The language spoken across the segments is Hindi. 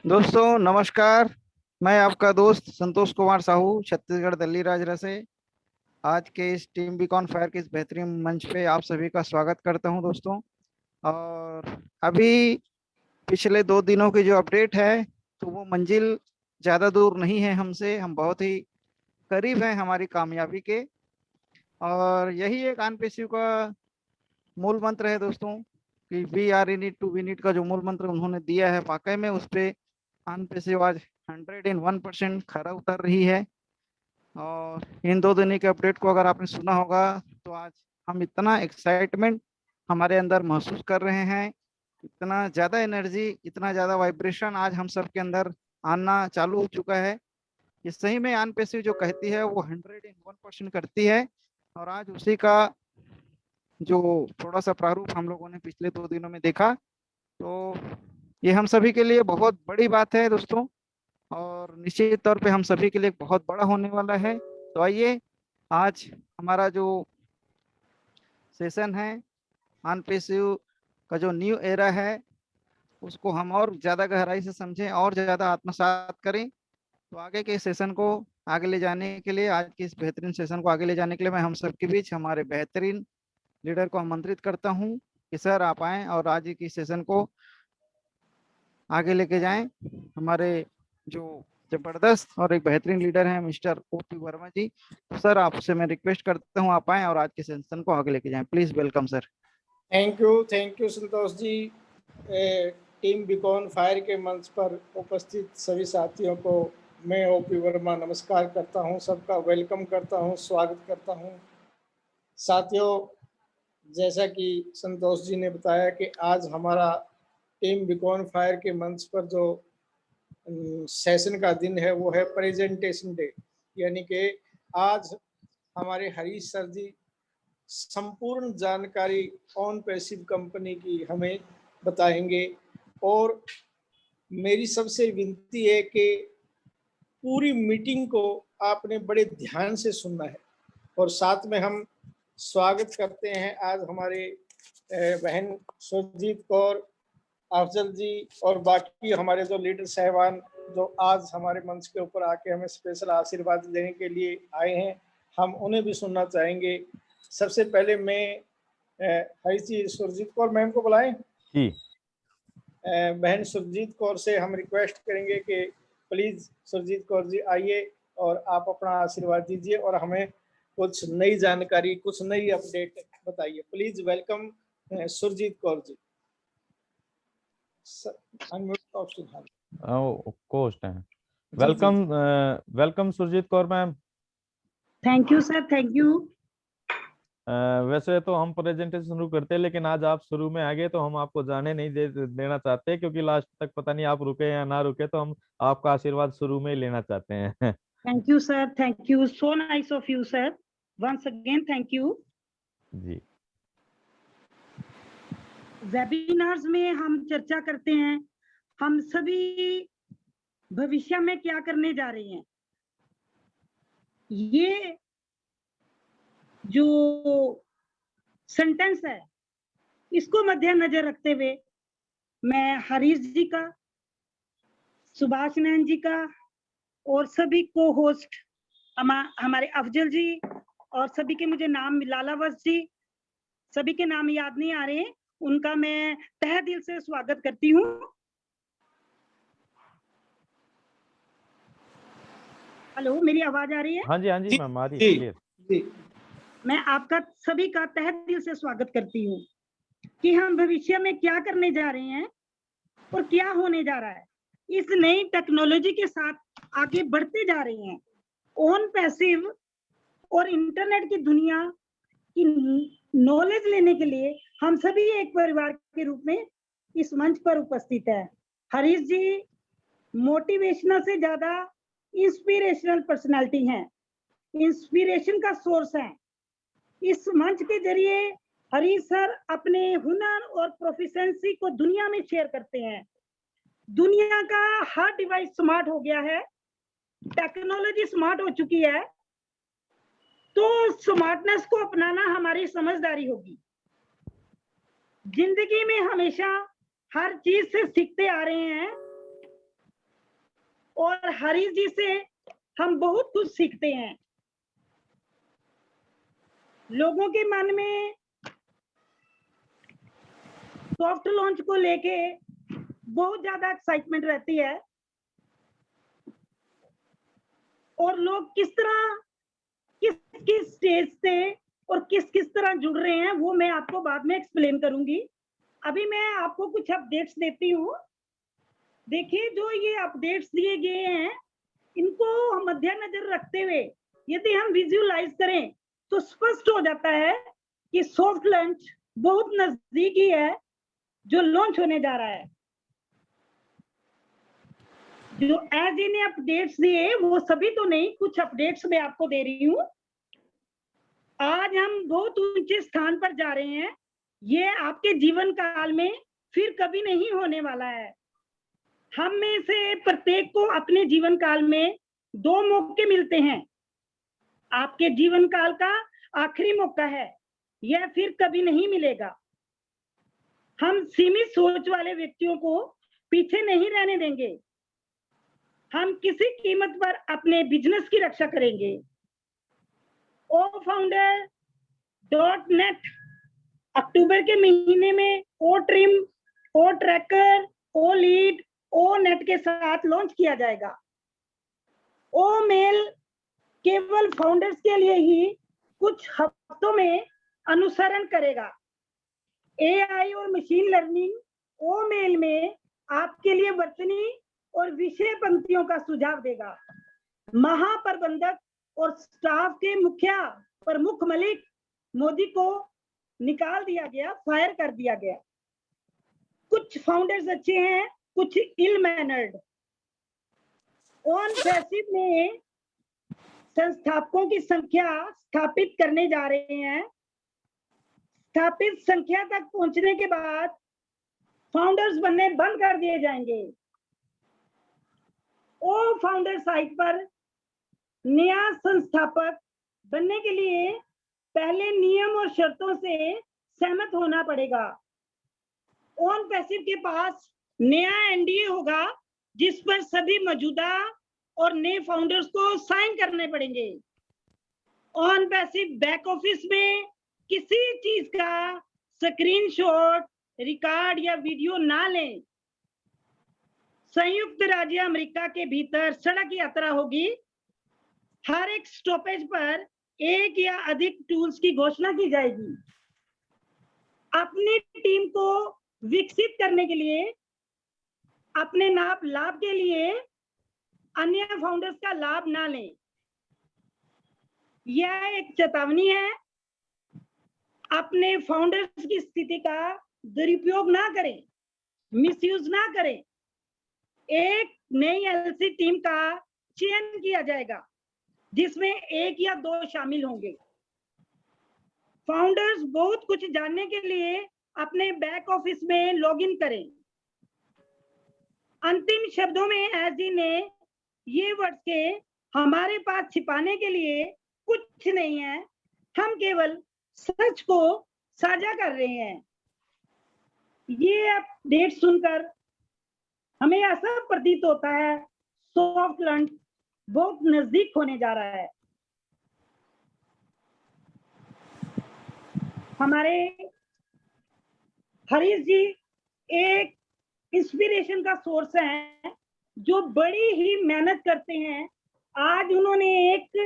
दोस्तों नमस्कार। मैं आपका दोस्त संतोष कुमार साहू छत्तीसगढ़ दिल्ली राज्य से आज के इस टीम बीकॉन फायर के इस बेहतरीन मंच पे आप सभी का स्वागत करता हूं दोस्तों। और अभी पिछले 2 दिनों की जो अपडेट है तो वो मंजिल ज़्यादा दूर नहीं है हमसे, हम बहुत ही करीब हैं हमारी कामयाबी के। और यही एक अनपेशिव का मूल मंत्र है दोस्तों कि we are in it to win it का जो मूल मंत्र उन्होंने दिया है वाकई में उस पे अनपेशिव आज 101% खरा उतर रही है। और इन 2 दिन के अपडेट को अगर आपने सुना होगा तो आज हम इतना एक्साइटमेंट हमारे अंदर महसूस कर रहे हैं, इतना ज़्यादा एनर्जी, इतना ज़्यादा वाइब्रेशन आज हम सब के अंदर आना चालू हो चुका है। ये सही में आन पेशी जो कहती है वो 101% करती है। और आज उसी का जो थोड़ा सा प्रारूप हम लोगों ने पिछले 2 दिनों में देखा, तो ये हम सभी के लिए बहुत बड़ी बात है दोस्तों। और निश्चित तौर पे हम सभी के लिए बहुत बड़ा होने वाला है। तो आइए आज हमारा जो सेशन है अनपेसिव का जो न्यू एरा है उसको हम और ज़्यादा गहराई से समझें और ज़्यादा आत्मसात करें। तो आगे के सेशन को आगे ले जाने के लिए, आज के इस बेहतरीन सेशन को आगे ले जाने के लिए मैं हम सबके बीच हमारे बेहतरीन लीडर को आमंत्रित करता हूं कि सर आप आएँ और आज की सेशन को आगे लेके जाएं। हमारे जो जबरदस्त और एक बेहतरीन लीडर हैं मिस्टर ओपी वर्मा जी। तो सर आपसे मैं रिक्वेस्ट करता हूं आप आएं और आज के सेशन को आगे लेके जाएं। Please welcome sir. Thank you Santosh ji. Team beacon fire के मंच पर उपस्थित सभी साथियों को मैं ओपी वर्मा नमस्कार करता हूं, सबका वेलकम करता हूं, स्वागत करता हूं। साथियों, जैसा कि संतोष जी ने बताया कि आज हमारा टीम बीकॉन फायर के मंच पर जो सेशन का दिन है वो है प्रेजेंटेशन डे, यानी कि आज हमारे हरीश सर जी संपूर्ण जानकारी ऑन पैसिव कंपनी की हमें बताएंगे। और मेरी सबसे विनती है कि पूरी मीटिंग को आपने बड़े ध्यान से सुनना है। और साथ में हम स्वागत करते हैं आज हमारे बहन सुरजीत कौर, अफजल जी और बाकी हमारे जो लीडर साहबान जो आज हमारे मंच के ऊपर आके हमें स्पेशल आशीर्वाद देने के लिए आए हैं, हम उन्हें भी सुनना चाहेंगे। सबसे पहले मैं हरीश जी सुरजीत कौर मैम को बुलाएं जी। बहन सुरजीत कौर से हम रिक्वेस्ट करेंगे कि प्लीज सुरजीत कौर जी आइए और आप अपना आशीर्वाद दीजिए और हमें कुछ नई जानकारी, कुछ नई अपडेट बताइए। Please welcome Surjeet Kaur ji. Unmute option है। कोस्ट है। Welcome Surjeet Kaur ma'am. Thank you sir, thank you. वैसे तो हम प्रेजेंटेशन शुरू करते हैं लेकिन आज आप शुरू में आ गए तो हम आपको जाने नहीं देना चाहते, क्योंकि लास्ट तक पता नहीं आप रुके या ना रुके, तो हम आपका आशीर्वाद शुरू में ही लेना चाहते हैं। Thank you sir, thank you, so nice of you sir, once again thank you ji. Webinars में हम चर्चा करते हैं हम सभी भविष्य में क्या करने जा रहे हैं। ये जो सेंटेंस है इसको मद्देनजर रखते हुए मैं हरीश जी का, सुभाष नयन जी का और सभी को होस्ट हमारे अफजल जी और सभी के मुझे नाम लालावश जी, सभी के नाम याद नहीं आ रहे हैं, उनका मैं तहे दिल से स्वागत करती हूँ। हेलो, मेरी आवाज आ रही है? हाँ जी मैम, आ रही है क्लियर। मैं आपका सभी का तहे दिल से स्वागत करती हूँ कि हम भविष्य में क्या करने जा रहे हैं और क्या होने जा रहा है। इस नई टेक्नोलॉजी के साथ आगे बढ़ते जा रहे हैं। ऑन पैसिव और इंटरनेट की दुनिया की नॉलेज लेने के लिए हम सभी एक परिवार के रूप में इस मंच पर उपस्थित है। हरीश जी मोटिवेशनल से ज्यादा इंस्पिरेशनल पर्सनालिटी हैं, इंस्पिरेशन का सोर्स है। इस मंच के जरिए हरीश सर अपने हुनर और प्रोफिशिएंसी को दुनिया में शेयर करते हैं। दुनिया का हर डिवाइस स्मार्ट हो गया है, टेक्नोलॉजी स्मार्ट हो चुकी है, तो स्मार्टनेस को अपनाना हमारी समझदारी होगी। जिंदगी में हमेशा हर चीज से सीखते आ रहे हैं और हरीश जी से हम बहुत कुछ सीखते हैं। लोगों के मन में सॉफ्ट लॉन्च को लेके बहुत ज्यादा एक्साइटमेंट रहती है और लोग किस तरह किस किस स्टेज से और किस किस तरह जुड़ रहे हैं वो मैं आपको बाद में एक्सप्लेन करूंगी। अभी मैं आपको कुछ अपडेट्स देती हूँ। देखिए, जो ये अपडेट्स दिए गए हैं इनको हम मद्देनजर रखते हुए यदि हम विजुअलाइज करें तो स्पष्ट हो जाता है कि सॉफ्ट लॉन्च बहुत नजदीकी है जो लॉन्च होने जा रहा है। जो एज इन अपडेट्स दिए वो सभी तो नहीं, कुछ अपडेट्स मैं आपको दे रही हूँ। आज हम बहुत ऊंचे स्थान पर जा रहे हैं। ये आपके जीवन काल में फिर कभी नहीं होने वाला है। हम में से प्रत्येक को अपने जीवन काल में 2 मौके मिलते हैं। आपके जीवन काल का आखिरी मौका है, यह फिर कभी नहीं मिलेगा। हम सीमित सोच वाले व्यक्तियों को पीछे नहीं रहने देंगे। हम किसी कीमत पर अपने बिजनेस की रक्षा करेंगे। ofounder.net अक्टूबर के महीने में ओ ट्रिम, ओ ट्रैकर, ओ लीड, ओ नेट के साथ लॉन्च किया जाएगा। ओ मेल केवल फाउंडर्स के लिए ही कुछ हफ्तों में अनुसरण करेगा। एआई और मशीन लर्निंग ओ मेल में आपके लिए वर्तनी और विषय पंक्तियों का सुझाव देगा। महाप्रबंधक और स्टाफ के मुखिया प्रमुख मलिक मोदी को निकाल दिया गया, फायर कर दिया गया। कुछ फाउंडर्स अच्छे हैं, कुछ इल मैनर्ड। ऑन पैसिव में संस्थापकों की संख्या स्थापित करने जा रहे हैं। स्थापित संख्या तक पहुंचने के बाद फाउंडर्स बनने बंद कर दिए जाएंगे। ओ फाउंडर साइट पर नया संस्थापक बनने के लिए पहले नियम और शर्तों से सहमत होना पड़ेगा। ऑन पैसिव के पास नया एनडीए होगा जिस पर सभी मौजूदा और नए फाउंडर्स को साइन करने पड़ेंगे। ऑन पैसिव बैक ऑफिस में किसी चीज का स्क्रीनशॉट, रिकॉर्ड या वीडियो ना लें। संयुक्त राज्य अमेरिका के भीतर सड़क यात्रा होगी। हर एक स्टॉपेज पर एक या अधिक टूल्स की घोषणा की जाएगी। अपनी टीम को विकसित करने के लिए, अपने लाभ के लिए अन्य फाउंडर्स का लाभ ना लें। यह एक चेतावनी है। अपने फाउंडर्स की स्थिति का दुरुपयोग ना करें, मिसयूज ना करें। एक नई एलसी टीम का चयन किया जाएगा जिसमें 1 या 2 शामिल होंगे। फाउंडर्स बहुत कुछ जानने के लिए अपने बैक ऑफिस में लॉगिन करें। अंतिम शब्दों में एजी ने ये वर्ड के हमारे पास छिपाने के लिए कुछ नहीं है, हम केवल सच को साझा कर रहे हैं। ये अपडेट सुनकर हमें ऐसा प्रतीत होता है सॉफ्ट लॉन्च बहुत नजदीक होने जा रहा है। हमारे हरीश जी एक इंस्पिरेशन का सोर्स है जो बड़ी ही मेहनत करते हैं। आज उन्होंने एक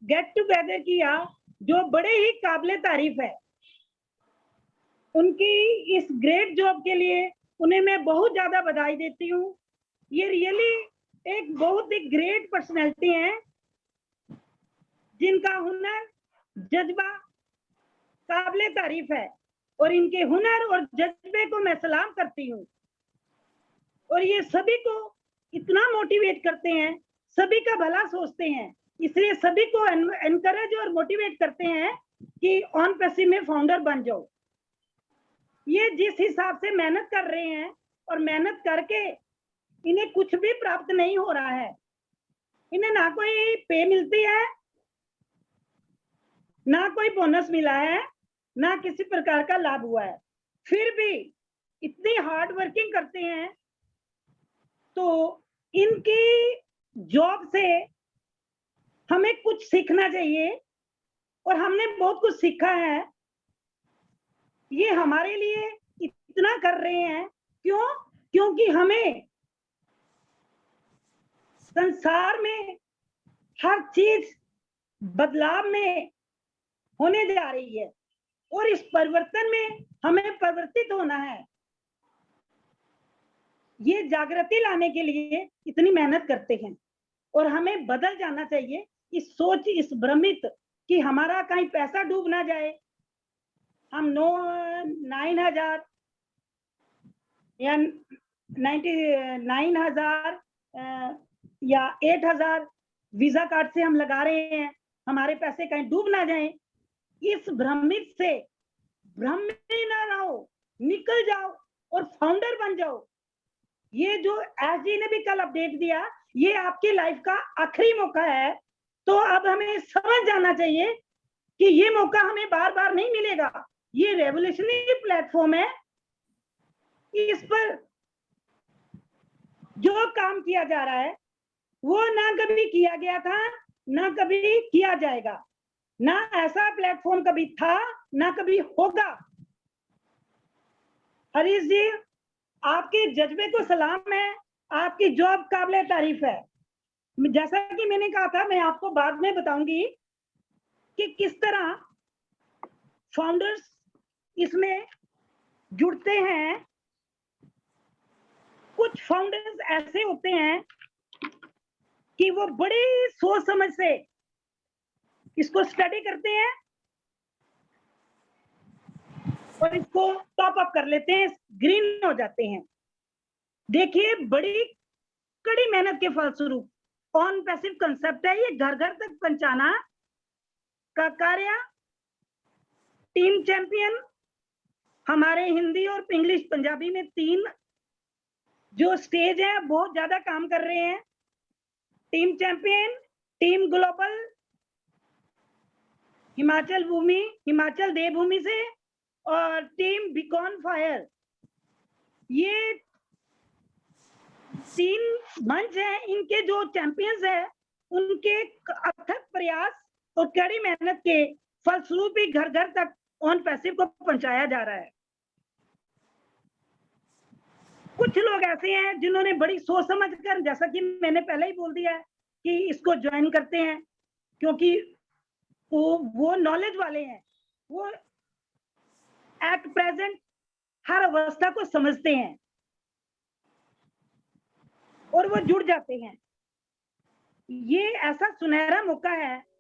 गेट टुगेदर किया जो बड़े ही काबिले तारीफ है। उनकी इस ग्रेट जॉब के लिए उन्हें मैं बहुत ज्यादा बधाई देती हूँ। ये रियली एक बहुत ही ग्रेट पर्सनैलिटी है जिनका हुनर, जज्बा काबिले तारीफ है और इनके हुनर और जज्बे को मैं सलाम करती हूँ। और ये सभी को इतना मोटिवेट करते हैं, सभी का भला सोचते हैं, इसलिए सभी को एनकरेज और मोटिवेट करते हैं कि ऑन पैसिव में फाउंडर बन जाओ। ये जिस हिसाब से मेहनत कर रहे हैं और मेहनत करके इन्हें कुछ भी प्राप्त नहीं हो रहा है। इन्हें ना कोई पे मिलती है, ना कोई बोनस मिला है, ना किसी प्रकार का लाभ हुआ है, फिर भी इतनी हार्ड वर्किंग करते हैं। तो इनकी जॉब से हमें कुछ सीखना चाहिए और हमने बहुत कुछ सीखा है। ये हमारे लिए इतना कर रहे हैं क्यों? क्योंकि हमें संसार में हर चीज बदलाव में होने जा रही है और इस परिवर्तन में हमें परिवर्तित होना है। ये जागृति लाने के लिए इतनी मेहनत करते हैं और हमें बदल जाना चाहिए इस सोच, इस भ्रमित कि हमारा कहीं पैसा डूब ना जाए, हम 9,000 या 99,000 या 8,000 वीजा कार्ड से हम लगा रहे हैं, हमारे पैसे कहीं डूब ना जाए। इस भ्रमित से भ्रम में ना रहो, निकल जाओ और फाउंडर बन जाओ। ये जो एसजी ने भी कल अपडेट दिया, ये आपकी लाइफ का आखिरी मौका है। तो अब हमें समझ जाना चाहिए कि ये मौका हमें बार बार नहीं मिलेगा। ये रेवोल्यूशनरी प्लेटफॉर्म है, इस पर जो काम किया जा रहा है वो ना कभी किया गया था, ना कभी किया जाएगा, ना ऐसा प्लेटफॉर्म कभी था, ना कभी होगा। हरीश जी, आपके जज्बे को सलाम है, आपकी जॉब काबिले तारीफ है। जैसा कि मैंने कहा था, मैं आपको बाद में बताऊंगी कि किस तरह फाउंडर्स इसमें जुड़ते हैं। कुछ फाउंडर्स ऐसे होते हैं कि वो बड़ी सोच समझ से इसको स्टडी करते हैं और इसको टॉप अप कर लेते हैं, ग्रीन हो जाते हैं। देखिए, बड़ी कड़ी मेहनत के फलस्वरूप ऑन पैसिव कंसेप्ट है, ये घर घर तक पहुंचाना का कार्य। टीम चैंपियन हमारे हिंदी और इंग्लिश पंजाबी में 3 जो स्टेज है बहुत ज्यादा काम कर रहे हैं। Team champion, team global Himachal भूमि, हिमाचल देवभूमि से, और टीम बीकॉन फायर। ये 3 मंच है, इनके जो चैंपियंस है उनके अथक प्रयास और कड़ी मेहनत के फलस्वरूप ही घर घर तक ऑन पैसिव को पहुंचाया जा रहा है। कुछ लोग ऐसे हैं जिन्होंने बड़ी सोच समझ कर, जैसा कि मैंने पहले ही बोल दिया है, कि इसको ज्वाइन करते हैं क्योंकि वो नॉलेज वाले हैं, वो एट प्रेजेंट हर अवस्था को समझते हैं और वो जुड़ जाते हैं। ये ऐसा सुनहरा मौका है,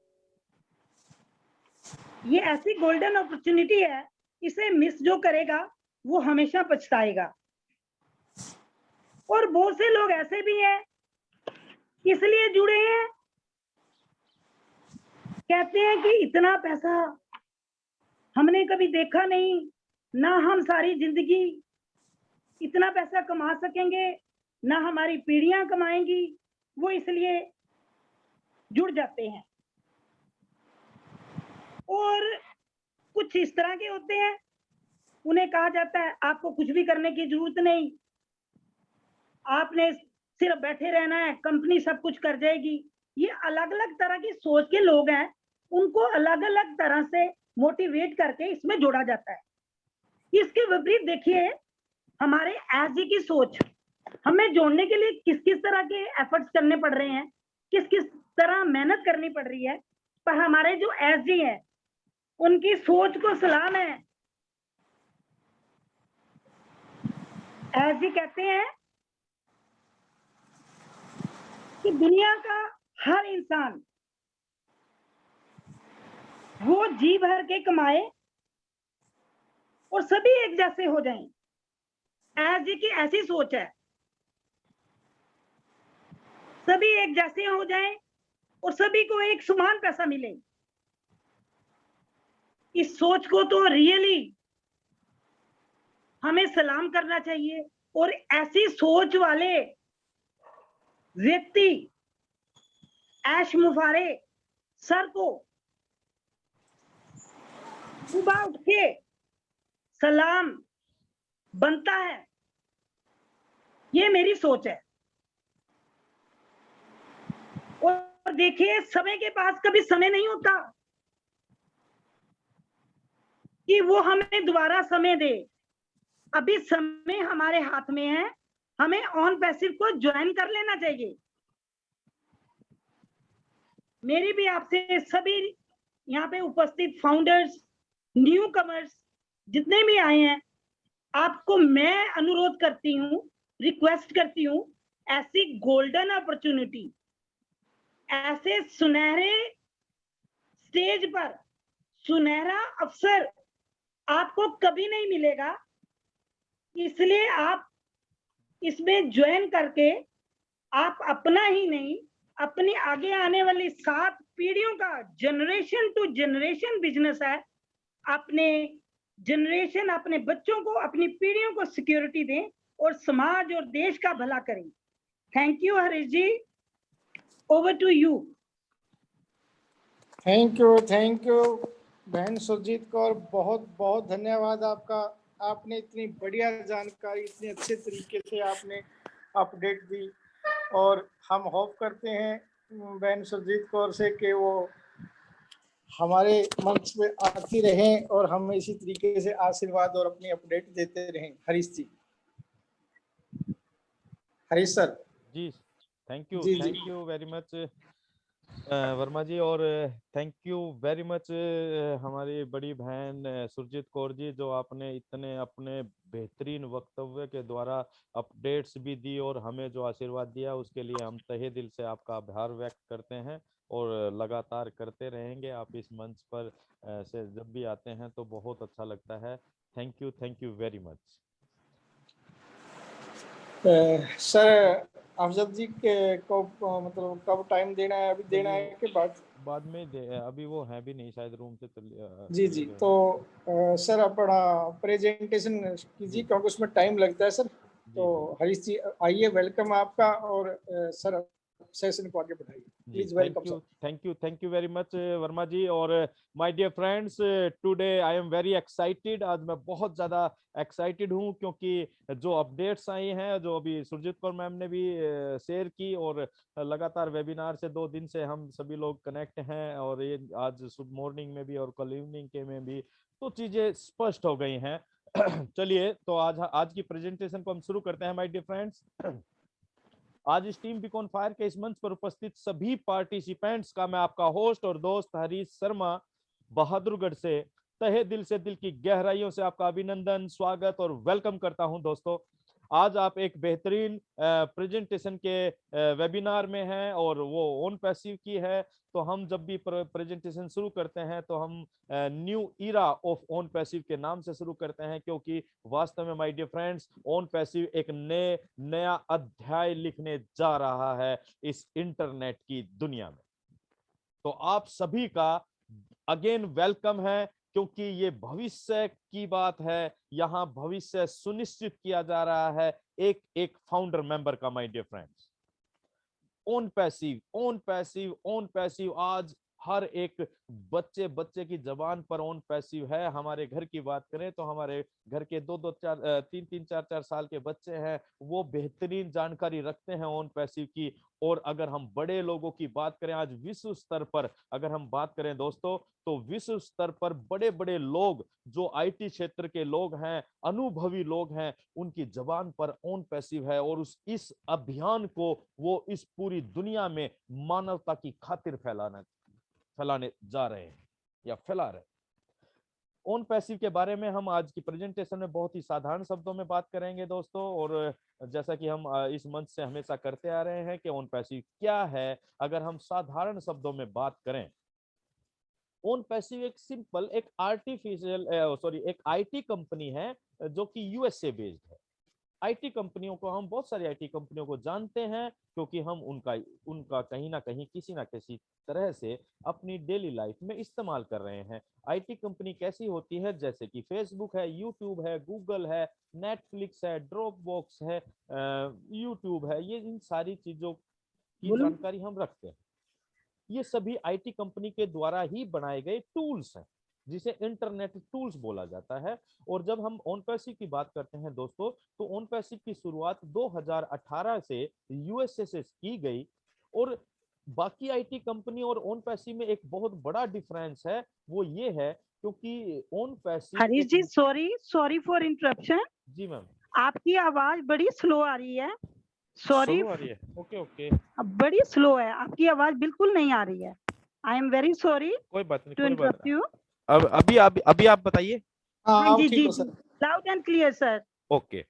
ये ऐसी गोल्डन अपॉर्चुनिटी है, इसे मिस जो करेगा वो हमेशा पछताएगा। और बहुत से लोग ऐसे भी हैं इसलिए जुड़े हैं, कहते हैं कि इतना पैसा हमने कभी देखा नहीं, ना हम सारी जिंदगी इतना पैसा कमा सकेंगे, ना हमारी पीढ़ियां कमाएंगी। वो इसलिए जुड़ जाते हैं। और कुछ इस तरह के होते हैं, उन्हें कहा जाता है आपको कुछ भी करने की जरूरत नहीं, आपने सिर्फ बैठे रहना है, कंपनी सब कुछ कर जाएगी। ये अलग अलग तरह की सोच के लोग हैं, उनको अलग अलग तरह से मोटिवेट करके इसमें जोड़ा जाता है। इसके विपरीत देखिए, हमारे एसजी की सोच हमें जोड़ने के लिए किस किस तरह के एफर्ट्स करने पड़ रहे हैं, किस किस तरह मेहनत करनी पड़ रही है। पर हमारे जो एसजी है उनकी सोच को सलाम है। एसजी कहते हैं कि दुनिया का हर इंसान वो जी भर के कमाए और सभी एक जैसे हो जाएं। एसजी की ऐसी सोच है, सभी एक जैसे हो जाएं और सभी को एक समान पैसा मिले। इस सोच को तो रियली हमें सलाम करना चाहिए। और ऐसी सोच वाले व्यक्ति ऐश मुफारे सर को सुबह उठ के सलाम बनता है। ये मेरी सोच है। और देखिए समय के पास कभी समय नहीं होता कि वो हमें दोबारा समय दे। अभी समय हमारे हाथ में है, हमें ऑन पैसिव को ज्वाइन कर लेना चाहिए। मेरी भी आपसे सभी यहाँ पे उपस्थित फाउंडर्स, न्यू कमर्स जितने भी आए हैं, आपको मैं अनुरोध करती हूँ, रिक्वेस्ट करती हूँ, ऐसी गोल्डन अपॉर्चुनिटी, ऐसे सुनहरे स्टेज पर सुनहरा अवसर आपको कभी नहीं मिलेगा। इसलिए आप इसमें ज्वाइन करके आप अपना ही नहीं, अपनी आगे आने वाली 7 पीढ़ियों का जनरेशन टू जनरेशन बिजनेस है, अपने जनरेशन, अपने बच्चों को, अपनी पीढ़ियों को सिक्योरिटी दें और समाज और देश का भला करें। Thank you Harish ji, over to you. Thank you बहन सुरजीत कौर, बहुत बहुत धन्यवाद आपका। आपने इतनी बढ़िया जानकारी, इतने अच्छे तरीके से आपने अपडेट दी, और हम होप करते हैं बहन सुरजीत कौर से कि वो हमारे मंच पे आती रहें और हम इसी तरीके से आशीर्वाद और अपनी अपडेट देते रहें। हरीश जी, हरीश सर। जी थैंक जी you very much Verma ji, और थैंक यू वेरी मच हमारी बड़ी बहन सुरजीत कौर जी, जो आपने इतने अपने बेहतरीन वक्तव्य के द्वारा अपडेट्स भी दी और हमें जो आशीर्वाद दिया, उसके लिए हम तहे दिल से आपका आभार व्यक्त करते हैं और लगातार करते रहेंगे। आप इस मंच पर से जब भी आते हैं तो बहुत अच्छा लगता है। Thank you very much. Sir Afzal ji के को मतलब कब टाइम देना है, अभी देना है कि बाद में अभी वो है भी नहीं शायद, रूम से जी तो सर अपना प्रेजेंटेशन कीजिए, क्योंकि उसमें टाइम लगता है सर। तो हरीश जी आइए, वेलकम आपका, और सर सेशन को आगे बढ़ाइए please. Welcome sir. Thank you very much Verma ji. और my dear friends, today I am very excited. आज मैं बहुत ज्यादा एक्साइटेड हूँ, क्योंकि जो अपडेट्स आई हैं, जो अभी सुरजीत कौर मैम ने भी शेयर की, और लगातार वेबिनार से 2 दिन से हम सभी लोग कनेक्ट हैं, और ये आज सुबह मॉर्निंग में भी और कल इवनिंग के में भी, तो चीजें स्पष्ट हो गई हैं। चलिए, तो आज की प्रेजेंटेशन को हम शुरू करते हैं माय डियर फ्रेंड्स। आज इस टीम बीकॉन फायर के इस मंच पर उपस्थित सभी पार्टिसिपेंट्स का मैं आपका होस्ट और दोस्त हरीश शर्मा बहादुरगढ़ से तहे दिल से, दिल की गहराइयों से आपका अभिनंदन, स्वागत और वेलकम करता हूं। दोस्तों, आज आप एक बेहतरीन प्रेजेंटेशन के वेबिनार में हैं, और वो ओन पैसिव की है। तो हम जब भी प्रेजेंटेशन शुरू करते हैं तो हम new era of OnPassive के नाम से शुरू करते हैं, क्योंकि वास्तव में my dear friends, OnPassive एक नया अध्याय लिखने जा रहा है इस इंटरनेट की दुनिया में। तो आप सभी का अगेन वेलकम है, क्योंकि ये भविष्य की बात है। यहाँ भविष्य सुनिश्चित किया जा रहा है एक एक फाउंडर मेंबर का। My dear friends, OnPassive आज हर एक बच्चे की जबान पर ओन पैसिव है। हमारे घर की बात करें तो हमारे घर के 3-4 साल के बच्चे हैं, वो बेहतरीन जानकारी रखते हैं ओन पैसिव की। और अगर हम बड़े लोगों की बात करें, आज विश्व स्तर पर अगर हम बात करें दोस्तों, तो विश्व स्तर पर बड़े बड़े लोग, जो आईटी क्षेत्र के लोग हैं, अनुभवी लोग हैं, उनकी जबान पर ओन पैसिव है, और इस अभियान को वो इस पूरी दुनिया में मानवता की खातिर फैलाने जा रहे हैं या फैला रहे हैं। ओन पैसिव के बारे में हम आज की प्रेजेंटेशन में बहुत ही साधारण शब्दों में बात करेंगे दोस्तों। और जैसा कि हम इस मंच से हमेशा करते आ रहे हैं कि ओन पैसिव क्या है, अगर हम साधारण शब्दों में बात करें, ओन पैसिव एक सिंपल, एक आईटी कंपनी है जो कि यूएसए बेस्ड है। आईटी कंपनियों को, हम बहुत सारी आईटी कंपनियों को जानते हैं, क्योंकि हम उनका कहीं ना कहीं, किसी ना किसी तरह से अपनी डेली लाइफ में इस्तेमाल कर रहे हैं। आईटी कंपनी कैसी होती है, जैसे कि फेसबुक है, यूट्यूब है, गूगल है, नेटफ्लिक्स है, ड्रॉपबॉक्स है, यूट्यूब है, ये इन सारी चीजों की जानकारी हम रखते हैं। ये सभी आईटी कंपनी के द्वारा ही बनाए गए टूल्स हैं, जिसे इंटरनेट टूल्स बोला जाता है। और जब हम ओन पैसिव की बात करते हैं दोस्तों, तो ओन पैसिव की शुरुआत 2018 से यूएसए से की गई, और बाकी आईटी कंपनी और ओन पैसिव में एक बहुत बड़ा डिफरेंस है, वो ये है क्योंकि OnPassive Harish ji, sorry for interruption. जी मैम। आपकी आवाज बड़ी स्लो आ रही है। सॉरी, स्लो आ रही है? ओके ओके, बड़ी स्लो है, आपकी आवाज बिल्कुल नहीं आ रही है। आई एम वेरी सॉरी कोई बात नहीं, टू कोई बात इंटरप्ट नहीं। यू। अब अभी आप बताइए। हाँ हाँ अब जी ठीक जी हो जी, sir. Loud and clear sir. Okay,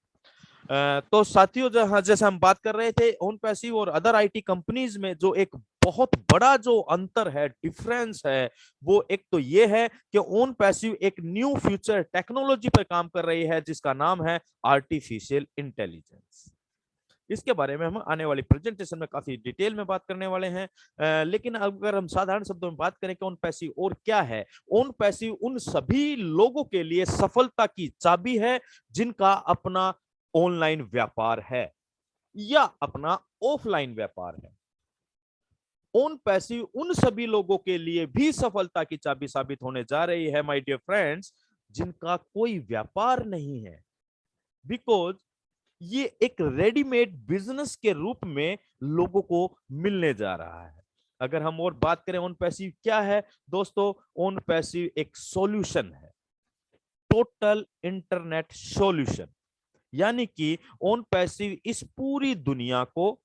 तो साथियों जैसे हम बात कर रहे थे ओन पैसिव और अदर आईटी कंपनीज में जो एक बहुत बड़ा जो अंतर है, डिफरेंस है, वो एक तो ये है कि ओन पैसिव एक न्यू फ्यूचर टेक्नोलॉजी पर काम कर रही है जिसका नाम है आर्टिफिशियल इंटेलिजेंस। इसके बारे में हम आने वाली प्रेजेंटेशन में काफी डिटेल में बात करने वाले हैं। लेकिन अगर हम साधारण शब्दों में बात करें कि ओन पैसिव और क्या है, ओन पैसिव उन सभी लोगों के लिए सफलता की चाबी है जिनका अपना ऑनलाइन व्यापार है या अपना ऑफलाइन व्यापार है। ओन पैसिव उन सभी लोगों के लिए भी सफलता की चाबी साबित होने जा रही है माय डियर फ्रेंड्स, जिनका कोई व्यापार नहीं है। बिकॉज ये एक रेडीमेड बिजनेस के रूप में लोगों को मिलने जा रहा है। अगर हम और बात करें ओन पैसिव क्या है दोस्तों, ओन पैसिव एक सॉल्यूशन है, टोटल इंटरनेट सॉल्यूशन। यानी कि ओन पैसिव इस पूरी दुनिया को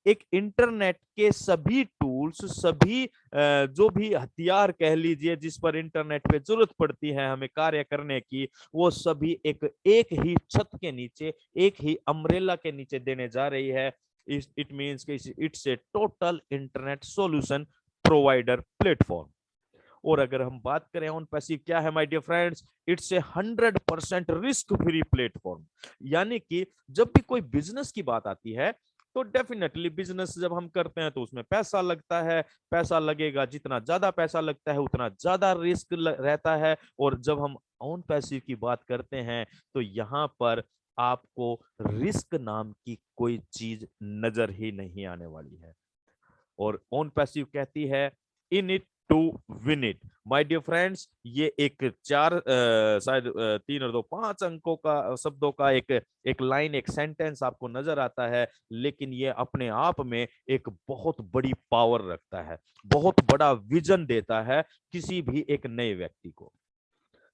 एक इंटरनेट के सभी टूल्स, सभी जो भी हथियार कह लीजिए जिस पर इंटरनेट पे जरूरत पड़ती है हमें कार्य करने की, वो सभी एक ही छत के नीचे, एक ही अम्ब्रेला के नीचे देने जा रही है। It means it's a total internet solution provider platform. और अगर हम बात करें ऑन पैसिव क्या है my dear friends, it's a 100% risk free platform. यानी कि जब भी कोई बिजनेस की बात आती है तो डेफिनेटली बिजनेस जब हम करते हैं तो उसमें पैसा लगता है, पैसा लगेगा, जितना ज्यादा पैसा लगता है उतना ज्यादा रिस्क रहता है। और जब हम ऑन पैसिव की बात करते हैं तो यहाँ पर आपको रिस्क नाम की कोई चीज नजर ही नहीं आने वाली है। और ऑन पैसिव कहती है in it to win it. My dear friends, ये एक शायद 3 और 2 5 अंकों का शब्दों का एक लाइन, एक सेंटेंस आपको नजर आता है, लेकिन ये अपने आप में एक बहुत बड़ी पावर रखता है, बहुत बड़ा विजन देता है किसी भी एक नए व्यक्ति को।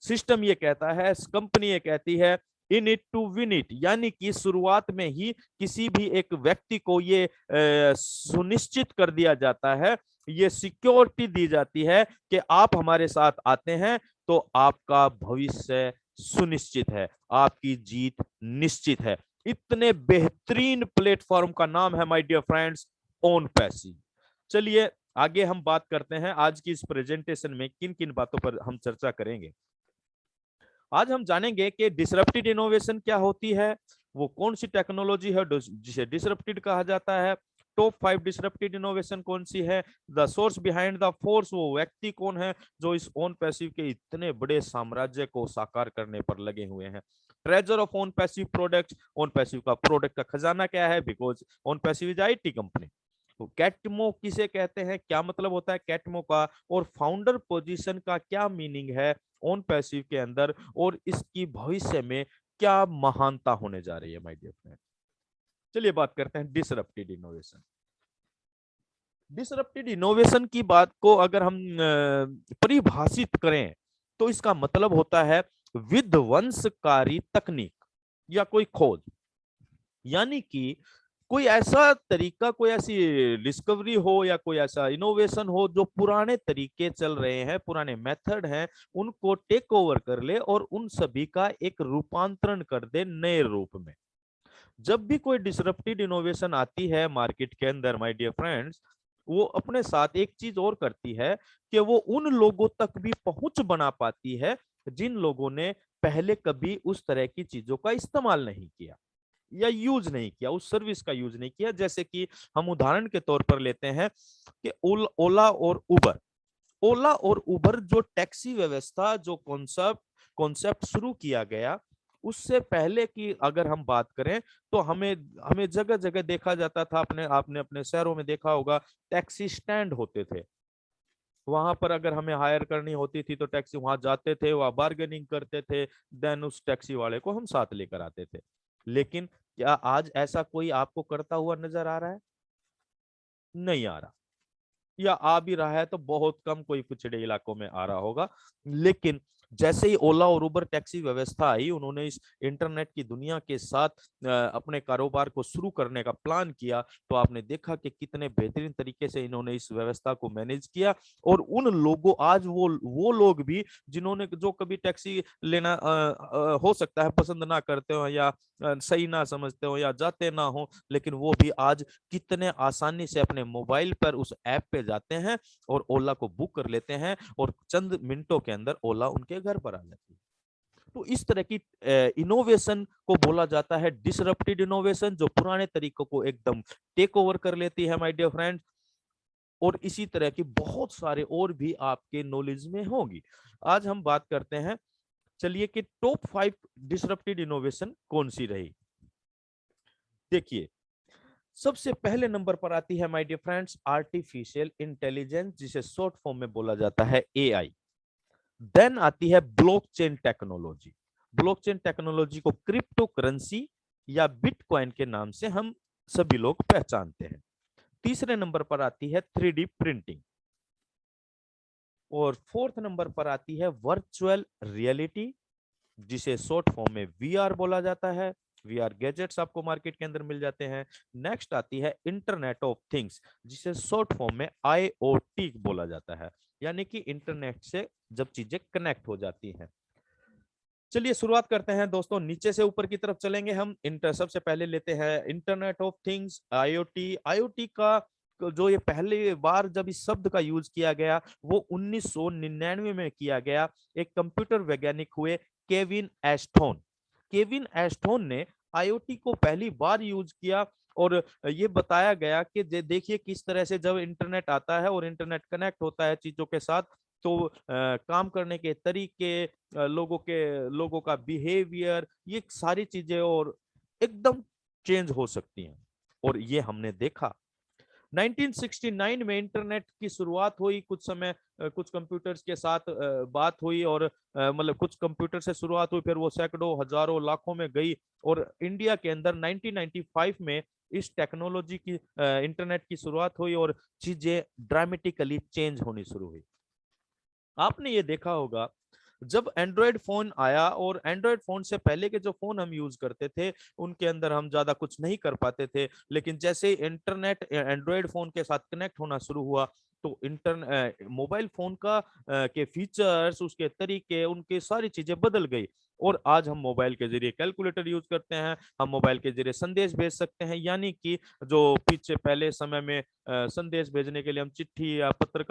सिस्टम ये कहता है, कंपनी ये कहती है in it to win it, यानी कि शुरुआत में ही किसी भी एक व्यक्ति को ये सुनिश्चित कर दिया जाता है, ये सिक्योरिटी दी जाती है कि आप हमारे साथ आते हैं तो आपका भविष्य सुनिश्चित है, आपकी जीत निश्चित है। इतने बेहतरीन प्लेटफॉर्म का नाम है my dear friends OnPassive. चलिए आगे हम बात करते हैं, आज की इस प्रेजेंटेशन में किन किन बातों पर हम चर्चा करेंगे। आज हम जानेंगे कि डिसरप्टिव इनोवेशन क्या होती है, वो कौन सी टेक्नोलॉजी है जिसे डिसरप्टिव कहा जाता है, टॉप 5 डिसरप्टिव इनोवेशन कौन सी है, the source behind the force, वो व्यक्ति कौन है जो इस ओन पैसिव के इतने बड़े साम्राज्य को साकार करने पर लगे हुए हैं, treasure of own passive products, own passive का प्रोडक्ट का खजाना क्या है, because own passive is IT company. तो कैटमो किसे कहते हैं, क्या मतलब होता है कैटमो का, और फाउंडर पोजीशन का क्या मीनिंग है ओन पैसिव के अंदर, और इसकी भविष्य में क्या महानता होने जा रही है माय डियर फ्रेंड। चलिए बात करते हैं डिसरप्टिव इनोवेशन। डिसरप्टिव इनोवेशन की बात को अगर हम परिभाषित करें तो इसका मतलब होता है विध्वंसकारी तकनीक या कोई खोज। यानी कि कोई ऐसा तरीका, कोई ऐसी डिस्कवरी हो या कोई ऐसा इनोवेशन हो जो पुराने तरीके चल रहे हैं, पुराने मेथड हैं, उनको टेक ओवर कर ले और उन सभी का एक रूपांतरण कर दे नए रूप में। जब भी कोई डिसरप्टिव इनोवेशन आती है मार्केट के अंदर माय डियर फ्रेंड्स, वो अपने साथ एक चीज और करती है कि वो उन लोगों तक भी पहुंच बना पाती है जिन लोगों ने पहले कभी उस तरह की चीजों का इस्तेमाल नहीं किया या यूज नहीं किया, उस सर्विस का यूज नहीं किया। जैसे कि हम उदाहरण के तौर पर लेते हैं कि ओला और उबर। ओला और उबर जो टैक्सी व्यवस्था, जो कॉन्सेप्ट शुरू किया गया, उससे पहले की अगर हम बात करें तो हमें हमें जगह जगह देखा जाता था, आपने अपने शहरों में देखा होगा, टैक्सी स्टैंड होते थे। वहां पर अगर हमें हायर करनी होती थी तो टैक्सी वहां जाते थे, वहां बार्गेनिंग करते थे, देन उस टैक्सी वाले को हम साथ लेकर आते थे। लेकिन क्या आज ऐसा कोई आपको करता हुआ नजर आ रहा है? नहीं आ रहा। या आ भी रहा है तो बहुत कम, कोई पिछड़े इलाकों में आ रहा होगा। लेकिन जैसे ही ओला और उबर टैक्सी व्यवस्था आई, उन्होंने इस इंटरनेट की दुनिया के साथ अपने कारोबार को शुरू करने का प्लान किया, तो आपने देखा कि कितने बेहतरीन तरीके से इन्होंने इस व्यवस्था को मैनेज किया। और उन लोगों, आज वो लोग भी जिन्होंने, जो कभी टैक्सी लेना हो सकता है पसंद ना करते हो, या सही ना समझते हो, या जाते ना हो, लेकिन वो भी आज कितने आसानी से अपने मोबाइल पर उस ऐप पे जाते हैं और ओला को बुक कर लेते हैं, और चंद मिनटों के अंदर ओला उनके घर पर आ जाती है। तो इस तरह की इनोवेशन को बोला जाता है डिसरप्टेड इनोवेशन, जो पुराने तरीकों को एकदम टेक ओवर कर लेती है माय डियर फ्रेंड्स। और इसी तरह की बहुत सारे और भी आपके नॉलेज में होगी। आज हम बात करते हैं, चलिए, कि टॉप 5 डिसरप्टेड इनोवेशन कौन सी रही। देखिए, सबसे पहले नंबर पर आती है my dear friends artificial intelligence, जिसे शॉर्ट फॉर्म में बोला जाता है एआई। देन आती है ब्लॉकचेन टेक्नोलॉजी। ब्लॉकचेन टेक्नोलॉजी को क्रिप्टो करेंसी या बिटकॉइन के नाम से हम सभी लोग पहचानते हैं। तीसरे नंबर पर आती है 3D प्रिंटिंग। और फोर्थ नंबर पर आती है वर्चुअल रियलिटी, जिसे शॉर्ट फॉर्म में वीआर बोला जाता है। वीआर गैजेट्स आपको मार्केट के अंदर मिल जाते हैं। नेक्स्ट आती है इंटरनेट ऑफ थिंग्स, जिसे शॉर्ट फॉर्म में आईओटी बोला जाता है, यानी कि इंटरनेट से जब चीजें कनेक्ट हो जाती हैं। चलिए शुरुआत करते हैं दोस्तों, नीचे से ऊपर की तरफ चलेंगे हम। सबसे पहले लेते हैं internet of things, IoT. IoT का जो ये पहली बार जब इस शब्द का यूज किया गया, वो 1999 में किया गया। एक कंप्यूटर वैज्ञानिक हुए केविन एस्टोन। केविन एस्टोन ने आईओटी को पहली बार यूज किया, और ये बताया गया कि देखिए किस तरह से जब इंटरनेट आता है और इंटरनेट कनेक्ट होता है चीजों के साथ, तो काम करने के तरीके, लोगों का बिहेवियर, ये सारी चीजें और एकदम चेंज हो सकती हैं। और ये हमने देखा 1969 में इंटरनेट की शुरुआत हुई। कुछ समय कुछ कंप्यूटर्स के साथ बात हुई, और मतलब कुछ कंप्यूटर से शुरुआत हुई, फिर वो सैकड़ों, हजारों, लाखों में गई। और इंडिया के अंदर 1995 में इस टेक्नोलॉजी की, इंटरनेट की शुरुआत हुई, और चीजें ड्रामेटिकली चेंज होनी शुरू हुई। आपने ये देखा होगा, जब एंड्रॉयड फोन आया, और एंड्रॉयड फोन से पहले के जो फोन हम यूज करते थे, उनके अंदर हम ज्यादा कुछ नहीं कर पाते थे। लेकिन जैसे इंटरनेट एंड्रॉयड फोन के साथ कनेक्ट होना शुरू हुआ, तो मोबाइल फोन का के फीचर्स, उसके तरीके, उनके सारी चीजें बदल गई। और आज हम मोबाइल के जरिए कैलकुलेटर यूज करते हैं, हम मोबाइल के जरिए संदेश भेज सकते हैं। यानी कि जो पीछे पहले समय में संदेश भेजने के लिए हम चिट्ठी या पत्र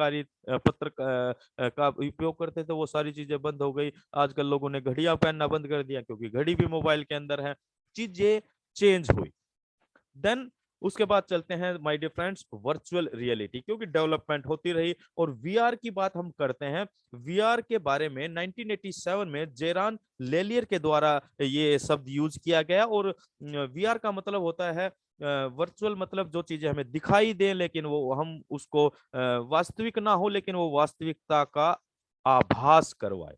का उपयोग करते थे, वो सारी चीजें बंद हो गई। आजकल लोगों ने घड़ियां पहनना बंद कर दिया, क्योंकि घड़ी भी मोबाइल के अंदर है। चीजें चेंज हुई। देन उसके बाद चलते हैं my dear friends virtual reality, क्योंकि डेवलपमेंट होती रही। और वीआर की बात हम करते हैं। वीआर के बारे में 1987 में जेरान लेलियर के द्वारा ये शब्द यूज किया गया। और वीआर का मतलब होता है वर्चुअल, मतलब जो चीजें हमें दिखाई दें, लेकिन वो हम उसको वास्तविक ना हो, लेकिन वो वास्तविकता का आभास करवाए।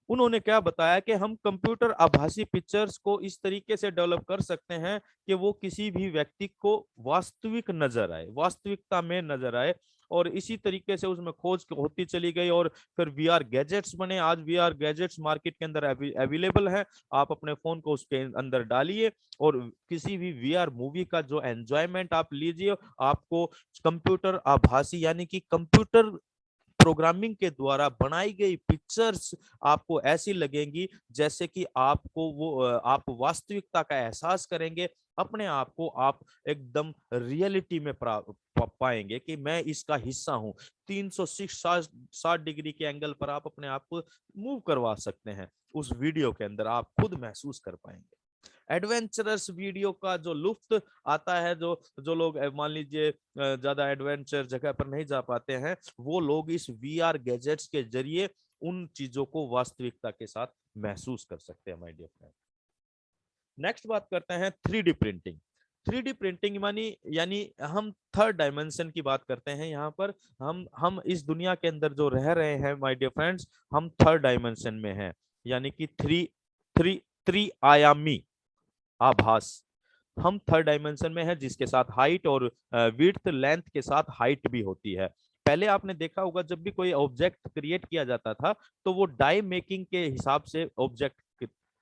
उन्होंने क्या बताया कि हम कंप्यूटर आभासी पिक्चर्स को इस तरीके से डेवलप कर सकते हैं कि वो किसी भी व्यक्ति को वास्तविक नजर आए, वास्तविकता में नजर आए। और इसी तरीके से उसमें खोज होती चली गई, और फिर वीआर गैजेट्स बने। आज वीआर गैजेट्स मार्केट के अंदर अवेलेबल है। आप अपने फोन को उसके अंदर डालिए, और किसी भी वीआर मूवी का जो एंजॉयमेंट आप लीजिए, आपको कंप्यूटर आभासी, यानी कि कंप्यूटर प्रोग्रामिंग के द्वारा बनाई गई पिक्चर्स आपको ऐसी लगेंगी जैसे कि आपको वो आप वास्तविकता का एहसास करेंगे। अपने आप को आप एकदम रियलिटी में पाएंगे कि मैं इसका हिस्सा हूं। 360 डिग्री के एंगल पर आप अपने आप को मूव करवा सकते हैं। उस वीडियो के अंदर आप खुद महसूस कर पाएंगे। एडवेंचरस वीडियो का जो लुत्फ आता है, जो जो लोग मान लीजिए ज्यादा एडवेंचर जगह पर नहीं जा पाते हैं, वो लोग इस वीआर गैजेट्स के जरिए उन चीजों को वास्तविकता के साथ महसूस कर सकते हैं माय डियर फ्रेंड। नेक्स्ट बात करते हैं 3D प्रिंटिंग। 3D प्रिंटिंग यानी हम थर्ड डायमेंशन की बात करते हैं। यहाँ पर हम इस दुनिया के अंदर जो रह रहे हैं माय डियर फ्रेंड्स, हम थर्ड डायमेंशन में हैं, यानी कि थ्री आयामी आभास। हम थर्ड डायमेंशन में है, जिसके साथ हाइट और विड्थ लेंथ के साथ हाइट भी होती है। पहले आपने देखा होगा जब भी कोई ऑब्जेक्ट क्रिएट किया जाता था तो वो डाई मेकिंग के हिसाब से ऑब्जेक्ट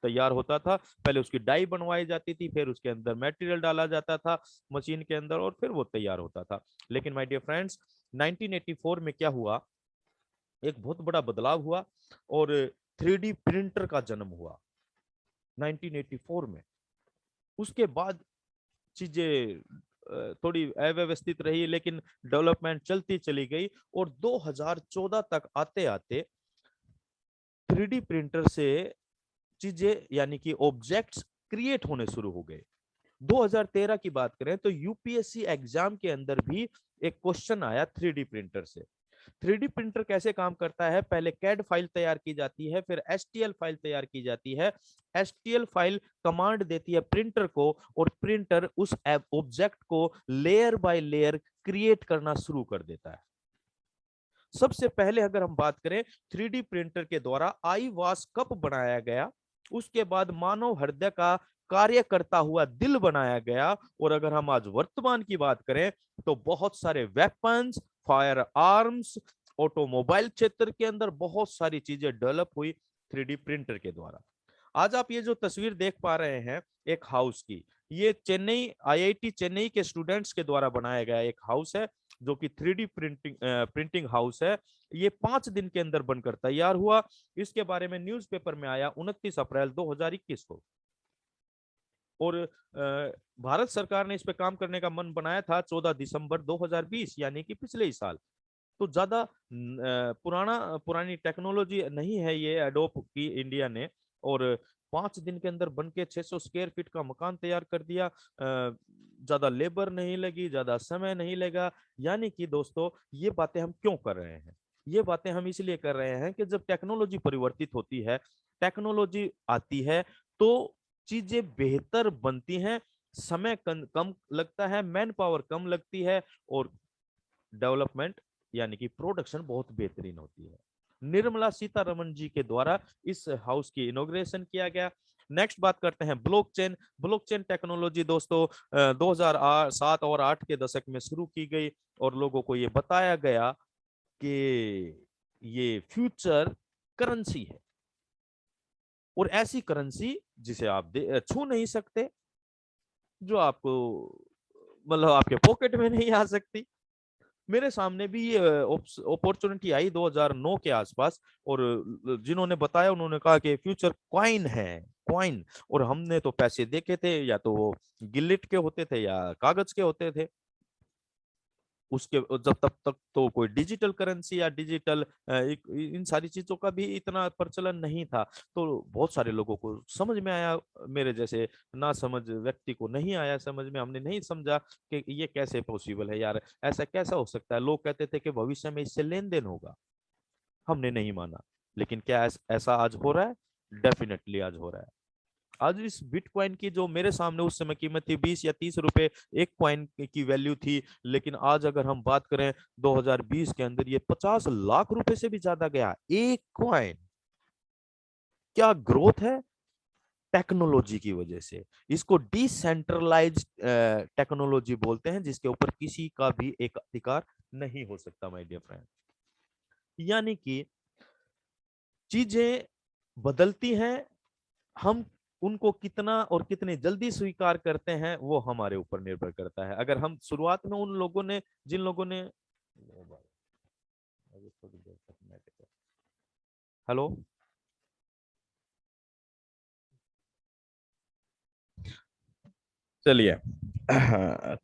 तैयार होता था। पहले उसकी डाई बनवाई जाती थी, फिर उसके अंदर मटेरियल डाला जाता था मशीन के अंदर, और फिर वो तैयार होता था। लेकिन माय डियर फ्रेंड्स, 1984 में क्या हुआ, एक बहुत बड़ा बदलाव हुआ और 3D प्रिंटर का जन्म हुआ 1984 में। उसके बाद चीजें थोड़ी अव्यवस्थित रही, लेकिन डेवलपमेंट चलती चली गई और 2014 तक आते आते 3D प्रिंटर से चीजें यानी कि ऑब्जेक्ट्स क्रिएट होने शुरू हो गए। 2013 की बात करें तो यूपीएससी एग्जाम के अंदर भी एक क्वेश्चन आया 3D प्रिंटर से। 3D प्रिंटर कैसे काम करता है, पहले कैड फाइल तैयार की जाती है, फिर एसटीएल फाइल तैयार की जाती है। एसटीएल फाइल कमांड देती है प्रिंटर को और प्रिंटर उस ऑब्जेक्ट को लेयर बाय लेयर क्रिएट करना शुरू कर देता है। सबसे पहले अगर हम बात करें 3D प्रिंटर के द्वारा आई वॉश कप बनाया गया, उसके बाद मानव हृदय का कार्य करता हुआ दिल बनाया गया, और अगर हम आज वर्तमान की बात करें तो बहुत सारे वेपन्स, फायर आर्म्स, ऑटोमोबाइल क्षेत्र के अंदर बहुत सारी चीजें डेवलप हुई 3D प्रिंटर के द्वारा। आज आप ये जो तस्वीर देख पा रहे हैं एक हाउस की, ये चेन्नई आईआईटी चेन्नई के स्टूडेंट्स के द्वारा बनाया गया एक हाउस है, जो कि 3D प्रिंटिंग हाउस है। ये 5 दिन के अंदर बनकर तैयार हुआ। इसके बारे में न्यूज़पेपर में आया 29 अप्रैल 2021 को, और भारत सरकार ने इस पे काम करने का मन बनाया था 14 दिसंबर 2020, यानी कि पिछले ही साल। तो ज्यादा पुरानी टेक्नोलॉजी नहीं है ये अडोप्ट की इंडिया ने, और 5 दिन के अंदर बनके 600 स्क्वायर फीट का मकान तैयार कर दिया। ज्यादा लेबर नहीं लगी, ज्यादा समय नहीं लगा। यानी कि दोस्तों ये बातें हम क्यों कर रहे हैं, ये बातें हम इसलिए कर रहे हैं कि जब टेक्नोलॉजी परिवर्तित होती है, टेक्नोलॉजी आती है तो चीजें बेहतर बनती हैं, समय कम लगता है, मैन पावर कम लगती है, और डेवलपमेंट यानी कि प्रोडक्शन बहुत बेहतरीन होती है। निर्मला सीतारमण जी के द्वारा इस हाउस की इनॉग्रेशन किया गया। नेक्स्ट बात करते हैं ब्लॉकचेन। ब्लॉकचेन टेक्नोलॉजी दोस्तों 2007 और 8 के दशक में शुरू की गई, और लोगों को ये बताया गया कि ये फ्यूचर करेंसी है, और ऐसी करेंसी जिसे आप छू नहीं सकते, जो आपको मतलब आपके पॉकेट में नहीं आ सकती। मेरे सामने भी ये अपॉर्चुनिटी आई 2009 के आसपास, और जिन्होंने बताया उन्होंने कहा कि फ्यूचर कॉइन है, कॉइन। और हमने तो पैसे देखे थे, या तो वो गिल्लिट के होते थे या कागज के होते थे। उसके जब तब तक तो कोई डिजिटल करेंसी या डिजिटल इन सारी चीजों का भी इतना प्रचलन नहीं था। तो बहुत सारे लोगों को समझ में आया, मेरे जैसे ना समझ व्यक्ति को नहीं आया समझ में। हमने नहीं समझा कि ये कैसे पॉसिबल है यार, ऐसा कैसा हो सकता है। लोग कहते थे कि भविष्य में इससे लेन देन होगा, हमने नहीं माना। लेकिन क्या ऐसा आज हो रहा है? डेफिनेटली आज हो रहा है। आज इस बिटकॉइन की जो मेरे सामने उस समय कीमत थी 20 या 30 रुपए एक कॉइन की वैल्यू थी, लेकिन आज अगर हम बात करें 2020 के अंदर ये 50 लाख रुपए से भी ज्यादा गया एक कॉइन। क्या ग्रोथ है? टेक्नोलॉजी की वजह से। इसको डिसेंट्रलाइज्ड टेक्नोलॉजी बोलते हैं, जिसके ऊपर किसी का भी एक अधिकार नहीं हो सकता माय डियर फ्रेंड। यानी कि चीजें बदलती हैं, हम उनको कितना और कितनी जल्दी स्वीकार करते हैं वो हमारे ऊपर निर्भर करता है। अगर हम शुरुआत में उन लोगों ने जिन लोगों ने हेलो चलिए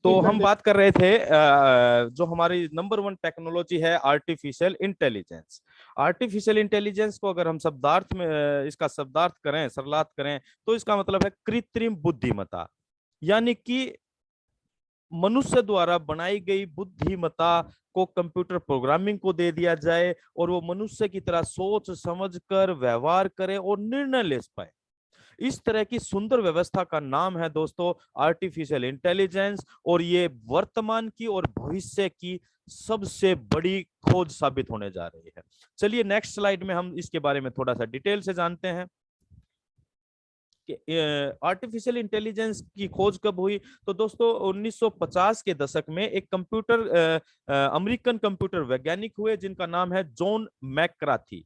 तो हम बात कर रहे थे जो हमारी नंबर 1 टेक्नोलॉजी है आर्टिफिशियल इंटेलिजेंस। आर्टिफिशियल इंटेलिजेंस को अगर हम शब्दार्थ में इसका शब्दार्थ करें, सरलार्थ करें, तो इसका मतलब है कृत्रिम बुद्धिमत्ता। यानी कि मनुष्य द्वारा बनाई गई बुद्धिमत्ता को कंप्यूटर प्रोग्रामिंग को दे दिया जाए, और वो मनुष्य की तरह सोच समझ कर व्यवहार करे और निर्णय ले पाए। इस तरह की सुंदर व्यवस्था का नाम है दोस्तों आर्टिफिशियल इंटेलिजेंस, और ये वर्तमान की और भविष्य की सबसे बड़ी खोज साबित होने जा रही है। चलिए नेक्स्ट स्लाइड में हम इसके बारे में थोड़ा सा डिटेल से जानते हैं आर्टिफिशियल इंटेलिजेंस की खोज कब हुई? तो दोस्तों 1950 के दशक में एक अमेरिकन कंप्यूटर वैज्ञानिक हुए जिनका नाम है जॉन मैककार्थी।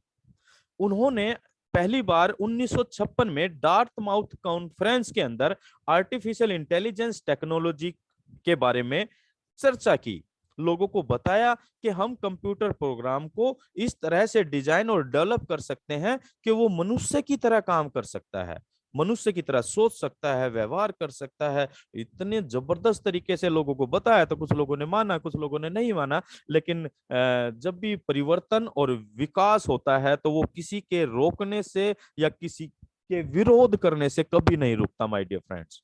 उन्होंने पहली बार 1956 में डार्टमाउथ कॉन्फ्रेंस के अंदर आर्टिफिशियल इंटेलिजेंस टेक्नोलॉजी के बारे में चर्चा की, लोगों को बताया कि हम कंप्यूटर प्रोग्राम को इस तरह से डिजाइन और डेवलप कर सकते हैं कि वो मनुष्य की तरह काम कर सकता है, मनुष्य की तरह सोच सकता है, व्यवहार कर सकता है। इतने जबरदस्त तरीके से लोगों को बताया, तो कुछ लोगों ने माना, कुछ लोगों ने नहीं माना। लेकिन जब भी परिवर्तन और विकास होता है तो वो किसी के रोकने से या किसी के विरोध करने से कभी नहीं रुकता माय डियर फ्रेंड्स।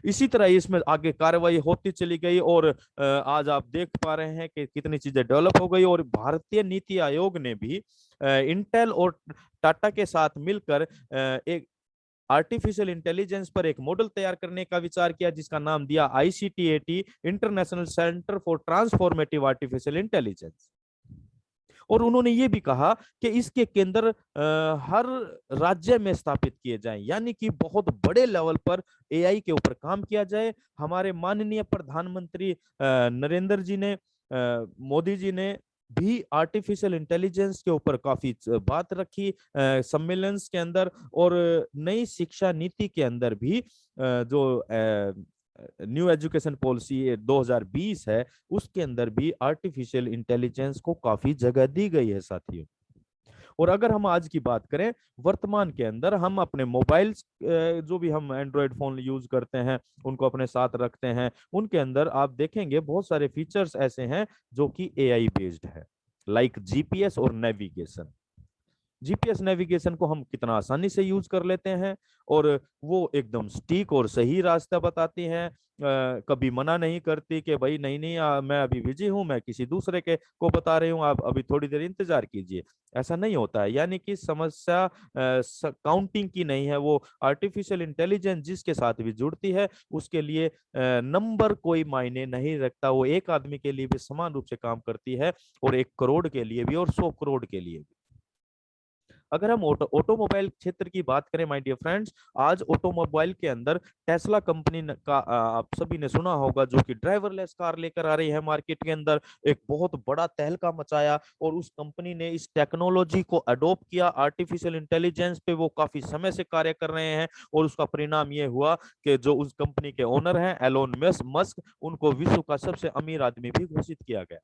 इसी तरह इसमें आगे कार्रवाई होती चली गई और आज आप देख पा रहे हैं कि कितनी चीजें डेवलप हो गई। और भारतीय नीति आयोग ने भी इंटेल और टाटा के साथ मिलकर एक आर्टिफिशियल इंटेलिजेंस पर एक मॉडल तैयार करने का विचार किया, जिसका नाम दिया ICTAT, international centre for transformative artificial intelligence. और उन्होंने ये भी कहा कि इसके केंद्र हर राज्य में स्थापित किए जाएं, यानी कि बहुत बड़े लेवल पर AI के ऊपर काम किया जाए। हमारे माननीय प्रधानमंत्री नरेंद्र जी ने, मोदी जी ने भी आर्टिफिशियल इंटेलिजेंस के ऊपर काफी बात रखी सम्मेलन के अंदर। और नई शिक्षा नीति के अंदर भी जो न्यू एजुकेशन पॉलिसी 2020 है, उसके अंदर भी आर्टिफिशियल इंटेलिजेंस को काफी जगह दी गई है साथियों। और अगर हम आज की बात करें, वर्तमान के अंदर हम अपने मोबाइल, जो भी हम एंड्रॉयड फोन यूज करते हैं उनको अपने साथ रखते हैं, उनके अंदर आप देखेंगे बहुत सारे फीचर्स ऐसे हैं जो कि AI बेस्ड है, लाइक GPS और नेविगेशन। GPS नेविगेशन को हम कितना आसानी से यूज कर लेते हैं और वो एकदम सटीक और सही रास्ता बताती हैं, कभी मना नहीं करती कि भाई नहीं नहीं मैं अभी बिजी हूं, मैं किसी दूसरे के को बता रही हूँ, आप अभी थोड़ी देर इंतजार कीजिए। ऐसा नहीं होता है। यानी कि समस्या काउंटिंग की नहीं है, वो आर्टिफिशियल इंटेलिजेंस जिसके साथ भी जुड़ती है उसके लिए नंबर कोई मायने नहीं रखता। वो एक आदमी के लिए भी समान रूप से काम करती है और 1 करोड़ के लिए भी और 100 करोड़ के लिए भी। अगर हम ऑटोमोबाइल क्षेत्र की बात करें माय डियर फ्रेंड्स, आज ऑटोमोबाइल के अंदर टेस्ला कंपनी का आप सभी ने सुना होगा, जो कि ड्राइवरलेस कार लेकर आ रही है मार्केट के अंदर, एक बहुत बड़ा तहलका मचाया। और उस कंपनी ने इस टेक्नोलॉजी को अडॉप्ट किया, आर्टिफिशियल इंटेलिजेंस पे वो काफी समय से कार्य कर रहे हैं। और उसका परिणाम ये हुआ कि जो उस कंपनी के ओनर हैं एलोन मस्क, उनको विश्व का सबसे अमीर आदमी भी घोषित किया गया।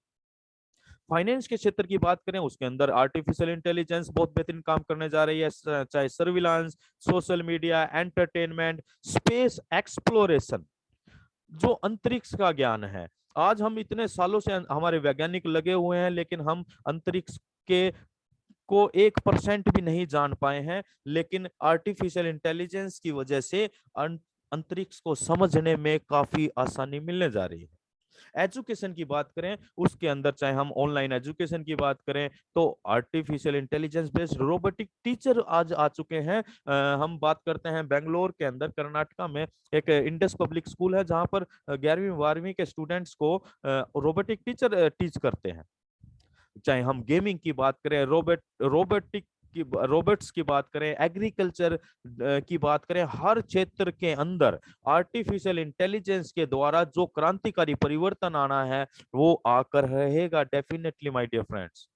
फाइनेंस के क्षेत्र की बात करें, उसके अंदर आर्टिफिशियल इंटेलिजेंस बहुत बेहतरीन काम करने जा रही है, चाहे surveillance, social media, entertainment, space exploration, जो अंतरिक्ष का ज्ञान है। आज हम इतने सालों से हमारे वैज्ञानिक लगे हुए हैं, लेकिन हम अंतरिक्ष के को 1% भी नहीं जान पाए हैं। लेकिन आर्टिफिशियल इंटेलिजेंस की वजह से अंतरिक्ष को समझने में काफी आसानी मिलने जा रही है। एजुकेशन की बात करें, उसके अंदर चाहे हम ऑनलाइन एजुकेशन की बात करें तो artificial intelligence based robotic teacher आज आ चुके हैं। हम बात करते हैं बेंगलोर के अंदर कर्नाटका में एक इंडस पब्लिक स्कूल है, जहां पर 11वीं 12वीं के स्टूडेंट्स को रोबोटिक टीचर टीच करते हैं। चाहे हम गेमिंग की बात करें, रोबोट्स की बात करें, एग्रीकल्चर की बात करें, हर क्षेत्र के अंदर आर्टिफिशियल इंटेलिजेंस के द्वारा जो क्रांतिकारी परिवर्तन आना है वो आकर रहेगा definitely my dear friends.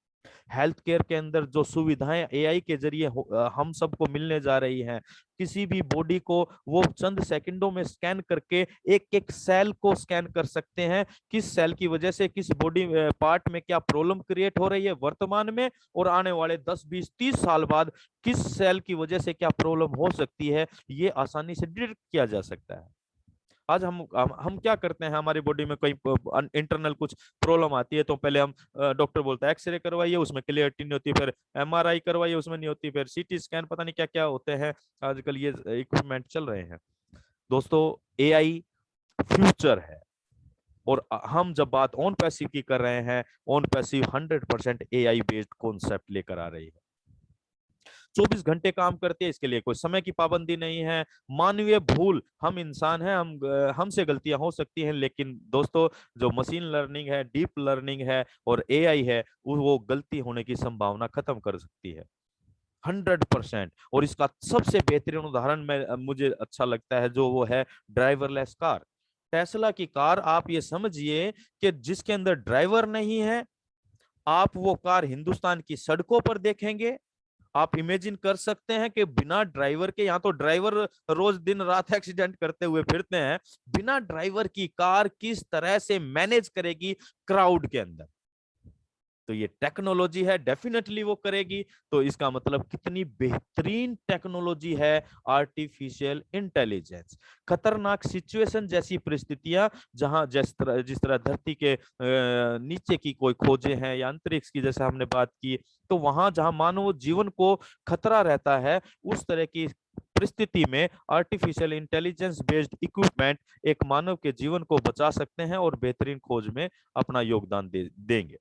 Health care के अंदर जो सुविधाएं AI के जरिए हम सबको मिलने जा रही हैं, किसी भी बॉडी को वो चंद सेकंडों में स्कैन करके एक एक सेल को स्कैन कर सकते हैं, किस सेल की वजह से किस बॉडी पार्ट में क्या प्रॉब्लम क्रिएट हो रही है वर्तमान में, और आने वाले 10 20 30 साल बाद किस सेल की वजह से क्या प्रॉब्लम हो सकती है, ये आसानी से डिटेक्ट किया जा सकता है। आज हम क्या करते हैं, हमारी बॉडी में कोई इंटरनल कुछ प्रॉब्लम आती है तो पहले हम डॉक्टर बोलता है एक्सरे करवाइए, उसमें क्लियरिटी नहीं होती, फिर MRI करवाइए, उसमें नहीं होती, फिर CT स्कैन, पता नहीं क्या क्या होते हैं आजकल ये इक्विपमेंट चल रहे हैं। दोस्तों AI फ्यूचर है। और हम जब बात ऑन पैसिव की कर रहे हैं, on passive 100% AI based concept लेकर आ रही है। 24 घंटे काम करते हैं, इसके लिए कोई समय की पाबंदी नहीं है। मानवीय भूल, हम इंसान हैं, हमसे गलतियां हो सकती हैं, लेकिन दोस्तों जो मशीन लर्निंग है, डीप लर्निंग है और AI है, वो गलती होने की संभावना खत्म कर सकती है। 100%। और इसका सबसे बेहतरीन उदाहरण मुझे अच्छा लगता है जो वो है ड्राइवरलेस कार। टेस्ला की कार आप ये समझिए कि जिसके अंदर ड्राइवर नहीं है, आप वो कार हिंदुस्तान की सड़कों पर देखेंगे। आप इमेजिन कर सकते हैं कि बिना ड्राइवर के, यहाँ तो ड्राइवर रोज दिन रात एक्सीडेंट करते हुए फिरते हैं, बिना ड्राइवर की कार किस तरह से मैनेज करेगी क्राउड के अंदर। तो ये टेक्नोलॉजी है, डेफिनेटली वो करेगी। तो इसका मतलब कितनी बेहतरीन टेक्नोलॉजी है आर्टिफिशियल इंटेलिजेंस। खतरनाक सिचुएशन जैसी परिस्थितियां, जहां जिस तरह धरती के नीचे की कोई खोजें हैं या अंतरिक्ष की जैसे हमने बात की, तो वहां जहां मानव जीवन को खतरा रहता है, उस तरह की परिस्थिति में आर्टिफिशियल इंटेलिजेंस बेस्ड इक्विपमेंट एक मानव के जीवन को बचा सकते हैं और बेहतरीन खोज में अपना योगदान देंगे।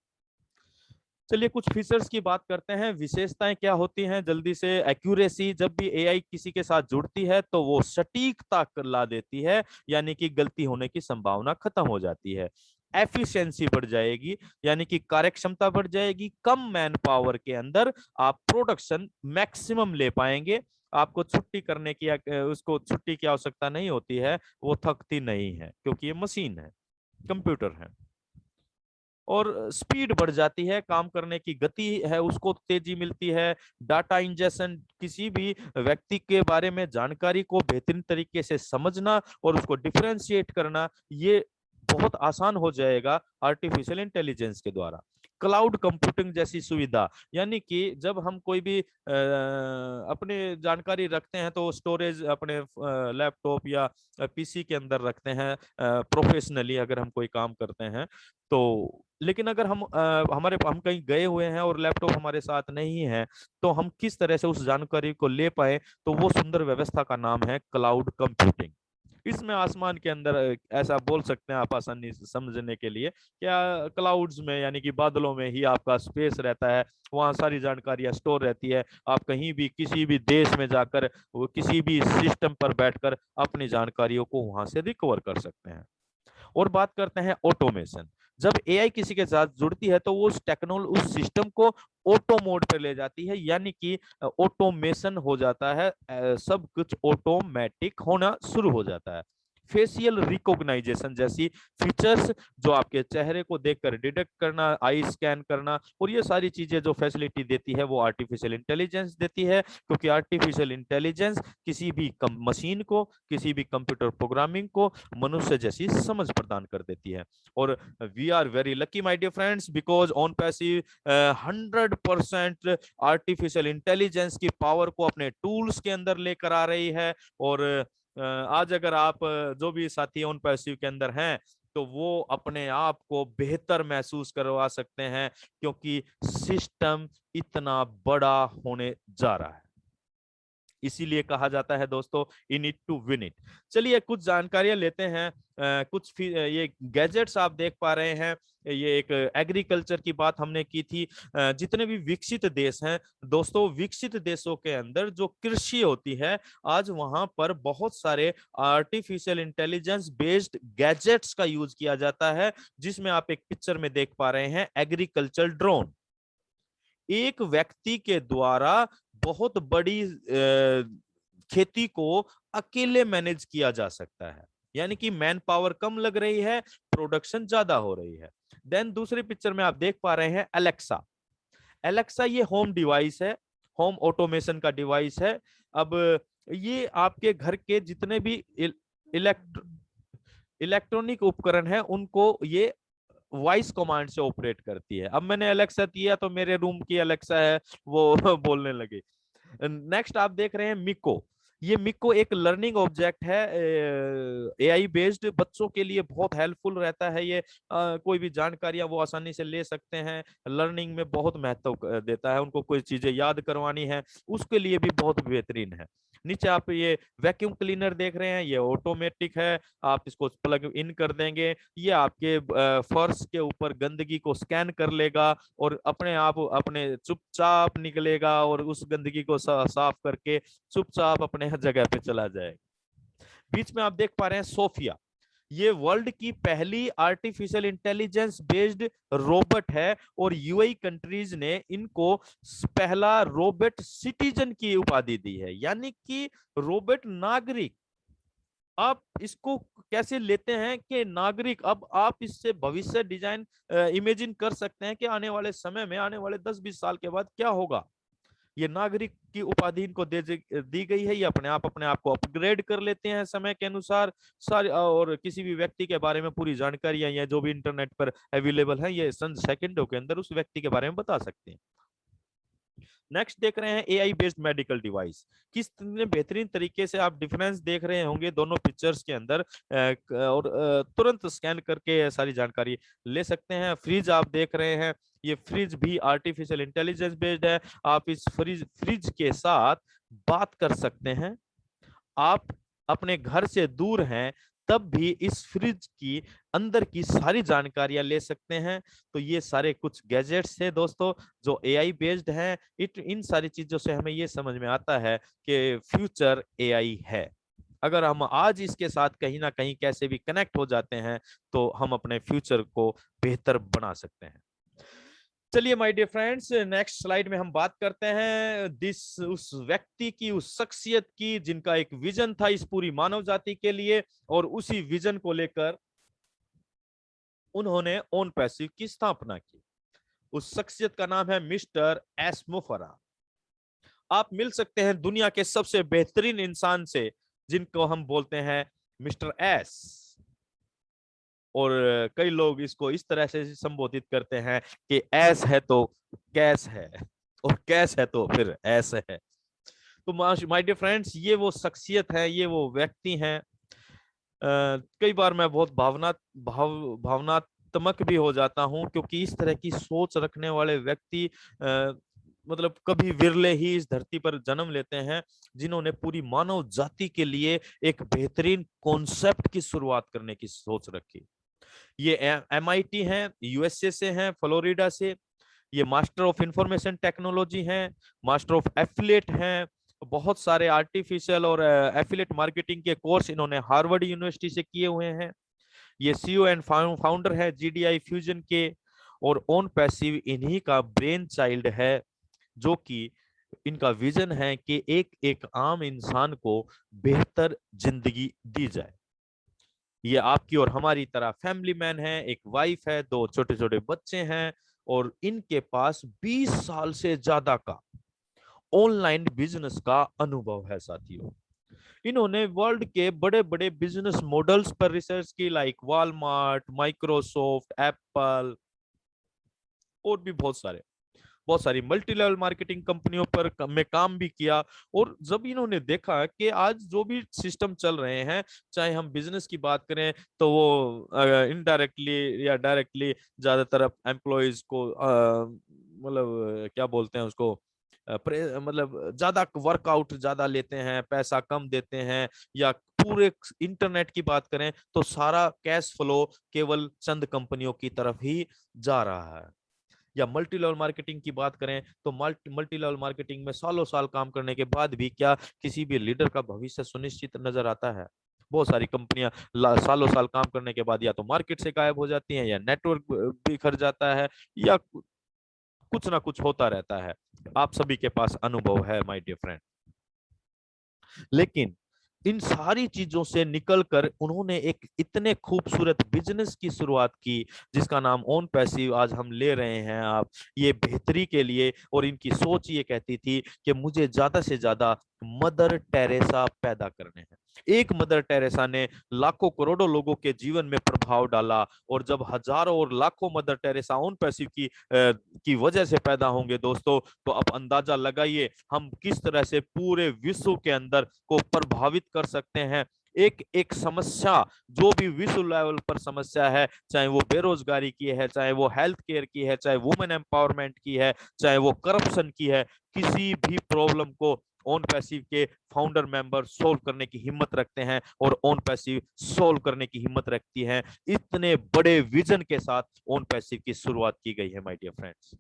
चलिए कुछ फीचर्स की बात करते हैं। विशेषताएं क्या होती हैं जल्दी से। एक्यूरेसी, जब भी एआई किसी के साथ जुड़ती है तो वो सटीकता ला देती है, यानी कि गलती होने की संभावना खत्म हो जाती है। एफिशिएंसी बढ़ जाएगी, यानी कि कार्यक्षमता बढ़ जाएगी। कम मैन पावर के अंदर आप प्रोडक्शन मैक्सिमम ले पाएंगे। आपको छुट्टी करने की उसको छुट्टी की आवश्यकता नहीं होती है, वो थकती नहीं है क्योंकि ये मशीन है, कंप्यूटर है। और स्पीड बढ़ जाती है, काम करने की गति है उसको तेजी मिलती है। डाटा इंजेक्शन, किसी भी व्यक्ति के बारे में जानकारी को बेहतरीन तरीके से समझना और उसको डिफरेंशिएट करना, ये बहुत आसान हो जाएगा आर्टिफिशियल इंटेलिजेंस के द्वारा। क्लाउड कंप्यूटिंग जैसी सुविधा, यानी कि जब हम कोई भी अपने जानकारी रखते हैं तो स्टोरेज अपने लैपटॉप या पीसी के अंदर रखते हैं प्रोफेशनली, अगर हम कोई काम करते हैं तो। लेकिन अगर हम हम कहीं गए हुए हैं और लैपटॉप हमारे साथ नहीं है, तो हम किस तरह से उस जानकारी को ले पाए, तो वो सुंदर व्यवस्था का नाम है क्लाउड कंप्यूटिंग। इसमें आसमान के अंदर ऐसा बोल सकते हैं आप आसानी से समझने के लिए, क्या क्लाउड्स में यानी कि बादलों में ही आपका स्पेस रहता है, वहां सारी जानकारियां स्टोर रहती है। आप कहीं भी किसी भी देश में जाकर वो किसी भी सिस्टम पर बैठकर अपनी जानकारियों को वहां से रिकवर कर सकते हैं। और बात करते हैं ऑटोमेशन। जब एआई किसी के साथ जुड़ती है तो वो उस सिस्टम को ऑटो मोड पर ले जाती है, यानी कि ऑटोमेशन हो जाता है, सब कुछ ऑटोमेटिक होना शुरू हो जाता है। फेशियल रिकॉग्नाइजेशन जैसी फीचर्स, जो आपके चेहरे को देखकर डिटेक्ट करना, आई स्कैन करना, और ये सारी चीजें जो फैसिलिटी देती है वो आर्टिफिशियल इंटेलिजेंस देती है। क्योंकि आर्टिफिशियल इंटेलिजेंस किसी भी मशीन को, किसी भी कंप्यूटर प्रोग्रामिंग को मनुष्य जैसी समझ प्रदान कर देती है। और we are very lucky my dear friends, because OnPassive 100% artificial intelligence की पावर को अपने टूल्स के अंदर लेकर आ रही है। और आज अगर आप जो भी साथी ऑन पैसिव के अंदर हैं, तो वो अपने आप को बेहतर महसूस करवा सकते हैं, क्योंकि सिस्टम इतना बड़ा होने जा रहा है। इसीलिए कहा जाता है दोस्तों, in it to win it. चलिए कुछ जानकारियां लेते हैं। कुछ ये गैजेट्स आप देख पा रहे हैं, ये एक एग्रीकल्चर की बात हमने की थी। जितने भी विकसित देश हैं दोस्तों, विकसित देशों के अंदर जो कृषि होती है, आज वहां पर बहुत सारे आर्टिफिशियल इंटेलिजेंस बेस्ड गैजेट्स का यूज किया जाता है, जिसमें आप एक पिक्चर में देख पा रहे हैं एग्रीकल्चर ड्रोन। एक व्यक्ति के द्वारा बहुत बड़ी खेती को अकेले मैनेज किया जा सकता है, यानी कि मैन पावर कम लग रही है, प्रोडक्शन ज्यादा हो रही है। देन दूसरे पिक्चर में आप देख पा रहे हैं अलेक्सा। अलेक्सा ये होम डिवाइस है, होम ऑटोमेशन का डिवाइस है। अब ये आपके घर के जितने भी इलेक्ट्रॉनिक उपकरण है उनको ये वॉइस कमांड से ऑपरेट करती है। अब मैंने अलेक्सा दिया तो मेरे रूम की अलेक्सा है वो बोलने लगे। नेक्स्ट आप देख रहे हैं मिको। ये मिको एक लर्निंग ऑब्जेक्ट है, एआई बेस्ड, बच्चों के लिए बहुत हेल्पफुल रहता है। ये कोई भी जानकारियां वो आसानी से ले सकते हैं, लर्निंग में बहुत महत्व देता है। उनको कोई चीजें याद करवानी है उसके लिए भी बहुत बेहतरीन है। नीचे आप ये वैक्यूम क्लीनर देख रहे हैं, ये ऑटोमेटिक है, आप इसको प्लग इन कर देंगे, ये आपके फर्श के ऊपर गंदगी को स्कैन कर लेगा और अपने आप अपने चुपचाप निकलेगा और उस गंदगी को साफ करके चुपचाप अपने जगह पे चला जाएगा। बीच में आप देख पा रहे हैं सोफिया। ये वर्ल्ड की पहली आर्टिफिशियल इंटेलिजेंस बेस्ड रोबोट है और यूएई कंट्रीज ने इनको पहला रोबोट सिटीजन की उपाधि दी है, यानी कि रोबोट नागरिक। आप इसको कैसे लेते हैं कि नागरिक, अब आप इससे भविष्य डिजाइन इमेजिन कर सकते हैं कि आने वाले समय में, आने वाले 10-20 साल के बाद क्या होगा। ये नागरिक की उपाधि इनको दी गई है। ये अपने आप को अपग्रेड कर लेते हैं समय के अनुसार सारे, और किसी भी व्यक्ति के बारे में पूरी जानकारियां या जो भी इंटरनेट पर अवेलेबल है, ये चंद सेकंडों के अंदर उस व्यक्ति के बारे में बता सकते हैं। नेक्स्ट देख रहे हैं एआई बेस्ड मेडिकल डिवाइस। किस बेहतरीन तरीके से आप डिफरेंस देख रहे होंगे दोनों पिक्चर्स के अंदर, और तुरंत स्कैन करके सारी जानकारी ले सकते हैं। फ्रिज आप देख रहे हैं, ये फ्रिज भी आर्टिफिशियल इंटेलिजेंस बेस्ड है। आप इस फ्रिज के साथ बात कर सकते हैं। आप अपने घर से दूर हैं तब भी इस फ्रिज की अंदर की सारी जानकारियां ले सकते हैं। तो ये सारे कुछ गैजेट्स है दोस्तों जो एआई बेस्ड हैं। इन सारी चीजों से हमें ये समझ में आता है कि फ्यूचर एआई है। अगर हम आज इसके साथ कहीं ना कहीं कैसे भी कनेक्ट हो जाते हैं तो हम अपने फ्यूचर को बेहतर बना सकते हैं। चलिए my dear friends, next slide में हम बात करते हैं उस व्यक्ति की, उस शख्सियत की जिनका एक विजन था इस पूरी मानव जाति के लिए, और उसी विजन को लेकर उन्होंने ओन पैसिव की स्थापना की। उस शख्सियत का नाम है मिस्टर एस मुफरा। आप मिल सकते हैं दुनिया के सबसे बेहतरीन इंसान से जिनको हम बोलते हैं मिस्टर एस, और कई लोग इसको इस तरह से संबोधित करते हैं कि एस है तो कैश है, और कैश है तो फिर एस है। तो माय डियर फ्रेंड्स, ये वो शख्सियत है, ये वो व्यक्ति हैं। कई बार मैं बहुत भावनात्मक भी हो जाता हूं, क्योंकि इस तरह की सोच रखने वाले व्यक्ति मतलब कभी विरले ही इस धरती पर जन्म लेते हैं जिन्होंने पूरी मानव जाति के लिए एक बेहतरीन कॉन्सेप्ट की शुरुआत करने की सोच रखी। ये MIT हैं, USA से हैं, फ्लोरिडा से। ये मास्टर ऑफ इंफॉर्मेशन टेक्नोलॉजी हैं, मास्टर ऑफ एफिलिएट हैं। बहुत सारे आर्टिफिशियल और एफिलिएट मार्केटिंग के कोर्स इन्होंने हार्वर्ड यूनिवर्सिटी से किए हुए हैं। ये CEO एंड फाउंडर है GDI फ्यूजन के, और ओन पैसिव इन्हीं का ब्रेन चाइल्ड है, जो कि इनका विजन है कि एक एक आम इंसान को बेहतर जिंदगी दी जाए। ये आपकी और हमारी तरह फैमिली मैन है, एक वाइफ है, 2 छोटे छोटे बच्चे हैं, और इनके पास 20 साल से ज्यादा का ऑनलाइन बिजनेस का अनुभव है साथियों। इन्होंने वर्ल्ड के बड़े बड़े बिजनेस मॉडल्स पर रिसर्च की, लाइक वॉलमार्ट, माइक्रोसॉफ्ट, एप्पल, और भी बहुत सारी मल्टी लेवल मार्केटिंग कंपनियों पर में काम भी किया। और जब इन्होंने देखा कि आज जो भी सिस्टम चल रहे हैं, चाहे हम बिजनेस की बात करें तो वो इनडायरेक्टली या डायरेक्टली ज्यादातर एम्प्लॉयज को मतलब क्या बोलते हैं उसको, मतलब ज्यादा वर्कआउट ज्यादा लेते हैं, पैसा कम देते हैं। या पूरे इंटरनेट की बात करें तो सारा कैश फ्लो केवल चंद कंपनियों की तरफ ही जा रहा है। या मल्टी लेवल मार्केटिंग की बात करें तो मल्टी लेवल मार्केटिंग में सालों साल काम करने के बाद भी क्या किसी भी लीडर का भविष्य सुनिश्चित नजर आता है? बहुत सारी कंपनियां सालों साल काम करने के बाद या तो मार्केट से गायब हो जाती हैं, या नेटवर्क बिखर जाता है, या कुछ ना कुछ होता रहता है। आप सभी के पास अनुभव है माय डियर फ्रेंड। लेकिन इन सारी चीजों से निकलकर उन्होंने एक इतने खूबसूरत बिजनेस की शुरुआत की जिसका नाम ओन पैसिव आज हम ले रहे हैं आप, ये बेहतरी के लिए। और इनकी सोच ये कहती थी कि मुझे ज्यादा से ज्यादा मदर टेरेसा पैदा करने हैं। एक मदर टेरेसा ने लाखों करोड़ों लोगों के जीवन में प्रभाव डाला, और जब हजारों और लाखों मदर टेरेसा ओन पैसिव की वजह से पैदा होंगे दोस्तों, तो अब अंदाजा लगाइए हम किस तरह से पूरे विश्व के अंदर को प्रभावित कर सकते हैं। एक एक समस्या, जो भी विश्व लेवल पर समस्या है, चाहे वो बेरोजगारी की है, चाहे वो हेल्थ केयर की है, चाहे वुमेन एम्पावरमेंट की है, चाहे वो करप्शन की है, किसी भी प्रॉब्लम को ओन पैसिव के फाउंडर मेंबर सोल्व करने की हिम्मत रखते हैं, और ओन पैसिव सोल्व करने की हिम्मत रखती है। इतने बड़े विजन के साथ ओन पैसिव की शुरुआत की गई है माय डियर फ्रेंड्स।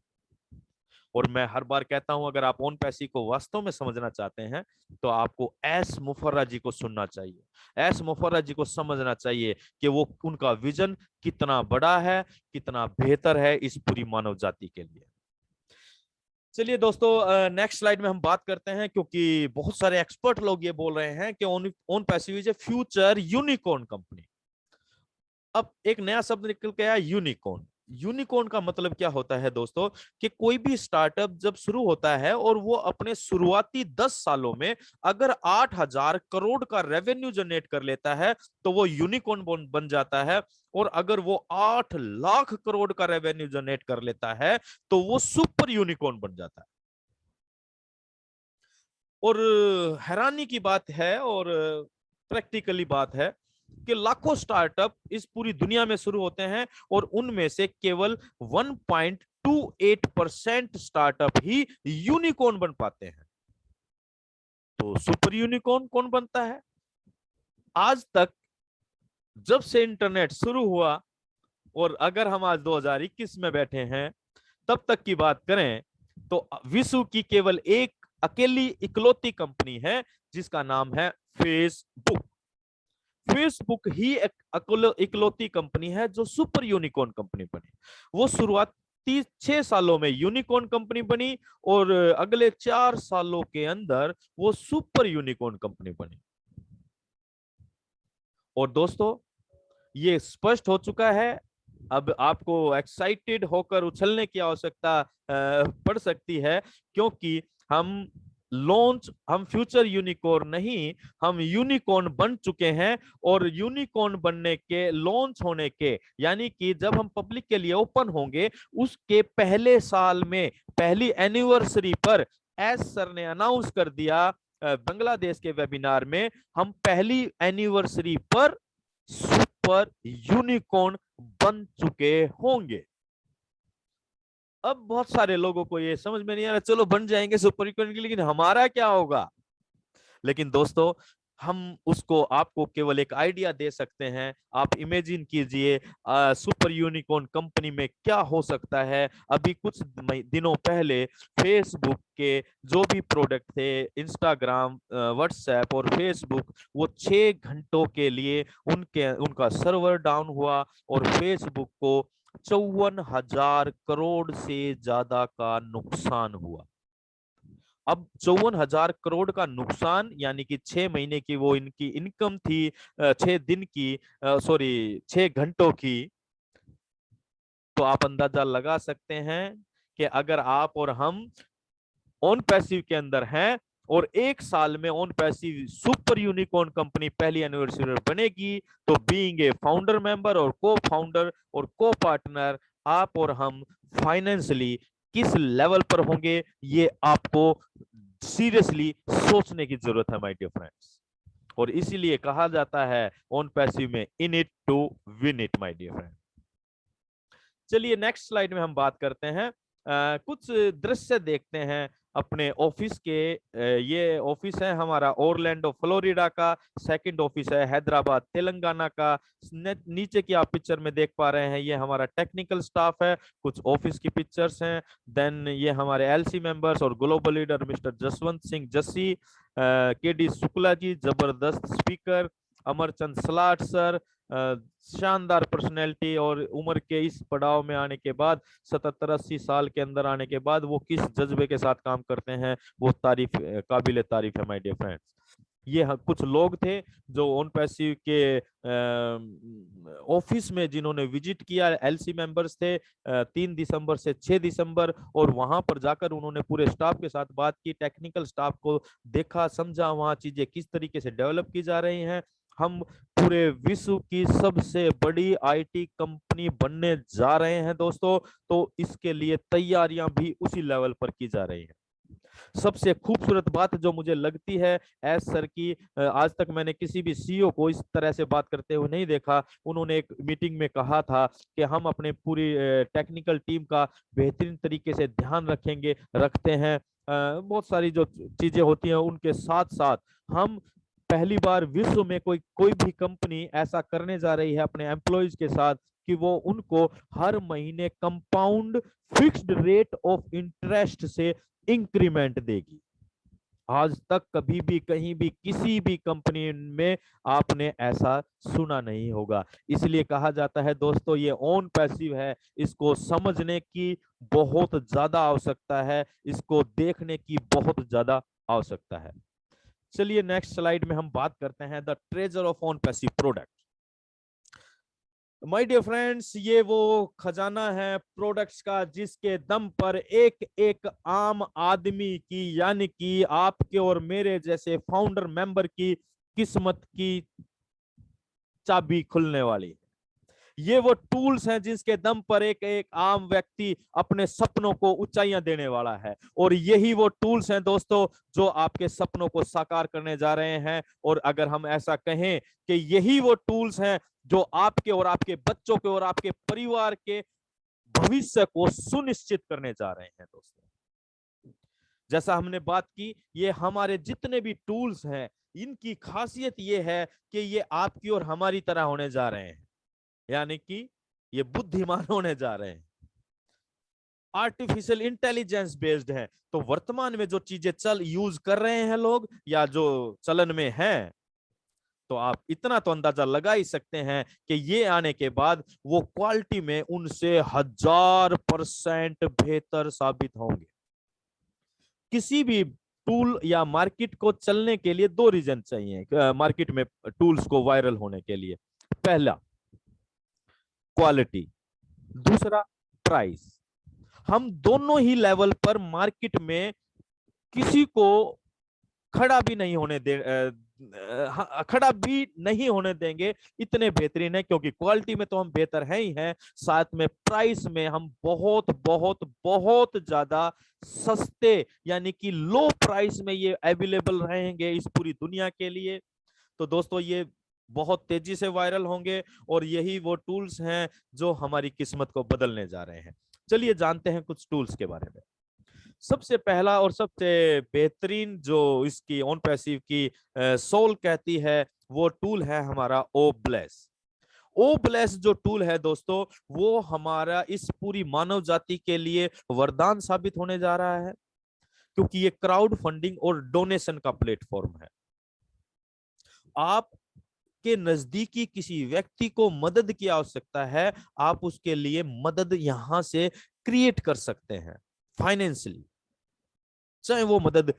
और मैं हर बार कहता हूं, अगर आप ओन पैसिव को वास्तव में समझना चाहते हैं तो आपको एस मुफर्रा जी को सुनना चाहिए। एस मुफर्रा जी को समझना चाहिए कि वो उनका विजन कितना बड़ा है, कितना बेहतर है इस पूरी मानव जाति के लिए। चलिए दोस्तों, नेक्स्ट स्लाइड में हम बात करते हैं, क्योंकि बहुत सारे एक्सपर्ट लोग ये बोल रहे हैं कि own passive is a future unicorn company. अब एक नया शब्द निकल के आया, यूनिकॉर्न। यूनिकॉर्न का मतलब क्या होता है दोस्तों, कि कोई भी स्टार्टअप जब शुरू होता है और वो अपने शुरुआती 10 सालों में अगर 8,000 करोड़ का रेवेन्यू जनरेट कर लेता है तो वो यूनिकॉर्न बन जाता है। और अगर वो 8 लाख करोड़ का रेवेन्यू जनरेट कर लेता है तो वो सुपर यूनिकॉर्न बन जाता है। और हैरानी की बात है और प्रैक्टिकली बात है कि लाखों स्टार्टअप इस पूरी दुनिया में शुरू होते हैं और उनमें से केवल 1.28% स्टार्टअप ही यूनिकॉर्न बन पाते हैं। तो सुपर यूनिकॉर्न कौन बनता है? आज तक जब से इंटरनेट शुरू हुआ, और अगर हम आज 2021 में बैठे हैं तब तक की बात करें, तो विश्व की केवल एक अकेली इकलौती कंपनी है जिसका नाम है फेसबुक। फेसबुक ही एक इकलौती कंपनी है जो सुपर यूनिकॉर्न कंपनी बनी। वो शुरुआती 6 सालों में यूनिकॉर्न कंपनी बनी और अगले 4 सालों के अंदर वो सुपर यूनिकॉर्न कंपनी बनी। और दोस्तों, ये स्पष्ट हो चुका है, अब आपको एक्साइटेड होकर उछलने की आवश्यकता पड़ सकती है, क्योंकि हम फ्यूचर यूनिकॉर्न नहीं, हम यूनिकॉर्न बन चुके हैं। और यूनिकॉर्न बनने के, लॉन्च होने के, यानी कि जब हम पब्लिक के लिए ओपन होंगे उसके पहले साल में, पहली एनिवर्सरी पर एस सर ने अनाउंस कर दिया बांग्लादेश के वेबिनार में, हम पहली एनिवर्सरी पर सुपर यूनिकॉर्न बन चुके होंगे। अब बहुत सारे लोगों को ये समझ में नहीं आ रहा, चलो बन जाएंगे सुपर यूनिकॉर्न, लेकिन हमारा क्या होगा? लेकिन दोस्तों, हम उसको आपको केवल एक आइडिया दे सकते हैं। आप इमेजिन कीजिए सुपर यूनिकॉर्न कंपनी में क्या हो सकता है। अभी कुछ दिनों पहले फेसबुक के जो भी प्रोडक्ट थे, इंस्टाग्राम, व्हाट्सएप और फेसबुक, वो 6 घंटों के लिए उनका सर्वर डाउन हुआ और फेसबुक को 54,000 करोड़ से ज्यादा का नुकसान हुआ। अब 54,000 करोड़ का नुकसान, यानी कि 6 महीने की वो इनकी इनकम थी, 6 घंटों की। तो आप अंदाजा लगा सकते हैं कि अगर आप और हम ओन पैसिव के अंदर हैं और 1 साल में own passive super unicorn company पहली एनिवर्सरी बनेगी, तो बीइंग ए फाउंडर मेंबर और को फाउंडर और को पार्टनर, आप और हम फाइनेंशियली किस लेवल पर होंगे, ये आपको सीरियसली सोचने की जरूरत है माय डियर फ्रेंड्स। और इसीलिए कहा जाता है ओन पैसिव में, in it to win it my dear friend. चलिए नेक्स्ट स्लाइड में हम बात करते हैं, कुछ दृश्य देखते हैं अपने ऑफिस के। ये ऑफिस है हमारा ओरलैंडो फ्लोरिडा का, सेकंड ऑफिस है हैदराबाद तेलंगाना का। नीचे की आप पिक्चर में देख पा रहे हैं, ये हमारा टेक्निकल स्टाफ है, कुछ ऑफिस की पिक्चर्स हैं। देन ये हमारे एलसी मेंबर्स और global leader mister Jaswant Singh Jassi, KD Shukla ji जबरदस्त स्पीकर, अमरचंद सलाट सर, शानदार पर्सनैलिटी, और उम्र के इस पड़ाव में आने के बाद, 77-80 साल के अंदर आने के बाद वो किस जज्बे के साथ काम करते हैं, वो काबिल तारीफ है माय डियर फ्रेंड्स। ये कुछ लोग थे जो ओन पैसिव के ऑफिस में जिन्होंने विजिट किया। एलसी मेंबर्स थे 3 दिसंबर से 6 दिसंबर, और वहां पर जाकर उन्होंने पूरे स्टाफ के साथ बात की, टेक्निकल स्टाफ को देखा, समझा, वहां चीजें किस तरीके से डेवलप की जा रही हैं। हम पूरे विश्व की सबसे बड़ी आईटी कंपनी बनने जा रहे हैं दोस्तों, तो इसके लिए तैयारियां भी उसी लेवल पर की जा रही हैं। सबसे खूबसूरत बात जो मुझे लगती है एस सर की, आज तक मैंने किसी भी सीईओ को इस तरह से बात करते हुए नहीं देखा। उन्होंने एक मीटिंग में कहा था कि हम अपने पूरी टेक्निकल टीम का बेहतरीन तरीके से ध्यान रखते हैं। बहुत सारी जो चीजें होती हैं उनके साथ साथ हम पहली बार विश्व में कोई भी कंपनी ऐसा करने जा रही है अपने एम्प्लॉइज के साथ कि वो उनको हर महीने compound fixed rate of interest से इंक्रीमेंट देगी। आज तक कभी भी कहीं भी किसी भी कंपनी में आपने ऐसा सुना नहीं होगा। इसलिए कहा जाता है दोस्तों, ये ऑन पैसिव है, इसको समझने की बहुत ज्यादा आवश्यकता है, इसको देखने की बहुत ज्यादा आवश्यकता है। चलिए नेक्स्ट स्लाइड में हम बात करते हैं the treasure of OnPassive product. My dear friends, ये वो खजाना है प्रोडक्ट्स का जिसके दम पर एक एक आम आदमी की, यानी कि आपके और मेरे जैसे फाउंडर मेंबर की किस्मत की चाबी खुलने वाली है। ये वो टूल्स हैं जिसके दम पर एक एक आम व्यक्ति अपने सपनों को ऊंचाइयां देने वाला है, और यही वो टूल्स हैं दोस्तों जो आपके सपनों को साकार करने जा रहे हैं। और अगर हम ऐसा कहें कि यही वो टूल्स हैं जो आपके और आपके बच्चों के और आपके परिवार के भविष्य को सुनिश्चित करने जा रहे हैं दोस्तों। जैसा हमने बात की, ये हमारे जितने भी टूल्स हैं इनकी खासियत ये है कि ये आपकी और हमारी तरह होने जा रहे हैं, यानी कि ये बुद्धिमान होने जा रहे हैं, आर्टिफिशियल इंटेलिजेंस बेस्ड है। तो वर्तमान में जो चीजें यूज कर रहे हैं लोग या जो चलन में हैं, तो आप इतना तो अंदाजा लगा ही सकते हैं कि ये आने के बाद वो क्वालिटी में उनसे 1000% बेहतर साबित होंगे। किसी भी टूल या मार्केट को चलने के लिए दो रीजन चाहिए मार्केट में टूल्स को वायरल होने के लिए। पहला क्वालिटी, दूसरा प्राइस। हम दोनों ही लेवल पर मार्केट में किसी को खड़ा भी नहीं होने देंगे, इतने बेहतरीन है। क्योंकि क्वालिटी में तो हम बेहतर हैं ही हैं, साथ में प्राइस में हम बहुत बहुत बहुत ज्यादा सस्ते, यानी कि लो प्राइस में ये अवेलेबल रहेंगे इस पूरी दुनिया के लिए। तो दोस्तों ये बहुत तेजी से वायरल होंगे और यही वो टूल्स हैं जो हमारी किस्मत को बदलने जा रहे हैं। चलिए जानते हैं कुछ टूल्स के बारे में। सबसे पहला और सबसे बेहतरीन जो इसकी ऑन पैसिव की सोल कहती है, वो टूल है हमारा ओब्लेस। ओब्लेस जो टूल है दोस्तों, वो हमारा इस पूरी मानव जाति के लिए वरदान साबित होने जा रहा है, क्योंकि ये क्राउड फंडिंग और डोनेशन का प्लेटफॉर्म है। आप के नजदीकी किसी व्यक्ति को मदद की आवश्यकता है, आप उसके लिए मदद यहां से क्रिएट कर सकते हैं फाइनेंशियली। चाहे वो मदद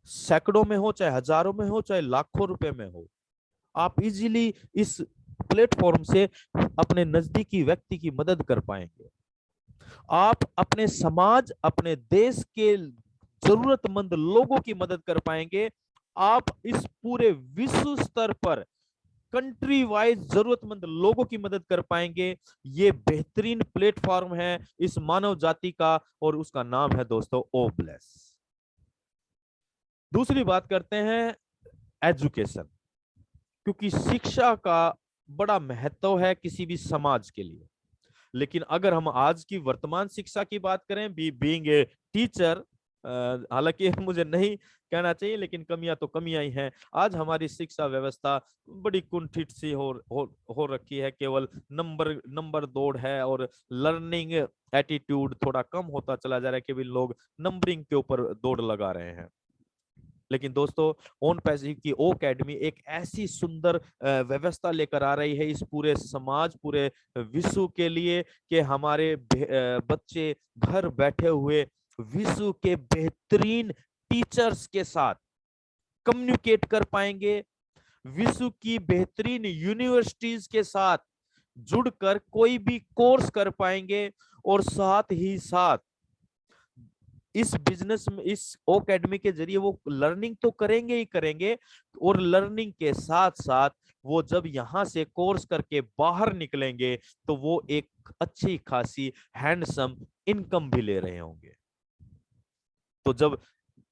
सैकड़ों में हो, चाहे हजारों में हो, चाहे लाखों रुपए में हो, आप इजीली इस प्लेटफॉर्म से अपने नजदीकी व्यक्ति की मदद कर पाएंगे। आप अपने समाज, अपने देश के जरूरतमंद लोगों की मदद कर पाएंगे। आप इस पूरे विश्व स्तर पर कंट्री वाइज जरूरतमंद लोगों की मदद कर पाएंगे। ये बेहतरीन प्लेटफॉर्म है इस मानव जाति का, और उसका नाम है दोस्तों ओब्लेस। दूसरी बात करते हैं एजुकेशन, क्योंकि शिक्षा का बड़ा महत्व है किसी भी समाज के लिए। लेकिन अगर हम आज की वर्तमान शिक्षा की बात करें, बीइंग ए टीचर, हालांकि मुझे नहीं कहना चाहिए, लेकिन कमियां तो कमियां ही हैं। आज हमारी शिक्षा व्यवस्था बड़ी कुंठित सी हो रखी है, केवल नंबर दौड़ है और लर्निंग एटीट्यूड थोड़ा कम होता चला जा रहा है, केवल लोग नंबरिंग के ऊपर दौड़ लगा रहे हैं। लेकिन दोस्तों ऑन पैसिव की ओ एकेडमी एक ऐसी सुंदर व्यवस्था लेकर आ रही है इस पूरे समाज, पूरे विश्व के लिए, कि हमारे बच्चे घर बैठे हुए विश्व के बेहतरीन टीचर्स के साथ कम्युनिकेट कर पाएंगे, विश्व की बेहतरीन यूनिवर्सिटीज के साथ जुड़कर कोई भी कोर्स कर पाएंगे, और साथ ही साथ इस बिजनेस में, इस एकेडमी के जरिए वो लर्निंग तो करेंगे ही करेंगे, और लर्निंग के साथ साथ वो जब यहाँ से कोर्स करके बाहर निकलेंगे तो वो एक अच्छी खासी हैंडसम इनकम भी ले रहे होंगे। तो जब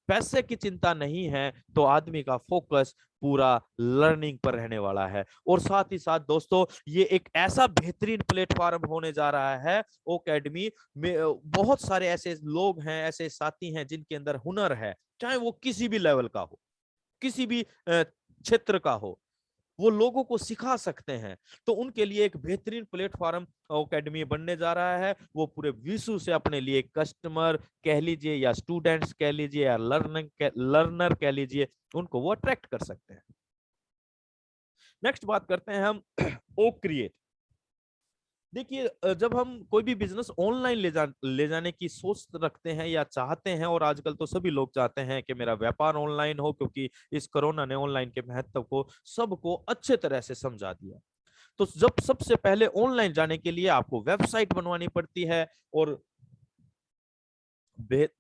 पैसे की चिंता नहीं है तो आदमी का फोकस पूरा लर्निंग पर रहने वाला है। और साथ ही साथ दोस्तों ये एक ऐसा बेहतरीन प्लेटफॉर्म होने जा रहा है एकेडमी में। बहुत सारे ऐसे लोग हैं, ऐसे साथी हैं जिनके अंदर हुनर है, चाहे वो किसी भी लेवल का हो, किसी भी क्षेत्र का हो। वो लोगों को सिखा सकते हैं। तो उनके लिए एक बेहतरीन प्लेटफॉर्म एकेडमी बनने जा रहा है। वो पूरे विश्व से अपने लिए कस्टमर कह लीजिए या स्टूडेंट्स कह लीजिए या लर्नर कह लीजिए, उनको वो अट्रैक्ट कर सकते हैं। नेक्स्ट बात करते हैं हम ओ क्रिएट। देखिए, जब हम कोई भी बिजनेस ऑनलाइन ले जाने की सोच रखते हैं या चाहते हैं, और आजकल तो सभी लोग चाहते हैं कि मेरा व्यापार ऑनलाइन हो, क्योंकि इस कोरोना ने ऑनलाइन के महत्व को सबको अच्छे तरह से समझा दिया। तो जब सबसे पहले ऑनलाइन जाने के लिए आपको वेबसाइट बनवानी पड़ती है, और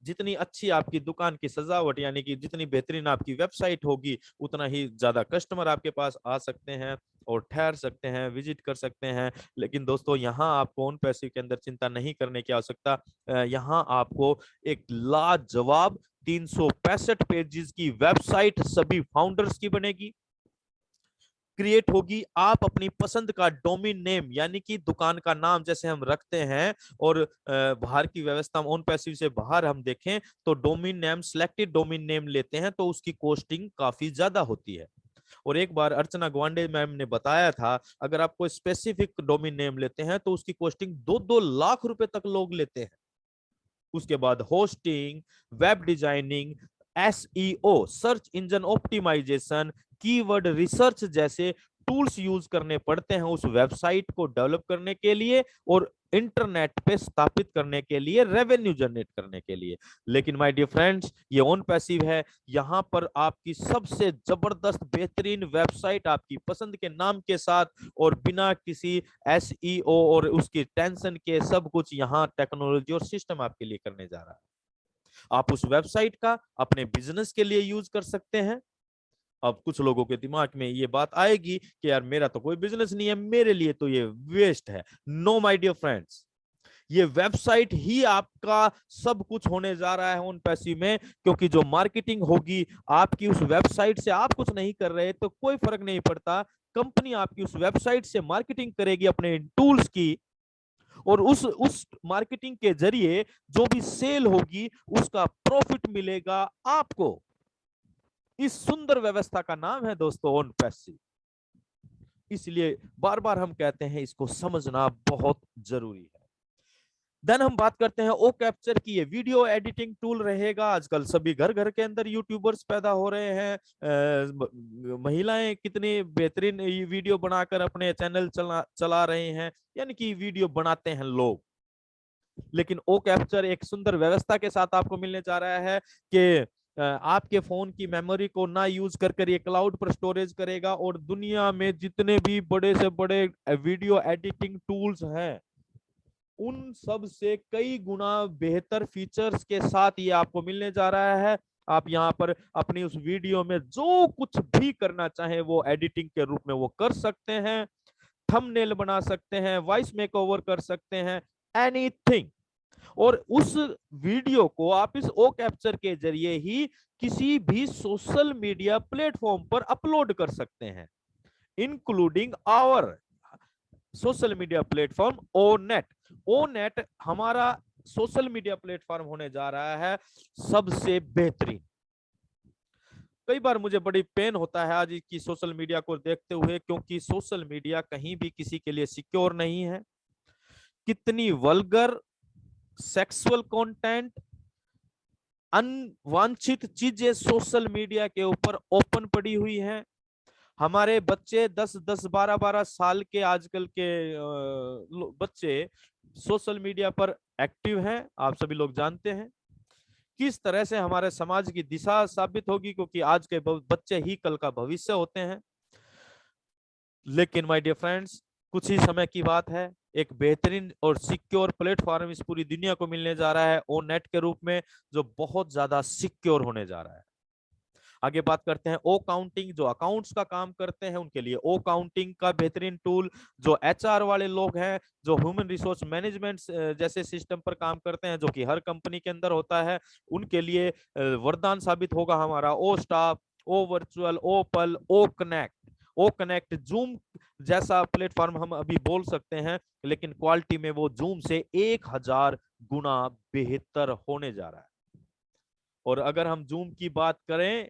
जितनी अच्छी आपकी दुकान की सजावट, यानी कि जितनी बेहतरीन आपकी वेबसाइट होगी, उतना ही ज्यादा कस्टमर आपके पास आ सकते हैं और ठहर सकते हैं, विजिट कर सकते हैं। लेकिन दोस्तों, यहाँ आपको उन पैसे के अंदर चिंता नहीं करने की आवश्यकता। यहाँ आपको एक लाजवाब 365 पेजेस की वेबसाइट सभी फाउंडर्स की बनेगी, क्रिएट होगी। आप अपनी पसंद का डोमेन नेम, यानी कि दुकान का नाम जैसे हम रखते हैं, और बाहर की व्यवस्था ऑन पैसिव से बाहर हम देखें तो domain name, selected domain name लेते हैं तो उसकी कॉस्टिंग काफी ज्यादा होती है। और एक बार अर्चना ग्वांडे मैम ने बताया था, अगर आप कोई स्पेसिफिक डोमेन नेम लेते हैं तो उसकी कॉस्टिंग 2-2 लाख रुपए तक लोग लेते हैं। उसके बाद hosting, web designing, SEO, search engine optimisation, keyword research जैसे टूल्स यूज करने पड़ते हैं उस वेबसाइट को डेवलप करने के लिए और इंटरनेट पे स्थापित करने के लिए, रेवेन्यू जनरेट करने के लिए। लेकिन माय डियर फ्रेंड्स, ये ऑन पैसिव है। यहाँ पर आपकी सबसे जबरदस्त बेहतरीन वेबसाइट आपकी पसंद के नाम के साथ और बिना किसी एसईओ और उसकी टेंशन के, सब कुछ यहाँ टेक्नोलॉजी और सिस्टम आपके लिए करने जा रहा है। आप उस वेबसाइट का अपने बिजनेस के लिए यूज कर सकते हैं। अब कुछ लोगों के दिमाग में ये बात आएगी कि यार मेरा तो कोई बिजनेस नहीं है, मेरे लिए तो ये वेस्ट है। नो माय डियर फ्रेंड्स, ये वेबसाइट ही आपका सब कुछ होने जा रहा है ऑन पैसिव में, क्योंकि जो मार्केटिंग होगी आपकी उस वेबसाइट से, आप कुछ नहीं कर रहे तो कोई फर्क नहीं पड़ता, कंपनी आपकी उस वेबसाइट से मार्केटिंग करेगी अपने टूल्स की, और उस मार्केटिंग के जरिए जो भी सेल होगी उसका प्रॉफिट मिलेगा आपको। इस सुंदर व्यवस्था का नाम है दोस्तों ऑन पैसिव। इसलिए बार बार हम कहते हैं इसको समझना बहुत जरूरी है। देन हम बात करते हैं ओ कैप्चर की। ये वीडियो एडिटिंग टूल रहेगा। आजकल सभी घर घर के अंदर यूट्यूबर्स पैदा हो रहे हैं। महिलाएं कितनी बेहतरीन वीडियो बनाकर अपने चैनल चला रहे हैं, यानी कि वीडियो बनाते हैं लोग। लेकिन ओ कैप्चर एक सुंदर व्यवस्था के साथ आपको मिलने जा रहा है कि आपके फोन की मेमोरी को ना यूज कर ये क्लाउड पर स्टोरेज करेगा, और दुनिया में जितने भी बड़े से बड़े वीडियो एडिटिंग टूल्स हैं उन सब से कई गुना बेहतर फीचर्स के साथ ये आपको मिलने जा रहा है। आप यहाँ पर अपनी उस वीडियो में जो कुछ भी करना चाहे वो एडिटिंग के रूप में वो कर सकते हैं, थंबनेल बना सकते हैं, वॉइस मेकओवर कर सकते हैं, एनीथिंग। और उस वीडियो को आप इस ओ कैप्चर के जरिए ही किसी भी सोशल मीडिया प्लेटफॉर्म पर अपलोड कर सकते हैं, including our social media platform Onet. Onet हमारा सोशल मीडिया प्लेटफॉर्म होने जा रहा है सबसे बेहतरीन। कई बार मुझे बड़ी पेन होता है आज की सोशल मीडिया को देखते हुए, क्योंकि सोशल मीडिया कहीं भी किसी के लिए सिक्योर नहीं है। कितनी वल्गर, सेक्सुअल कंटेंट, अनवांछित चीजें सोशल मीडिया के ऊपर ओपन पड़ी हुई हैं। हमारे बच्चे 10-10, 12-12 साल के आजकल के बच्चे सोशल मीडिया पर एक्टिव हैं। आप सभी लोग जानते हैं किस तरह से हमारे समाज की दिशा साबित होगी, क्योंकि आज के बच्चे ही कल का भविष्य होते हैं। लेकिन माय डियर फ्रेंड्स, कुछ ही समय की बात है, एक बेहतरीन और सिक्योर प्लेटफॉर्म इस पूरी दुनिया को मिलने जा रहा है ओनेट के रूप में, जो बहुत ज्यादा सिक्योर होने जा रहा है। आगे बात करते हैं ओ काउंटिंग। जो अकाउंट्स का काम करते हैं उनके लिए ओ काउंटिंग का बेहतरीन टूल। जो एचआर वाले लोग हैं, जो ह्यूमन रिसोर्स मैनेजमेंट जैसे सिस्टम पर काम करते हैं, जो कि हर कंपनी के अंदर होता है, उनके लिए वरदान साबित होगा हमारा ओ स्टाफ, ओ virtual, O pal, O connect. O connect Zoom जैसा प्लेटफॉर्म हम अभी बोल सकते हैं, लेकिन क्वालिटी में वो जूम से 1000 गुना बेहतर होने जा रहा है। और अगर हम जूम की बात करें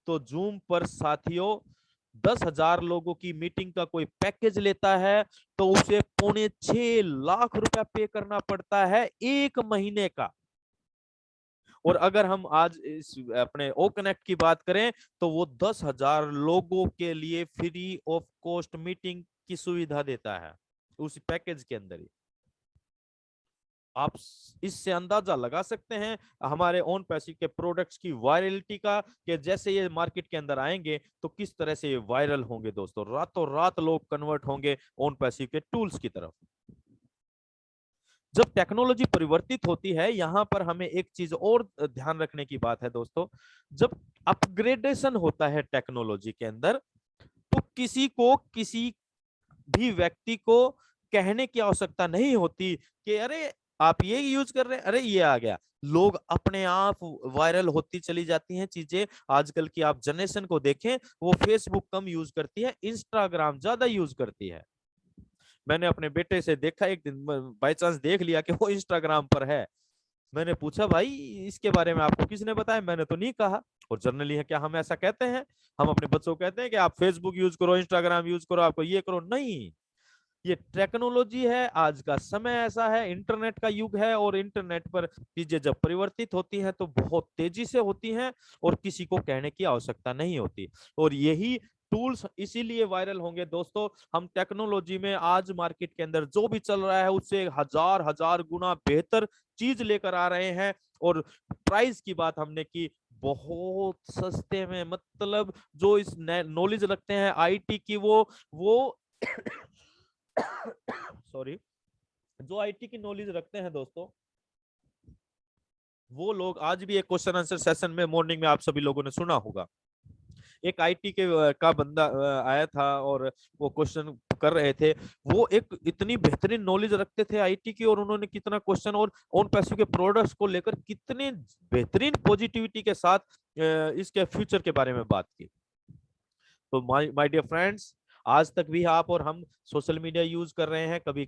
तो जूम पर साथियों 10,000 लोगों की मीटिंग का कोई पैकेज लेता है तो उसे 6.25 लाख रुपया पे करना पड़ता है 1 महीने का। और अगर हम आज इस अपने ओ कनेक्ट की बात करें तो वो 10,000 लोगों के लिए फ्री ऑफ कॉस्ट मीटिंग की सुविधा देता है उस पैकेज के अंदर ही। आप इससे अंदाजा लगा सकते हैं हमारे ओन पैसिव के प्रोडक्ट्स की वायरलिटी का, कि जैसे ये मार्केट के अंदर आएंगे तो किस तरह से ये वायरल होंगे दोस्तों। रातों रात लोग कन्वर्ट होंगे ओन पैसिव के टूल्स की तरफ। जब टेक्नोलॉजी परिवर्तित होती है, यहां पर हमें एक चीज और ध्यान रखने की बात है दोस्तों, जब अपग्रेडेशन होता है टेक्नोलॉजी के अंदर तो किसी भी व्यक्ति को कहने की आवश्यकता नहीं होती कि अरे आप ये यूज कर रहे हैं, अरे ये आ गया। लोग अपने आप वायरल होती चली जाती हैं चीजें। आजकल की आप जनरेशन को देखें, वो फेसबुक कम यूज करती है, इंस्टाग्राम ज्यादा यूज करती है। मैंने अपने बेटे से देखा, एक दिन बाई चांस देख लिया कि वो इंस्टाग्राम पर है। मैंने पूछा भाई इसके बारे में आपको किसने बताया? मैंने तो नहीं कहा। और जनरली है क्या हम ऐसा कहते हैं? हम अपने बच्चों को कहते हैं कि आप फेसबुक यूज करो, इंस्टाग्राम यूज करो, आपको ये करो। नहीं, ये टेक्नोलॉजी है, आज का समय ऐसा है, इंटरनेट का युग है। और इंटरनेट पर चीजें जब परिवर्तित होती हैं तो बहुत तेजी से होती हैं और किसी को कहने की आवश्यकता नहीं होती। और यही टूल्स इसीलिए वायरल होंगे दोस्तों। हम टेक्नोलॉजी में आज मार्केट के अंदर जो भी चल रहा है उससे हजार गुना बेहतर चीज लेकर आ रहे हैं। और प्राइस की बात हमने की, बहुत सस्ते में, मतलब जो इस नॉलेज रखते हैं आईटी की, वो सॉरी, जो आईटी की नॉलेज रखते हैं दोस्तों, वो लोग आज भी एक क्वेश्चन आंसर सेशन में मॉर्निंग में आप सभी लोगों ने सुना होगा। एक आईटी का बंदा आया था और वो क्वेश्चन कर रहे थे। वो एक इतनी बेहतरीन नॉलेज रखते थे आईटी की, और उन्होंने कितना क्वेश्चन और ओन पैसिव के प्रोडक्ट्स को लेकर कितने बेहतरीन पॉजिटिविटी के साथ इसके फ्यूचर के बारे में बात की। तो माय डियर फ्रेंड्स, आज तक भी आप और हम सोशल मीडिया यूज कर रहे हैं, कभी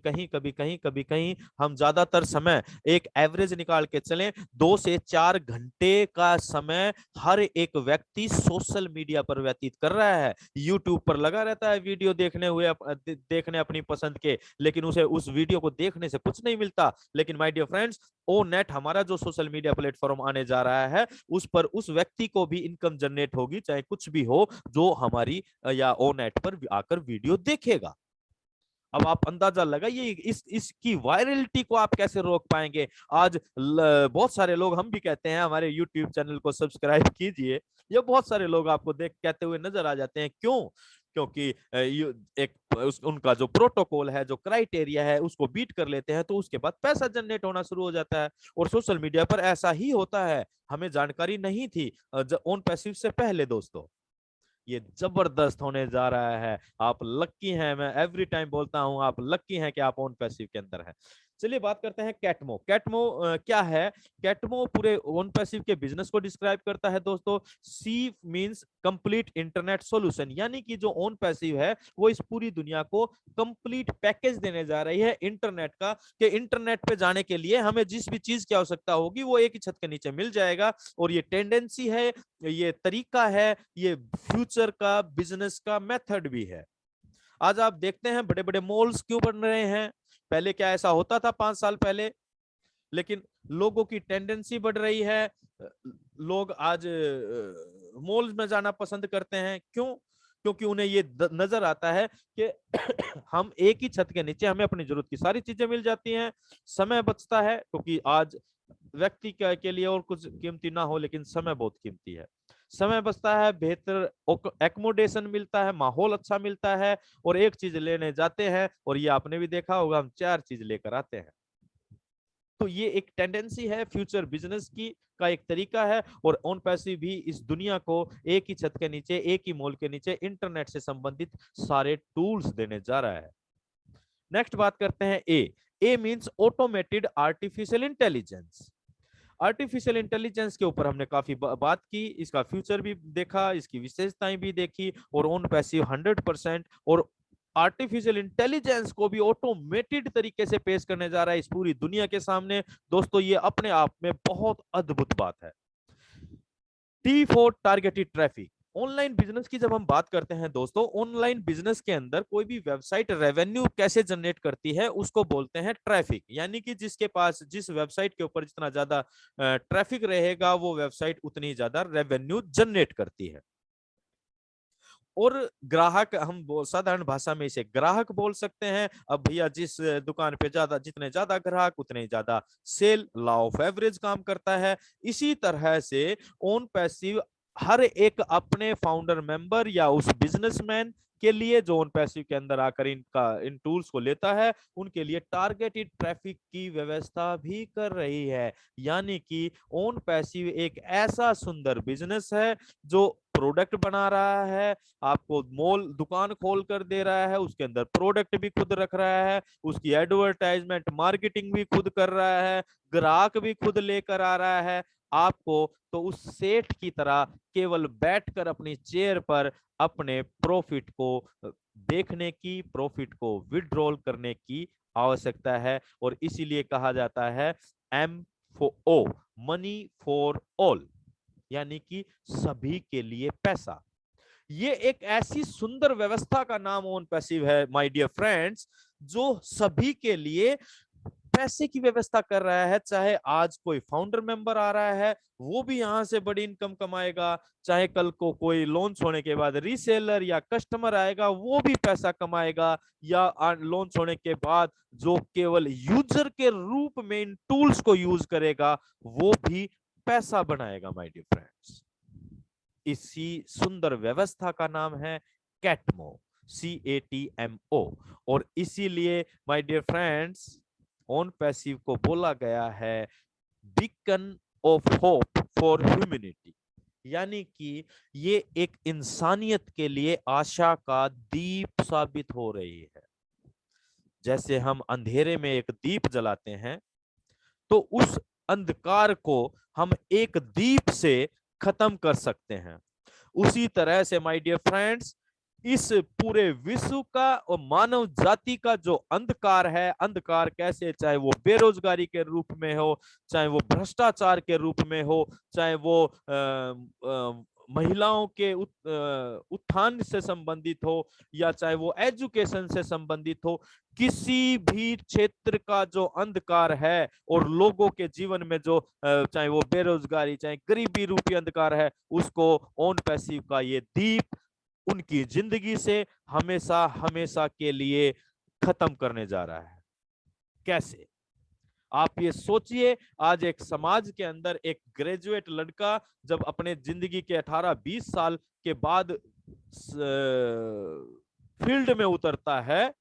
कहीं हम ज्यादातर समय एक एवरेज निकाल के चलें 2 से 4 घंटे का समय हर एक व्यक्ति सोशल मीडिया पर व्यतीत कर रहा है। यूट्यूब पर लगा रहता है वीडियो देखने अपनी पसंद के, लेकिन उसे उस वीडियो को देखने से कुछ नहीं मिलता। लेकिन my dear friends, O net हमारा जो सोशल मीडिया प्लेटफॉर्म आने जा रहा है, उस पर उस व्यक्ति को भी इनकम जनरेट होगी, चाहे कुछ भी हो, जो हमारी या ओ नेट पर आकर वीडियो देखेगा। अब आप अंदाजा लगाइए इसकी वायरलिटी को आप कैसे रोक पाएंगे। आज बहुत सारे लोग, हम भी कहते हैं हमारे YouTube चैनल को सब्सक्राइब कीजिए, ये बहुत सारे लोग आपको कहते हुए नजर आ जाते हैं। क्यों? क्योंकि उनका जो प्रोटोकॉल है, जो क्राइटेरिया है, उसको बीट कर लेते हैं, तो उसके बाद पैसा जनरेट होना शुरू हो जाता है। और सोशल मीडिया पर ऐसा ही होता है। हमें जानकारी नहीं थी ओन पैसिव से पहले दोस्तों। ये जबरदस्त होने जा रहा है। आप लक्की हैं, मैं एवरी टाइम बोलता हूं, आप लक्की हैं कि आप ओन पैसिव के अंदर हैं। चलिए बात करते हैं कैटमो। कैटमो क्या है? कैटमो पूरे ओन पैसिव के बिजनेस को डिस्क्राइब करता है दोस्तों। सी मींस कंप्लीट इंटरनेट सॉल्यूशन, यानी कि जो ओन पैसिव है वो इस पूरी दुनिया को कंप्लीट पैकेज देने जा रही है इंटरनेट का, कि इंटरनेट पे जाने के लिए हमें जिस भी चीज की आवश्यकता होगी वो एक ही छत के नीचे मिल जाएगा। और ये टेंडेंसी है, ये तरीका है, ये फ्यूचर का बिजनेस का मेथड भी है। आज आप देखते हैं बड़े बड़े मॉल्स क्यों बन रहे हैं। पहले क्या ऐसा होता था 5 साल पहले? लेकिन लोगों की टेंडेंसी बढ़ रही है, लोग आज मॉल में जाना पसंद करते हैं। क्यों? क्योंकि उन्हें ये नजर आता है कि हम एक ही छत के नीचे, हमें अपनी जरूरत की सारी चीजें मिल जाती हैं, समय बचता है। क्योंकि आज व्यक्ति के लिए और कुछ कीमती ना हो, लेकिन समय बहुत कीमती है। समय बचता है, बेहतर एकोमोडेशन मिलता है, माहौल अच्छा मिलता है। और एक चीज लेने जाते हैं, और ये आपने भी देखा होगा, हम 4 चीज लेकर आते हैं। तो ये एक टेंडेंसी है, फ्यूचर बिजनेस की का एक तरीका है। और ओन पैसिव भी इस दुनिया को एक ही छत के नीचे, एक ही मॉल के नीचे इंटरनेट से संबंधित सारे टूल्स देने जा रहा है। नेक्स्ट बात करते हैं A means automated artificial intelligence. Artificial intelligence के ऊपर हमने काफी बात की, इसका फ्यूचर भी देखा, इसकी विशेषताएं भी देखी। और ओन पैसिव 100% और आर्टिफिशियल इंटेलिजेंस को भी ऑटोमेटेड तरीके से पेश करने जा रहा है इस पूरी दुनिया के सामने। दोस्तों ये अपने आप में बहुत अद्भुत बात है। T for targeted traffic. Online business की जब हम बात करते हैं दोस्तों, ऑनलाइन बिजनेस के अंदर कोई भी वेबसाइट रेवेन्यू कैसे जनरेट करती है उसको बोलते हैं ट्रैफिक। यानी कि जिसके पास, जिस वेबसाइट के ऊपर जितना ज्यादा ट्रैफिक रहेगा वो वेबसाइट उतनी ज्यादा रेवेन्यू जनरेट करती है। और ग्राहक, हम साधारण भाषा में इसे ग्राहक बोल सकते हैं। अब भैया जिस दुकान पे ज्यादा, जितने ज्यादा ग्राहक उतने ज्यादा सेल, लॉ ऑफ एवरेज काम करता है। इसी तरह से ऑन पैसिव हर एक अपने फाउंडर मेंबर या उस बिजनेसमैन के लिए जो ऑन पैसिव के अंदर आकर इन टूल्स को लेता है, उनके लिए टारगेटेड ट्रैफिक की व्यवस्था भी कर रही है। यानी कि ऑन पैसिव एक ऐसा सुंदर बिजनेस है जो प्रोडक्ट बना रहा है, आपको मॉल दुकान खोल कर दे रहा है, उसके अंदर प्रोडक्ट भी खुद रख रहा है, उसकी एडवर्टाइजमेंट मार्केटिंग भी खुद कर रहा है, ग्राहक भी खुद लेकर आ रहा है। आपको तो उस सेठ की तरह केवल बैठकर अपनी चेयर पर अपने प्रॉफिट को देखने की, प्रॉफिट को विड्रॉल करने की आवश्यकता है। और इसीलिए कहा जाता है M4O, मनी फॉर ऑल, यानी कि सभी के लिए पैसा। ये एक ऐसी सुंदर व्यवस्था का नाम ऑन पैसिव है माय डियर फ्रेंड्स, जो सभी के लिए पैसे की व्यवस्था कर रहा है। चाहे आज कोई फाउंडर मेंबर आ रहा है, वो भी यहां से बड़ी इनकम कमाएगा, चाहे कल को कोई लॉन्च होने के बाद रीसेलर या कस्टमर आएगा वो भी पैसा कमाएगा, या लॉन्च होने के बाद जो केवल यूजर के रूप में इन टूल्स को यूज करेगा वो भी पैसा बनाएगा माय डियर फ्रेंड्स। इसी सुंदर व्यवस्था का नाम है कैटमो, CATMO। और इसीलिए my dear friends OnPassive को बोला गया है beacon of hope for humanity. यानी कि ये एक इंसानियत के लिए आशा का दीप साबित हो रही है। जैसे हम अंधेरे में एक दीप जलाते हैं तो उस अंधकार को हम एक दीप से खत्म कर सकते हैं। उसी तरह से माय डियर फ्रेंड्स इस पूरे विश्व का और मानव जाति का जो अंधकार है, अंधकार कैसे, चाहे वो बेरोजगारी के रूप में हो, चाहे वो भ्रष्टाचार के रूप में हो, चाहे वो महिलाओं के उत्थान से संबंधित हो, या चाहे वो एजुकेशन से संबंधित हो, किसी भी क्षेत्र का जो अंधकार है और लोगों के जीवन में जो चाहे वो बेरोजगारी, चाहे गरीबी रूपी अंधकार है, उसको ऑन पैसिव का ये दीप उनकी जिंदगी से हमेशा हमेशा के लिए खत्म करने जा रहा है। कैसे? आप ये सोचिए, आज एक समाज के अंदर एक ग्रेजुएट लड़का जब अपने जिंदगी के 18-20 साल के बाद फील्ड में उतरता है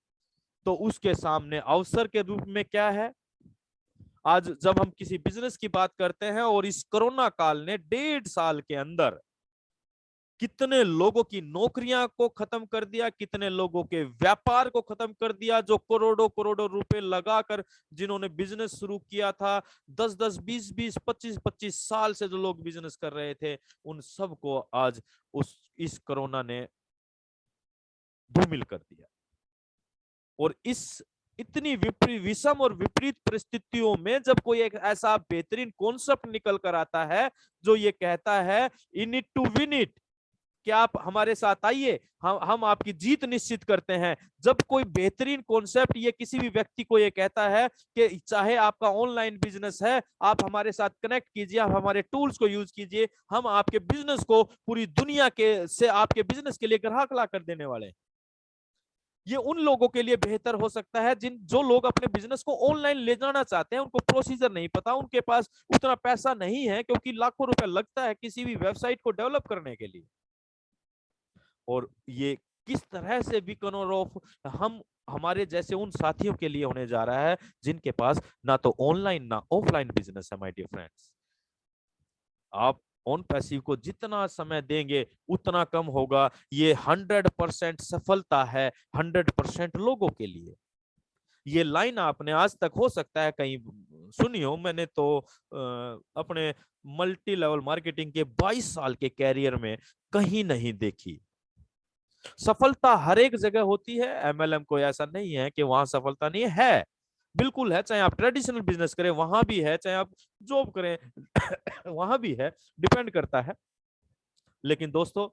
तो उसके सामने अवसर के रूप में क्या है। आज जब हम किसी बिजनेस की बात करते हैं, और इस कोरोना काल ने 1.5 साल के अंदर कितने लोगों की नौकरियां को खत्म कर दिया, कितने लोगों के व्यापार को खत्म कर दिया, जो करोड़ों करोड़ों रुपए लगाकर जिन्होंने बिजनेस शुरू किया था, 10-10, 20-20, 25-25 साल से जो लोग बिजनेस कर रहे थे, उन सबको आज इस कोरोना ने धूमिल कर दिया। और इस इतनी विषम और विपरीत परिस्थितियों में जब कोई एक ऐसा बेहतरीन कॉन्सेप्ट निकल कर आता है जो ये कहता है in it to win it, कि आप हमारे साथ आइए, हम आपकी जीत निश्चित करते हैं। जब कोई बेहतरीन कॉन्सेप्ट ये किसी भी व्यक्ति को ये कहता है कि चाहे आपका ऑनलाइन बिजनेस है, आप हमारे साथ कनेक्ट कीजिए, आप हमारे टूल्स को यूज कीजिए, हम आपके बिजनेस को पूरी दुनिया के से आपके बिजनेस के लिए ग्राहक ला कर देने वाले हैं। ये उन लोगों के लिए बेहतर हो सकता है जो लोग अपने बिजनेस को ऑनलाइन ले जाना चाहते हैं, उनको प्रोसीजर नहीं पता, उनके पास उतना पैसा नहीं है, क्योंकि लाखों रुपए लगता है किसी भी वेबसाइट को डेवलप करने के लिए। और ये किस तरह से बीकन ऑफ हम हमारे जैसे उन साथियों के लिए होने जा रहा है जिनके पास ना तो ऑनलाइन ना ऑफलाइन बिजनेस है। माय डियर फ्रेंड्स, आप ऑन पैसिव को जितना समय देंगे उतना कम होगा। ये 100% सफलता है 100% लोगों के लिए। ये लाइन आपने आज तक हो सकता है कहीं सुनी हो, मैंने तो अपने मल्टी लेवल मार्केटिंग के 22 साल के कैरियर में कहीं नहीं देखी। सफलता हर एक जगह होती है, MLM कोई ऐसा नहीं है कि वहां सफलता नहीं है, बिल्कुल है। चाहे आप ट्रेडिशनल बिजनेस करें वहां भी है, चाहे आप जॉब करें वहां भी है, डिपेंड करता है। लेकिन दोस्तों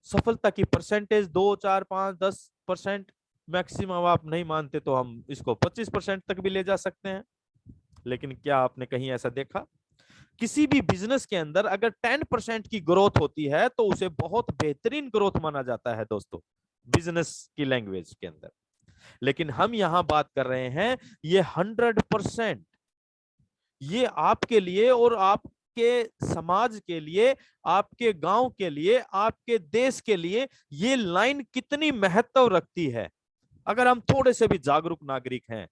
सफलता की परसेंटेज 2, 4, 5, 10% मैक्सिमम आप नहीं मानते तो हम इसको 25% तक भी ले जा सकते हैं। लेकिन क्या आपने कहीं ऐसा देखा? किसी भी बिजनेस के अंदर अगर 10% की ग्रोथ होती है तो उसे बहुत बेहतरीन ग्रोथ माना जाता है दोस्तों, बिजनेस की लैंग्वेज के अंदर। लेकिन हम यहां बात कर रहे हैं ये 100%, ये आपके लिए और आपके समाज के लिए, आपके गांव के लिए, आपके देश के लिए ये लाइन कितनी महत्व रखती है। अगर हम थोड़े से भी जागरूक नागरिक हैं,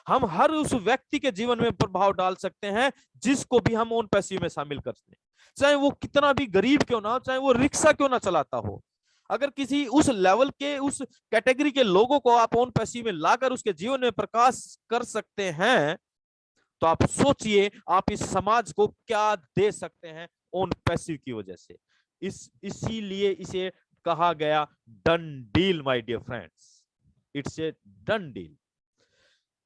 हम हर उस व्यक्ति के जीवन में प्रभाव डाल सकते हैं जिसको भी हम ओन पैसिव में शामिल करते हैं, चाहे वो कितना भी गरीब क्यों ना हो, चाहे वो रिक्शा क्यों ना चलाता हो। अगर किसी उस लेवल के, उस कैटेगरी के लोगों को आप ओन पैसिव में लाकर उसके जीवन में प्रकाश कर सकते हैं, तो आप सोचिए आप इस समाज को क्या दे सकते हैं ओन पैसिव की वजह से। इसीलिए इसे कहा गया done deal my dear friends, it's a done deal.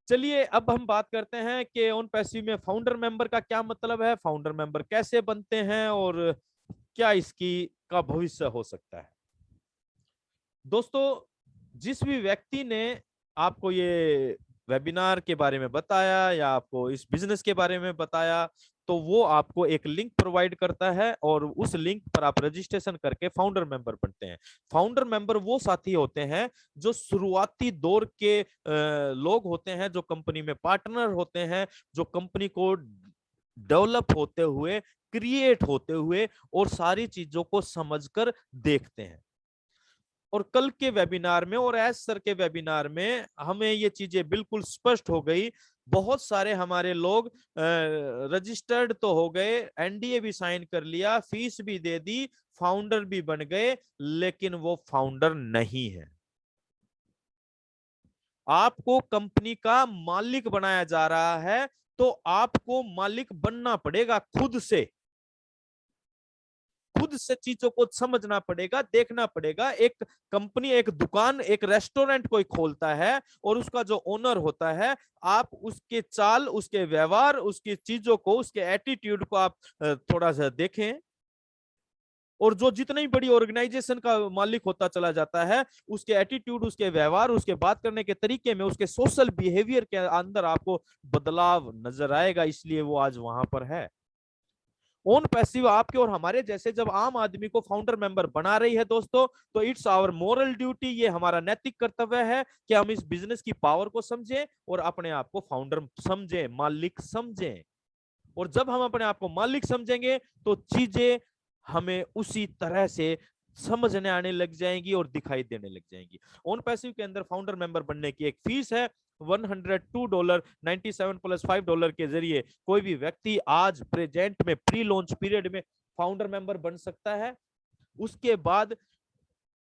चलिए अब हम बात करते हैं कि ओन पैसिव में फाउंडर मेंबर का क्या मतलब है, फाउंडर मेंबर कैसे बनते हैं और क्या इसकी का भविष्य हो सकता है। दोस्तों जिस भी व्यक्ति ने आपको ये वेबिनार के बारे में बताया या आपको इस बिजनेस के बारे में बताया, तो वो आपको एक लिंक प्रोवाइड करता है और उस लिंक पर आप रजिस्ट्रेशन करके फाउंडर मेंबर बनते हैं। फाउंडर मेंबर वो साथी होते हैं जो शुरुआती दौर के लोग होते हैं, जो कंपनी में पार्टनर होते हैं, जो कंपनी को डेवलप होते हुए, क्रिएट होते हुए और सारी चीजों को समझकर देखते हैं। और कल के वेबिनार में और एस सर के वेबिनार में हमें ये चीजें बिल्कुल स्पष्ट हो गई। बहुत सारे हमारे लोग रजिस्टर्ड तो हो गए, एनडीए भी साइन कर लिया, फीस भी दे दी, फाउंडर भी बन गए, लेकिन वो फाउंडर नहीं है। आपको कंपनी का मालिक बनाया जा रहा है, तो आपको मालिक बनना पड़ेगा खुद से। खुद से चीजों को समझना पड़ेगा, देखना पड़ेगा। एक कंपनी, एक दुकान, एक रेस्टोरेंट कोई खोलता है और उसका जो ओनर होता है, आप उसके चाल, उसके व्यवहार, उसकी चीजों को, उसके एटीट्यूड को आप थोड़ा सा देखें। और जो जितनी बड़ी ऑर्गेनाइजेशन का मालिक होता चला जाता है, उसके एटीट्यूड, उसके व्यवहार, उसके बात करने के तरीके में, उसके सोशल बिहेवियर के अंदर आपको बदलाव नजर आएगा। इसलिए वो आज वहां पर है। ओन पैसिव आपके और हमारे जैसे जब आम आदमी को फाउंडर मेंबर बना रही है दोस्तों, तो इट्स आवर मोरल ड्यूटी, ये हमारा नैतिक कर्तव्य है कि हम इस बिजनेस की पावर को समझें और अपने आप को फाउंडर समझें, मालिक समझें। और जब हम अपने आप को मालिक समझेंगे तो चीजें हमें उसी तरह से समझने आने लग जाएंगी और दिखाई देने लग जाएंगी। ओन पैसिव के अंदर फाउंडर मेंबर बनने की एक फीस है $102, 97 + $5 के जरिए कोई भी व्यक्ति आज प्रेजेंट में प्री लॉन्च पीरियड में फाउंडर मेंबर बन सकता है। उसके बाद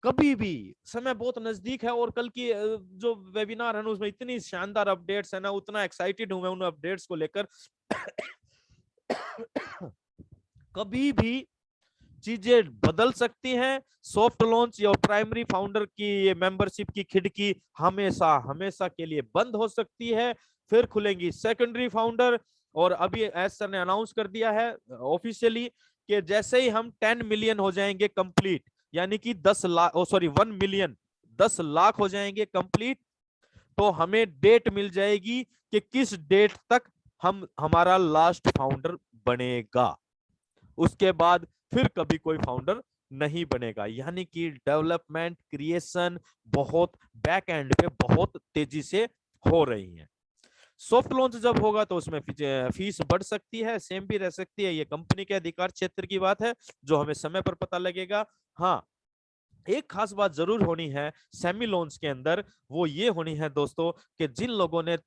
कभी भी, समय बहुत नजदीक है और कल की जो वेबिनार है ना, उसमें इतनी शानदार अपडेट्स है ना, उतना एक्साइटेड हूं मैं उन अपडेट्स को लेकर। कभी भी चीजें बदल सकती हैं। सॉफ्ट लॉन्च या प्राइमरी फाउंडर की ये मेंबरशिप की खिड़की हमेशा हमेशा के लिए बंद हो सकती है। फिर खुलेंगी सेकेंडरी फाउंडर। और अभी एस सर ने अनाउंस कर दिया है ऑफिशियली कि जैसे ही हम 10 मिलियन हो जाएंगे कंप्लीट, यानी कि 10 लाख, 1 मिलियन, 10 लाख हो जाएंगे कंप्लीट, तो हमें डेट मिल जाएगी कि किस डेट तक हमारा लास्ट फाउंडर बनेगा। उसके बाद फिर कभी कोई फाउंडर नहीं बनेगा। यानी कि डेवलपमेंट, क्रिएशन बहुत बैक एंड पे बहुत तेजी से हो रही है। सॉफ्ट लॉन्च जब होगा तो उसमें फीस बढ़ सकती है, सेम भी रह सकती है। ये कंपनी के अधिकार क्षेत्र की बात है जो हमें समय पर पता लगेगा। हाँ, एक खास बात जरूर होनी है सेमी लॉन्च के अंदर, वो ये होनी है दोस्तों कि जिन लोगों ने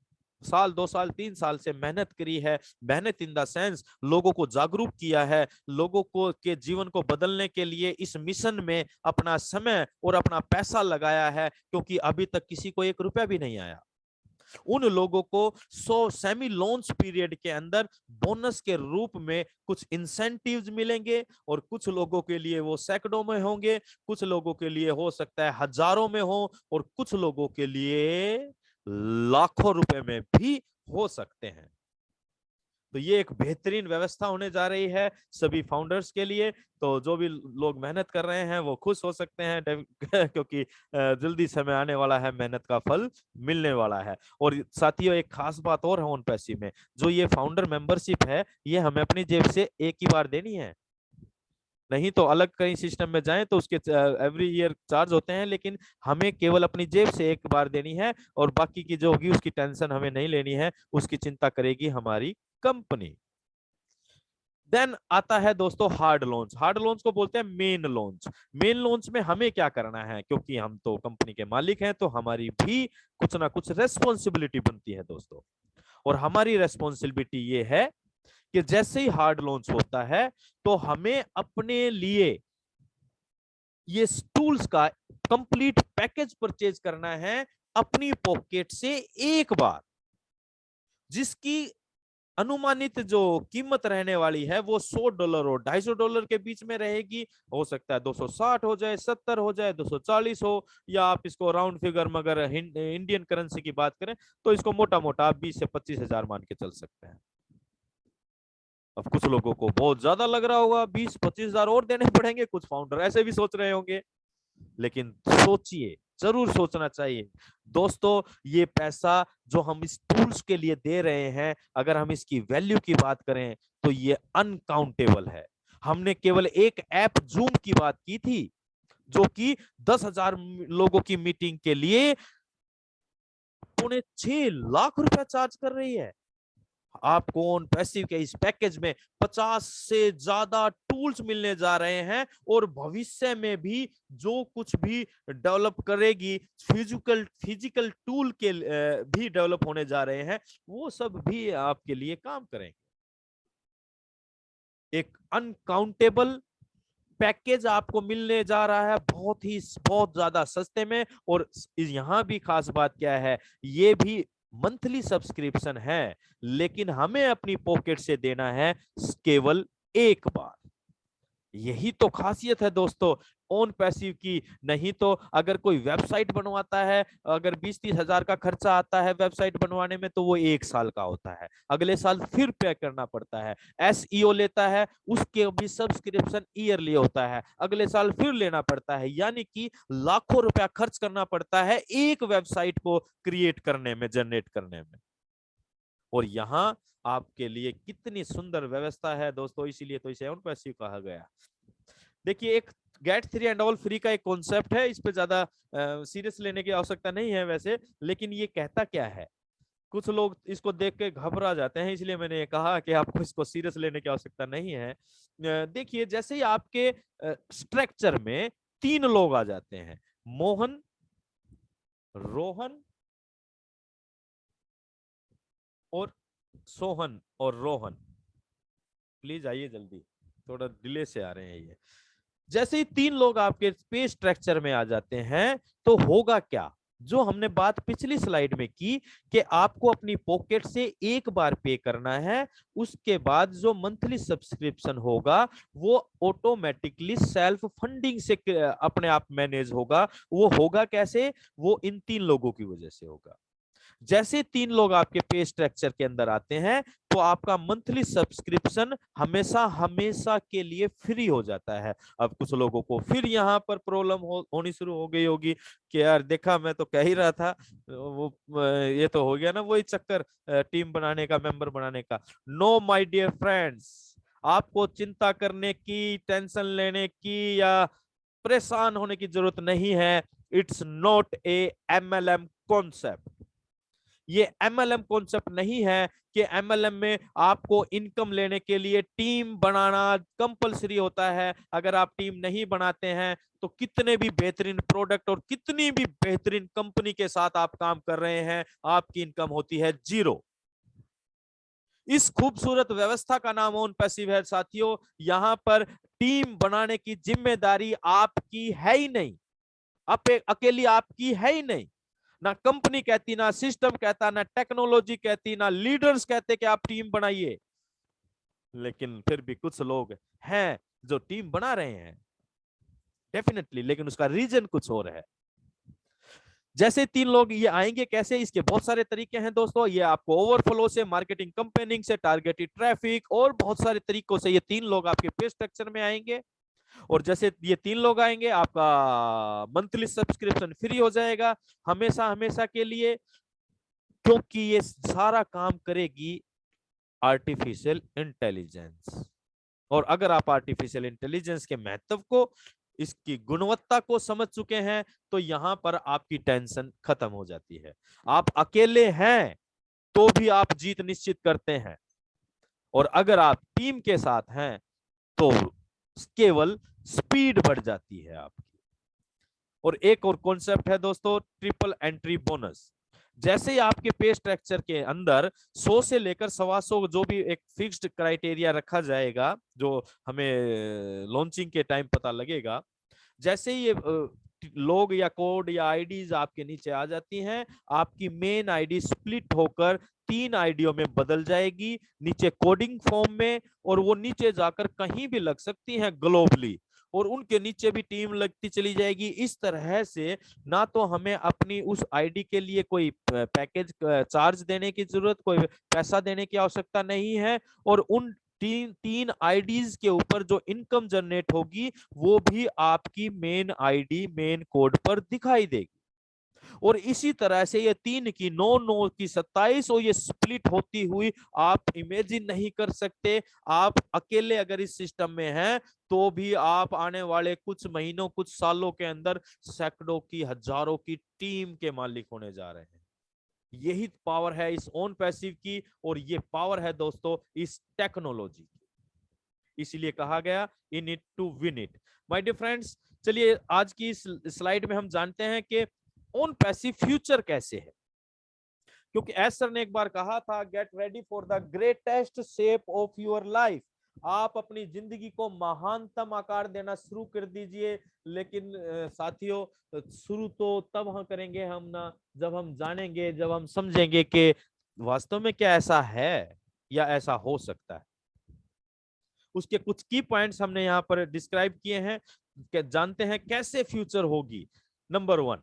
साल, 2 साल, 3 साल से मेहनत करी है, मेहनत इन द सेंस लोगों को जागरूक किया है, लोगों को के जीवन को बदलने के लिए इस मिशन में अपना समय और अपना पैसा लगाया है, क्योंकि अभी तक किसी को 1 रुपया भी नहीं आया, उन लोगों को सेमी लॉन्च पीरियड के अंदर बोनस के रूप में कुछ इंसेंटिव्स मिलेंगे। और कुछ लोगों के लिए वो सैकड़ों में होंगे, कुछ लोगों के लिए हो सकता है हजारों में हो, और कुछ लोगों के लिए लाखों रुपए में भी हो सकते हैं। तो ये एक बेहतरीन व्यवस्था होने जा रही है सभी फाउंडर्स के लिए। तो जो भी लोग मेहनत कर रहे हैं वो खुश हो सकते हैं क्योंकि जल्दी समय आने वाला है, मेहनत का फल मिलने वाला है। और साथियों एक खास बात और है ऑन पैसिव में, जो ये फाउंडर मेंबरशिप है ये हमें अपनी जेब से एक ही बार देनी है, नहीं तो अलग कहीं सिस्टम में जाएं तो उसके एवरी ईयर चार्ज होते हैं, लेकिन हमें केवल अपनी जेब से एक बार देनी है और बाकी की जो होगी उसकी टेंशन हमें नहीं लेनी है, उसकी चिंता करेगी हमारी कंपनी। देन आता है दोस्तों हार्ड लॉन्च। हार्ड लॉन्च को बोलते हैं मेन लॉन्च। मेन लॉन्च में हमें क्या करना है, क्योंकि हम तो कंपनी के मालिक हैं तो हमारी भी कुछ ना कुछ रेस्पॉन्सिबिलिटी बनती है दोस्तों। और हमारी रेस्पॉन्सिबिलिटी ये है कि जैसे ही हार्ड लॉन्च होता है तो हमें अपने लिए ये टूल्स का कंप्लीट पैकेज परचेज करना है अपनी पॉकेट से एक बार, जिसकी अनुमानित जो कीमत रहने वाली है वो $100 और $250 के बीच में रहेगी। हो सकता है 260 हो जाए, 70 हो जाए, 240 हो, या आप इसको राउंड फिगर में अगर इंडियन करेंसी की बात करें तो इसको मोटा मोटा 20 से 25 हजार मान के चल सकते हैं। अब कुछ लोगों को बहुत ज्यादा लग रहा होगा, 20-25 हजार और देने पड़ेंगे, कुछ फाउंडर ऐसे भी सोच रहे होंगे, लेकिन सोचिए, जरूर सोचना चाहिए दोस्तों। ये पैसा जो हम इस टूल्स के लिए दे रहे हैं, अगर हम इसकी वैल्यू की बात करें तो ये अनकाउंटेबल है। हमने केवल एक ऐप जूम की बात की थी जो कि 10,000 लोगों की मीटिंग के लिए 6.5 लाख रुपया चार्ज कर रही है। आपको ऑन पैसिव के इस पैकेज में 50 से ज्यादा टूल्स मिलने जा रहे हैं, और भविष्य में भी जो कुछ भी डेवलप करेगी फिजिकल टूल के भी डेवलप होने जा रहे हैं, वो सब भी आपके लिए काम करेंगे। एक अनकाउंटेबल पैकेज आपको मिलने जा रहा है बहुत ज्यादा सस्ते में। और यहां भी खास बात क्या है, ये भी मंथली सब्सक्रिप्शन है, लेकिन हमें अपनी पॉकेट से देना है केवल एक बार। यही तो खासियत है दोस्तों ऑन पैसिव की। नहीं तो अगर कोई वेबसाइट बनवाता है, अगर 20-30 हजार का खर्चा आता है वेबसाइट बनवाने में, तो वो 1 साल का होता है, अगले साल फिर पे करना पड़ता है। SEO लेता है, उसके भी सब्सक्रिप्शन ईयरली होता है, अगले साल फिर लेना पड़ता है, यानी कि लाखों रुपया खर्च करना पड़ता है एक वेबसाइट को क्रिएट करने में, जनरेट करने में। और यहाँ आपके लिए कितनी सुंदर व्यवस्था है दोस्तों, इसीलिए तो इसे ऑन पैसिव कहा गया। देखिए एक गेट 3 एंड ऑल फ्री का एक कॉन्सेप्ट है, इस पे ज्यादा सीरियस लेने की आवश्यकता नहीं है वैसे, लेकिन ये कहता क्या है, कुछ लोग इसको देख के घबरा जाते हैं, इसलिए मैंने ये कहा कि आपको इसको सीरियस लेने की आवश्यकता नहीं है। देखिए जैसे ही आपके स्ट्रक्चर में 3 लोग आ जाते हैं, मोहन, रोहन और सोहन और रोहन, प्लीज आइए जल्दी, थोड़ा डिले से आ रहे हैं ये। जैसे ही 3 लोग आपके पे स्ट्रक्चर में आ जाते हैं तो होगा क्या, जो हमने बात पिछली स्लाइड में की कि आपको अपनी पॉकेट से एक बार पे करना है, उसके बाद जो मंथली सब्सक्रिप्शन होगा वो ऑटोमेटिकली सेल्फ फंडिंग से अपने आप मैनेज होगा। वो होगा कैसे, वो इन 3 लोगों की वजह से होगा। जैसे 3 लोग आपके पे स्ट्रक्चर के अंदर आते हैं तो आपका मंथली सब्सक्रिप्शन हमेशा हमेशा के लिए फ्री हो जाता है। अब कुछ लोगों को फिर यहाँ पर प्रॉब्लम होनी शुरू हो गई होगी कि यार देखा, मैं तो कह ही रहा था, वो ये तो हो गया ना वही चक्कर टीम बनाने का, मेंबर बनाने का। नो माय डियर फ्रेंड्स, आपको चिंता करने की, टेंशन लेने की या परेशान होने की जरूरत नहीं है। It's not a MLM concept. ये MLM कॉन्सेप्ट नहीं है कि MLM में आपको इनकम लेने के लिए टीम बनाना कंपलसरी होता है। अगर आप टीम नहीं बनाते हैं तो कितने भी बेहतरीन प्रोडक्ट और कितनी भी बेहतरीन कंपनी के साथ आप काम कर रहे हैं, आपकी इनकम होती है 0। इस खूबसूरत व्यवस्था का नाम ऑन पैसिव है साथियों। यहां पर टीम बनाने की जिम्मेदारी आपकी है ही नहीं, अकेली आपकी है ही नहीं। ना कंपनी कहती, ना सिस्टम कहता, ना टेक्नोलॉजी कहती, ना लीडर्स कहते कि आप टीम बनाइए। लेकिन फिर भी कुछ लोग हैं जो टीम बना रहे हैं डेफिनेटली, लेकिन उसका रीजन कुछ और है। जैसे 3 लोग ये आएंगे कैसे, इसके बहुत सारे तरीके हैं दोस्तों। ये आपको ओवरफ्लो से, मार्केटिंग कंपेनिंग से, टारगेटेड ट्रैफिक और बहुत सारे तरीकों से ये 3 लोग आपके पे स्ट्रक्चर में आएंगे। और जैसे ये 3 लोग आएंगे, आपका मंथली सब्सक्रिप्शन फ्री हो जाएगा हमेशा हमेशा के लिए, क्योंकि ये सारा काम करेगी आर्टिफिशियल इंटेलिजेंस। और अगर आप आर्टिफिशियल इंटेलिजेंस के महत्व को, इसकी गुणवत्ता को समझ चुके हैं, तो यहां पर आपकी टेंशन खत्म हो जाती है। आप अकेले हैं तो भी आप जीत निश्चित करते हैं, और अगर आप टीम के साथ हैं तो केवल स्पीड बढ़ जाती है आपकी। और एक और कॉन्सेप्ट है दोस्तों, ट्रिपल एंट्री बोनस। जैसे ही आपके पे स्ट्रक्चर के अंदर 100 से लेकर 125 जो भी एक फिक्स्ड क्राइटेरिया रखा जाएगा, जो हमें लॉन्चिंग के टाइम पता लगेगा, जैसे ही ये लोग या कोड या आईडीज आपके नीचे आ जाती हैं, आपकी मेन आईडी स्प्लिट होकर 3 आईडियों में बदल जाएगी, नीचे कोडिंग फॉर्म में, और वो नीचे जाकर कहीं भी लग सकती हैं ग्लोबली, और उनके नीचे भी टीम लगती चली जाएगी। इस तरह से ना तो हमें अपनी उस आईडी के लिए कोई पैकेज चार्ज देने की जरूरत, कोई पैसा देने की आवश्यकता नहीं है, और उन तीन आईडीज के ऊपर जो इनकम जनरेट होगी वो भी आपकी मेन आईडी मेन कोड पर दिखाई देगी। और इसी तरह से ये 3 की 9, 9 की 27, और ये स्प्लिट होती हुई आप इमेजिन नहीं कर सकते। आप अकेले अगर इस सिस्टम में हैं तो भी आप आने वाले कुछ महीनों, कुछ सालों के अंदर सैकड़ों की, हजारों की टीम के मालिक होने जा रहे हैं। यही पावर है इस ओन पैसिव की, और ये पावर है दोस्तों इस टेक्नोलॉजी की। इसीलिए कहा गया in it to win it. My dear friends, चलिए आज की इस स्लाइड में हम जानते हैं कि ओन पैसिव फ्यूचर कैसे है। क्योंकि एस सर ने एक बार कहा था, get ready for the greatest shape of your life. आप अपनी जिंदगी को महानतम आकार देना शुरू कर दीजिए। लेकिन साथियों, शुरू तो तब हम करेंगे हम ना, जब हम जानेंगे, जब हम समझेंगे कि वास्तव में क्या ऐसा है या ऐसा हो सकता है। उसके कुछ की पॉइंट्स हमने यहाँ पर डिस्क्राइब किए हैं, जानते हैं कैसे फ्यूचर होगी। नंबर 1,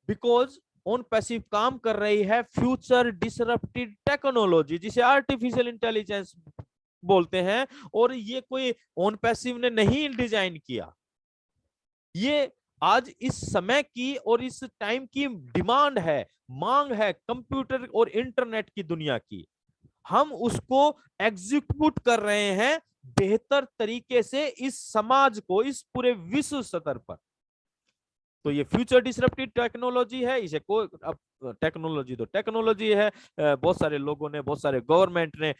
बिकॉज ऑन पैसिव काम कर रही है फ्यूचर डिसरप्टिव टेक्नोलॉजी, जिसे आर्टिफिशियल इंटेलिजेंस बोलते हैं। और ये कोई ऑन पैसिव ने नहीं डिजाइन किया, ये आज इस समय की और इस टाइम की डिमांड है, मांग है कंप्यूटर और इंटरनेट की दुनिया की। हम उसको एग्जीक्यूट कर रहे हैं बेहतर तरीके से इस समाज को, इस पूरे विश्व स्तर पर। तो ये फ्यूचर डिसरप्टिव टेक्नोलॉजी है। इसे कोई, अब टेक्नोलॉजी तो टेक्नोलॉजी है। बहुत सारे लोगों ने, बहुत सारे गवर्नमेंट ने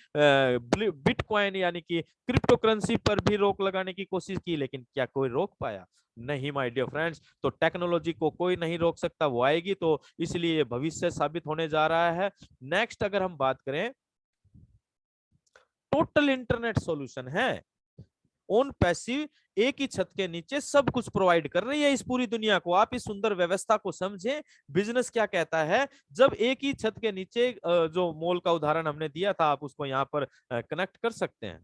बिटकॉइन यानी कि क्रिप्टो करेंसी पर भी रोक लगाने की कोशिश की, लेकिन क्या कोई रोक पाया? नहीं माय डियर फ्रेंड्स। तो टेक्नोलॉजी को कोई नहीं रोक सकता, वो आएगी। तो इसलिए भविष्य साबित होने जा रहा है। नेक्स्ट अगर हम बात करें, टोटल इंटरनेट सॉल्यूशन है। ओन पैसिव एक ही छत के नीचे सब कुछ प्रोवाइड कर रही है इस पूरी दुनिया को। आप इस सुंदर व्यवस्था को समझें। बिजनेस क्या कहता है, जब एक ही छत के नीचे, जो मॉल का उदाहरण हमने दिया था, आप उसको यहाँ पर कनेक्ट कर सकते हैं।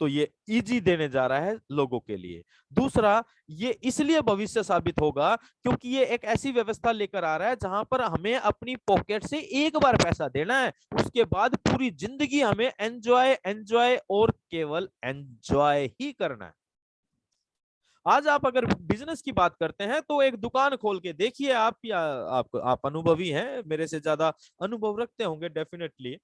तो ये इजी देने जा रहा है लोगों के लिए। दूसरा, ये इसलिए भविष्य साबित होगा क्योंकि ये एक ऐसी व्यवस्था लेकर आ रहा है जहां पर हमें अपनी पॉकेट से एक बार पैसा देना है, उसके बाद पूरी जिंदगी हमें एंजॉय और केवल एंजॉय ही करना है। आज आप अगर बिजनेस की बात करते हैं तो एक दुकान खोल के देखिए आप, या आप अनुभवी हैं, मेरे से ज्यादा अनुभव रखते होंगे डेफिनेटली।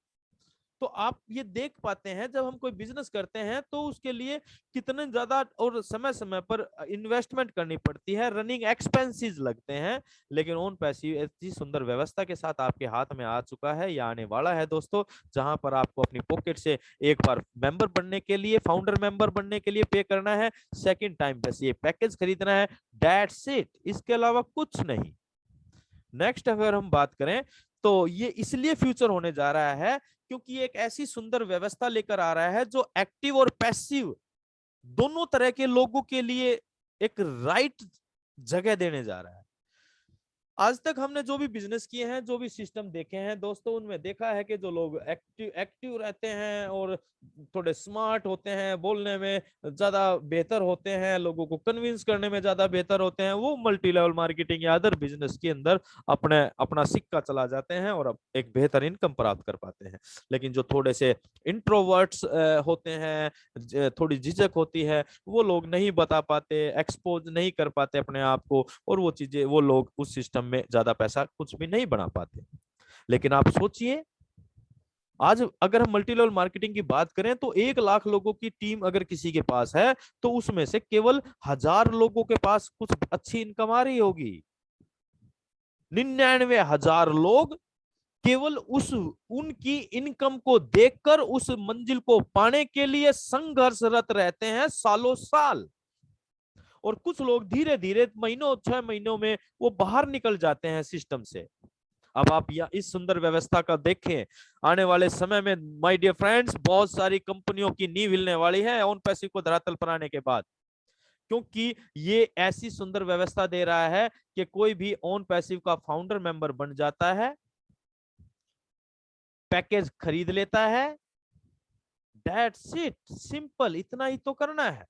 तो आप ये देख पाते हैं जब हम कोई बिजनेस करते हैं तो उसके लिए कितने ज्यादा और समय समय पर इन्वेस्टमेंट करनी पड़ती है, रनिंग एक्सपेंसेस लगते हैं। लेकिन ओन पैसिव ऐसी सुंदर व्यवस्था के साथ आपके हाथ में आ चुका है या आने वाला है दोस्तों, जहां पर आपको अपनी पॉकेट से एक बार मेंबर बनने के लिए, फाउंडर मेंबर बनने के लिए पे करना है, सेकंड टाइम बस ये पैकेज खरीदना है, दैट्स इट, इसके अलावा कुछ नहीं। नेक्स्ट अगर हम बात करें तो ये इसलिए फ्यूचर होने जा रहा है क्योंकि एक ऐसी सुंदर व्यवस्था लेकर आ रहा है जो एक्टिव और पैसिव दोनों तरह के लोगों के लिए एक राइट जगह देने जा रहा है। आज तक हमने जो भी बिजनेस किए हैं, जो भी सिस्टम देखे हैं दोस्तों, उनमें देखा है कि जो लोग एक्टिव रहते हैं और थोड़े स्मार्ट होते हैं, बोलने में ज्यादा बेहतर होते हैं, लोगों को कन्विंस करने में ज्यादा बेहतर होते हैं, वो मल्टी लेवल मार्केटिंग या अदर बिजनेस के अंदर अपने अपना सिक्का चला जाते हैं और अब एक बेहतर इनकम प्राप्त कर पाते हैं। लेकिन जो थोड़े से इंट्रोवर्ट्स होते हैं, थोड़ी झिझक होती है, वो लोग नहीं बता पाते, एक्सपोज नहीं कर पाते अपने आप को, और वो चीजें वो लोग उस सिस्टम में ज्यादा पैसा कुछ भी नहीं बना पाते। लेकिन आप सोचिए, आज अगर हम मल्टी लेवल मार्केटिंग की बात करें तो 1 लाख लोगों की टीम अगर किसी के पास है तो उसमें से केवल 1000 लोगों के पास कुछ अच्छी इनकम आ रही होगी। 99,000 लोग केवल उस उनकी इनकम को देखकर उस मंजिल को पाने के लिए संघर्षरत रहते हैं सालों साल। और कुछ लोग धीरे धीरे महीनों 6 महीनों में वो बाहर निकल जाते हैं सिस्टम से। अब आप इस सुंदर व्यवस्था का देखें, आने वाले समय में माय डियर फ्रेंड्स बहुत सारी कंपनियों की नींव हिलने वाली है ऑन पैसिव को धरातल पर आने के बाद, क्योंकि ये ऐसी सुंदर व्यवस्था दे रहा है कि कोई भी ऑन पैसिव का फाउंडर मेंबर बन जाता है, पैकेज खरीद लेता है, दैट्स इट, सिंपल, इतना ही तो करना है।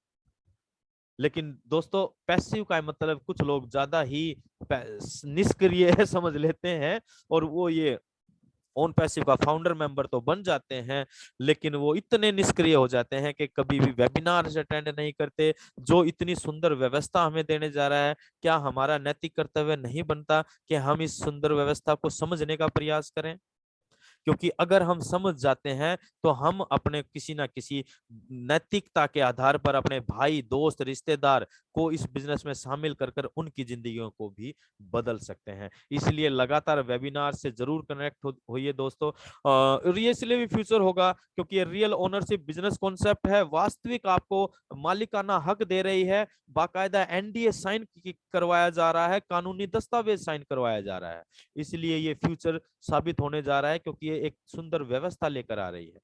लेकिन दोस्तों पैसिव का मतलब कुछ लोग ज्यादा ही निष्क्रिय समझ लेते हैं और वो ये ऑन पैसिव का फाउंडर मेंबर तो बन जाते हैं, लेकिन वो इतने निष्क्रिय हो जाते हैं कि कभी भी वेबिनार अटेंड नहीं करते। जो इतनी सुंदर व्यवस्था हमें देने जा रहा है, क्या हमारा नैतिक कर्तव्य नहीं बनता कि हम इस सुंदर व्यवस्था को समझने का प्रयास करें? क्योंकि अगर हम समझ जाते हैं तो हम अपने किसी ना किसी नैतिकता के आधार पर अपने भाई, दोस्त, रिश्तेदार को इस बिजनेस में शामिल कर कर उनकी जिंदगियों को भी बदल सकते हैं। इसलिए लगातार वेबिनार से जरूर कनेक्ट होइए दोस्तों। और ये इसलिए भी फ्यूचर होगा क्योंकि ये रियल ओनरशिप बिजनेस कॉन्सेप्ट है, वास्तविक आपको मालिकाना हक दे रही है, बाकायदा एनडीए साइन करवाया जा रहा है, कानूनी दस्तावेज साइन करवाया जा रहा है। इसलिए ये फ्यूचर साबित होने जा रहा है क्योंकि ये एक सुंदर व्यवस्था लेकर आ रही है।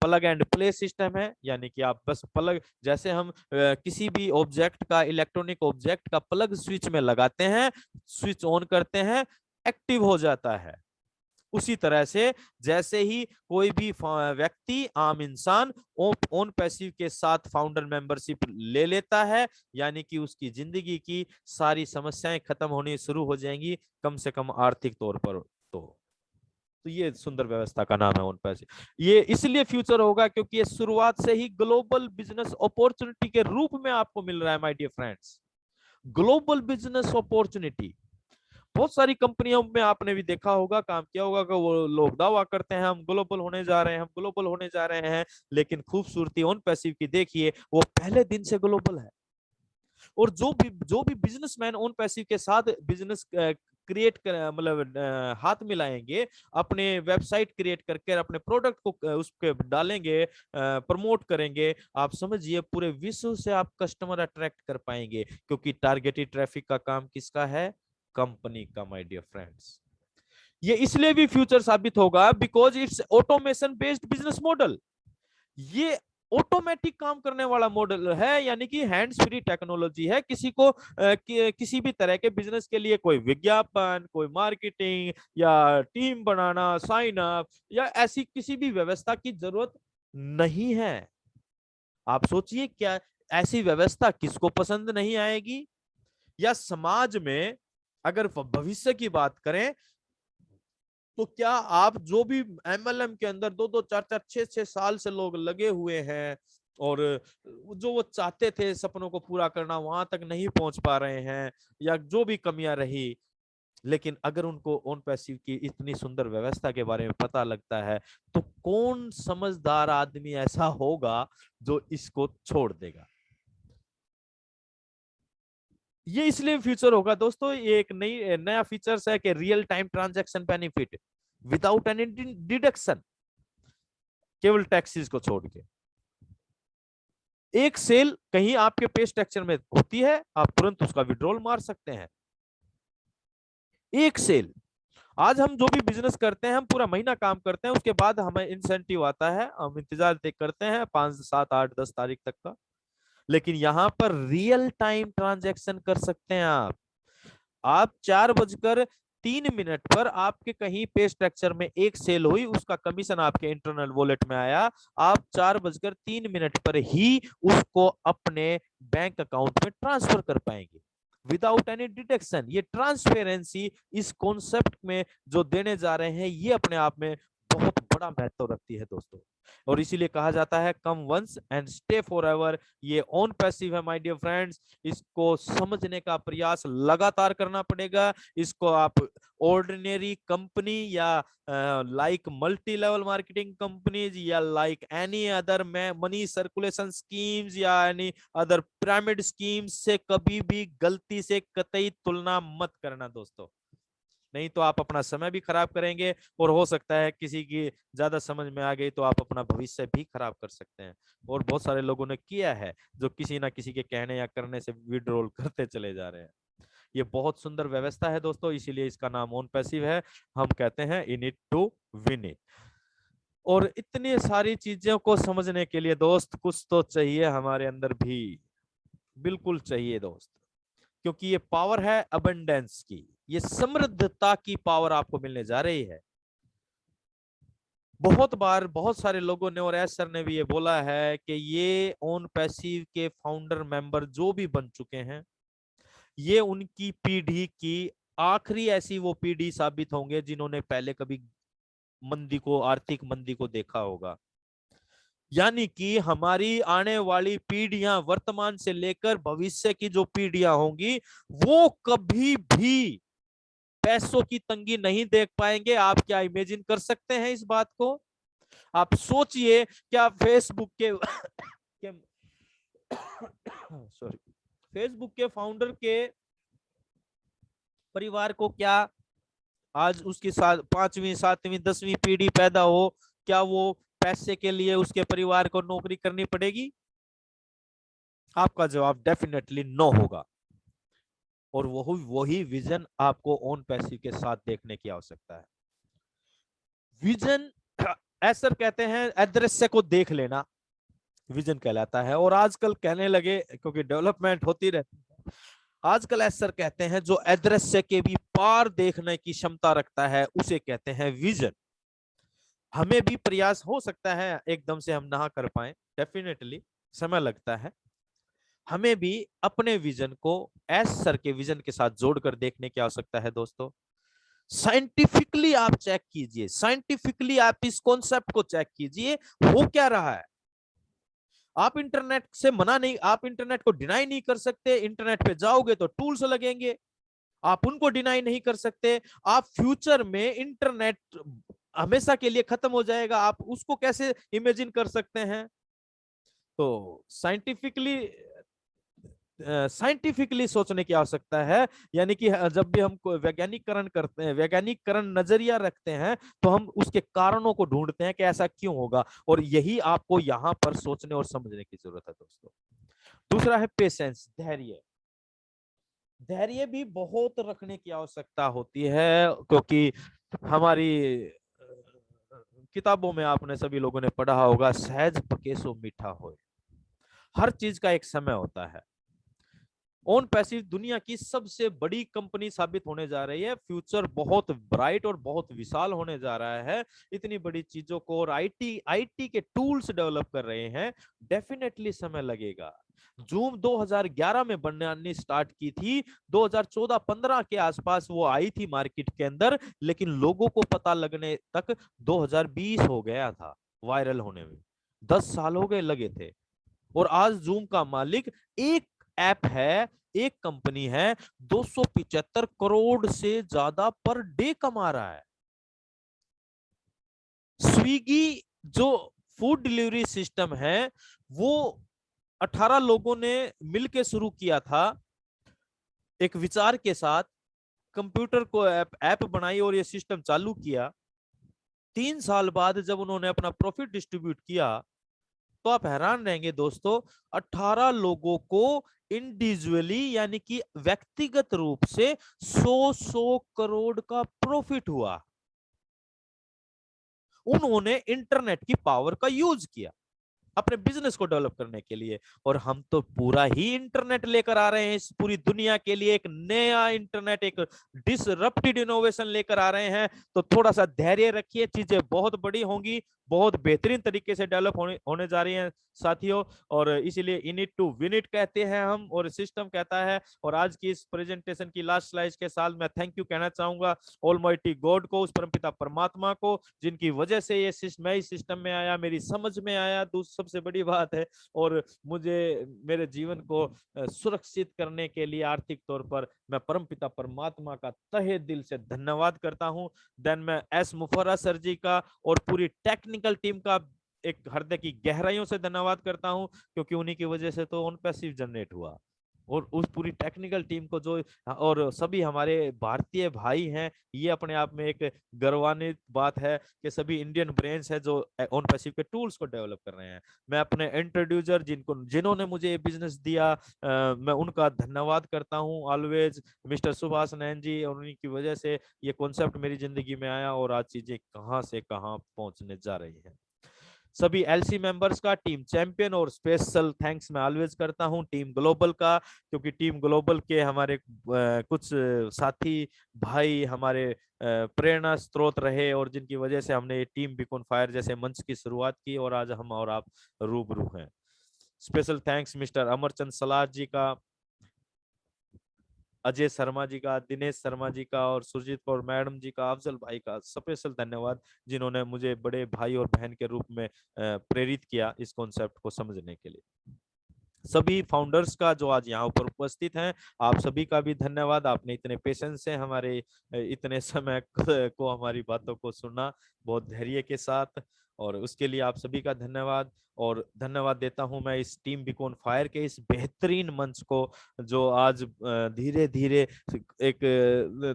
प्लग एंड प्ले सिस्टम है, यानी कि आप बस प्लग, जैसे हम किसी भी ऑब्जेक्ट का, इलेक्ट्रॉनिक ऑब्जेक्ट का प्लग स्विच में लगाते हैं, स्विच ऑन करते हैं, एक्टिव हो जाता है। उसी तरह से जैसे ही कोई भी व्यक्ति, आम इंसान ऑन पैसिव के साथ फाउंडर मेंबरशिप ले लेता है, यानी कि उसकी जिंदगी की सारी समस्याएं खत्म होनी शुरू हो जाएंगी, कम से कम आर्थिक तौर पर। तो ये सुंदर व्यवस्था का नाम है ऑन पैसिव। ये इसलिए फ्यूचर होगा क्योंकि ये शुरुआत से ही ग्लोबल बिजनेस अपॉर्चुनिटी के रूप में आपको मिल रहा है my dear friends. Global business opportunity, बहुत सारी कंपनियों में आपने भी देखा होगा, काम किया होगा कि वो लोग दावा करते हैं हम ग्लोबल होने जा रहे हैं, हम ग्लोबल होने जा रहे हैं, लेकिन खूबसूरती ऑन पैसिव की देखिए, वो पहले दिन से ग्लोबल है। और जो भी बिजनेसमैन ऑन पैसिव के साथ बिजनेस क्रिएट कर, मतलब हाथ मिलाएंगे, अपने वेबसाइट क्रिएट करके अपने प्रोडक्ट को उस पे डालेंगे, प्रमोट करेंगे, आप समझिए पूरे विश्व से आप कस्टमर अट्रैक्ट कर पाएंगे, क्योंकि टारगेटेड ट्रैफिक का काम किसका है? कंपनी का माय डियर फ्रेंड्स। ये इसलिए भी फ्यूचर साबित होगा because it's automation based business model. ये ऑटोमेटिक काम करने वाला मॉडल है, यानी कि हैंड्स फ्री टेक्नोलॉजी है। किसी को किसी भी तरह के बिजनेस के लिए कोई विज्ञापन, कोई मार्केटिंग या टीम बनाना, साइन अप या ऐसी किसी भी व्यवस्था की जरूरत नहीं है। आप सोचिए, क्या ऐसी व्यवस्था किसको पसंद नहीं आएगी? या समाज में अगर भविष्य की बात करें तो क्या आप जो भी एमएलएम के अंदर 2-2, 4-4, 6-6 साल से लोग लगे हुए हैं और जो वो चाहते थे सपनों को पूरा करना, वहां तक नहीं पहुंच पा रहे हैं, या जो भी कमियां रही, लेकिन अगर उनको ऑन पैसिव की इतनी सुंदर व्यवस्था के बारे में पता लगता है तो कौन समझदार आदमी ऐसा होगा जो इसको छोड़ देगा? ये इसलिए फ्यूचर होगा दोस्तों। ये एक नया फीचर्स है कि real time transaction benefit without any deduction, केवल टैक्सेस को छोड़ के। एक सेल कहीं आपके पे स्ट्रक्चर में होती है, आप तुरंत उसका विड्रॉल मार सकते हैं। एक सेल, आज हम जो भी बिजनेस करते हैं, हम पूरा महीना काम करते हैं, उसके बाद हमें इंसेंटिव आता है, हम इंतजार करते हैं 5, 7, 8, 10 तारीख तक का। लेकिन यहां पर रियल टाइम ट्रांजैक्शन कर सकते हैं आप। आप 4:03 पर आपके कहीं पे स्ट्रक्चर में एक सेल हुई, उसका कमीशन आपके इंटरनल वॉलेट में आया, आप 4:03 पर ही उसको अपने बैंक अकाउंट में ट्रांसफर कर पाएंगे विदाउट एनी डिटेक्शन। ये ट्रांसपेरेंसी इस कॉन्सेप्ट में जो देने जा रहे हैं, ये अपने आप में बहुत बड़ा महत्व रखती है दोस्तों। और इसीलिए कहा जाता है come once and stay forever. ये ऑन पैसिव है माय डियर फ्रेंड्स, इसको समझने का प्रयास लगातार करना पड़ेगा। इसको आप ऑर्डिनरी कंपनी या like multi level marketing companies या like any other money circulation schemes या एनी अदर पिरामिड स्कीम्स से कभी भी गलती से कतई तुलना मत करना दोस्तों, नहीं तो आप अपना समय भी खराब करेंगे और हो सकता है किसी की ज्यादा समझ में आ गई तो आप अपना भविष्य भी खराब कर सकते हैं। और बहुत सारे लोगों ने किया है जो किसी ना किसी के कहने या करने से विड्रॉल करते चले जा रहे हैं। ये बहुत सुंदर व्यवस्था है दोस्तों, इसीलिए इसका नाम ऑन पैसिव है। हम कहते हैं in it to win it. और इतनी सारी चीजों को समझने के लिए दोस्त कुछ तो चाहिए हमारे अंदर भी, बिल्कुल चाहिए दोस्त, क्योंकि ये पावर है अबंडेंस की, ये समृद्धता की पावर आपको मिलने जा रही है। बहुत बार बहुत सारे लोगों ने और एस सर ने भी ये बोला है कि ये ऑन पैसिव के फाउंडर मेंबर जो भी बन चुके हैं, ये उनकी पीढ़ी की आखिरी ऐसी वो पीढ़ी साबित होंगे जिन्होंने पहले कभी मंदी को, आर्थिक मंदी को देखा होगा। यानी कि हमारी आने वाली पीढ़ियां, वर्तमान से लेकर भविष्य की जो पीढ़ियां होंगी, वो कभी भी पैसों की तंगी नहीं देख पाएंगे। आप क्या इमेजिन कर सकते हैं इस बात को? आप सोचिए, क्या फेसबुक के सॉरी, फेसबुक के फाउंडर के परिवार को क्या आज उसकी 5वीं 7वीं 10वीं पीढ़ी पैदा हो, क्या वो पैसे के लिए उसके परिवार को नौकरी करनी पड़ेगी? आपका जवाब डेफिनेटली नो होगा। और वही विजन आपको ऑन पैसिव के साथ देखने की आवश्यकता है। विजन ऐसा कहते हैं, अदृश्य को देख लेना विजन कहलाता है। और आजकल कहने लगे, क्योंकि डेवलपमेंट होती रहती है, आजकल ऐसा कहते हैं जो अदृश्य के भी पार देखने की क्षमता रखता है उसे कहते हैं विजन। हमें भी प्रयास हो सकता है एकदम से हम ना कर पाए, डेफिनेटली समय लगता है। हमें भी अपने विजन को एस सर के विजन के साथ जोड़कर देखने की आवश्यकता है दोस्तों। साइंटिफिकली आप चेक कीजिए, साइंटिफिकली आप इस कॉन्सेप्ट को चेक कीजिए, हो क्या रहा है। आप इंटरनेट से मना नहीं, आप इंटरनेट को डिनाई नहीं कर सकते। इंटरनेट पे जाओगे तो टूल्स लगेंगे, आप उनको डिनाई नहीं कर सकते। आप फ्यूचर में इंटरनेट हमेशा के लिए खत्म हो जाएगा, आप उसको कैसे इमेजिन कर सकते हैं? तो साइंटिफिकली सोचने की आवश्यकता है। यानी कि जब भी हम वैज्ञानिकरण करते हैं, वैज्ञानिकरण नजरिया रखते हैं, तो हम उसके कारणों को ढूंढते हैं कि ऐसा क्यों होगा। और यही आपको यहाँ पर सोचने और समझने की जरूरत है दोस्तों। दूसरा है पेशेंस, धैर्य। धैर्य भी बहुत रखने की आवश्यकता होती है, क्योंकि हमारी किताबों में आपने सभी लोगों ने पढ़ा होगा, सहज पके सो मीठा होए। हर चीज का एक समय होता है। ऑन पैसिव दुनिया की सबसे बड़ी कंपनी साबित होने जा रही है। फ्यूचर बहुत ब्राइट और बहुत विशाल होने जा रहा है। इतनी बड़ी चीजों को और आईटी के टूल्स डेवलप कर रहे हैं, डेफिनेटली समय लगेगा। जूम 2011 में बनने स्टार्ट की थी, 2014-15 के आसपास वो आई थी मार्केट के अंदर, लेकिन लोगों को पता लगने तक 2020 हो गया था, वायरल होने में 10 साल हो गए लगे थे। और आज जूम का मालिक एक ऐप है, एक कंपनी है, 275 करोड़ से ज्यादा पर डे कमा रहा है। स्विगी जो फूड डिलीवरी सिस्टम है, वो 18 लोगों ने मिलकर शुरू किया था एक विचार के साथ, कंप्यूटर को ऐप बनाई और ये सिस्टम चालू किया। 3 साल बाद जब उन्होंने अपना प्रॉफिट डिस्ट्रीब्यूट किया, तो आप हैरान रहेंगे दोस्तों, 18 लोगों को इंडिविजुअली यानी कि व्यक्तिगत रूप से 100 करोड़ का प्रॉफिट हुआ। उन्होंने इंटरनेट की पावर का यूज किया। अपने बिजनेस को डेवलप करने के लिए। और हम तो पूरा ही इंटरनेट लेकर आ रहे हैं इस पूरी दुनिया के लिए, एक नया इंटरनेट, एक डिसरप्टेड इनोवेशन लेकर आ रहे हैं। तो थोड़ा सा धैर्य रखिए, चीजें बहुत बड़ी होंगी, बहुत बेहतरीन तरीके से डेवलप होने जा रही हैं साथियों। और इसीलिए in it to win it कहते हैं हम, और सिस्टम कहता है। और आज की इस प्रेजेंटेशन की लास्ट स्लाइड के साथ मैं थैंक यू कहना चाहूंगा ऑलमाइटी गॉड को, उस परमपिता परमात्मा को, जिनकी वजह से ये मैं इस सिस्टम में आया, मेरी समझ में आया। सबसे बड़ी बात है, और मुझे मेरे जीवन को सुरक्षित करने के लिए आर्थिक तौर पर मैं परमपिता परमात्मा का तहे दिल से धन्यवाद करता हूं। देन मैं एस मुफर्रा सर जी का और पूरी टेक्निकल टीम का एक हृदय की गहराइयों से धन्यवाद करता हूं, क्योंकि उन्हीं की वजह से तो ऑन पैसिव जनरेट हुआ। और उस पूरी टेक्निकल टीम को जो, और सभी हमारे भारतीय भाई हैं, ये अपने आप में एक गर्वान्वित बात है कि सभी इंडियन ब्रेन्स है जो ऑन पैसिव के टूल्स को डेवलप कर रहे हैं। मैं अपने इंट्रोड्यूसर जिन्होंने मुझे ये बिजनेस दिया, मैं उनका धन्यवाद करता हूं ऑलवेज, मिस्टर सुभाष नैन जी। और उन्हीं की वजह से ये कॉन्सेप्ट मेरी जिंदगी में आया, और आज चीजें कहां से कहां पहुंचने जा रही है। सभी एलसी मेंबर्स का, टीम चैंपियन, और स्पेशल थैंक्स मैं ऑलवेज करता हूं टीम ग्लोबल का, क्योंकि टीम ग्लोबल के हमारे कुछ साथी भाई हमारे प्रेरणा स्रोत रहे, और जिनकी वजह से हमने टीम बीकॉन फायर जैसे मंच की शुरुआत की, और आज हम और आप रूबरू हैं। स्पेशल थैंक्स मिस्टर अमरचंद सलाद जी का, अजय शर्मा जी का, दिनेश शर्मा जी का, और सुरजीत कौर मैडम जी का, अफजल भाई का स्पेशल धन्यवाद, जिन्होंने मुझे बड़े भाई और बहन के रूप में प्रेरित किया इस कॉन्सेप्ट को समझने के लिए। सभी फाउंडर्स का जो आज यहाँ पर उपस्थित हैं, आप सभी का भी धन्यवाद। आपने इतने पेशेंस से हमारे इतने समय को हमारी बातों को सुना बहुत धैर्य के साथ, और उसके लिए आप सभी का धन्यवाद। और धन्यवाद देता हूं मैं इस टीम बीकॉन फायर के इस बेहतरीन मंच को, जो आज धीरे धीरे एक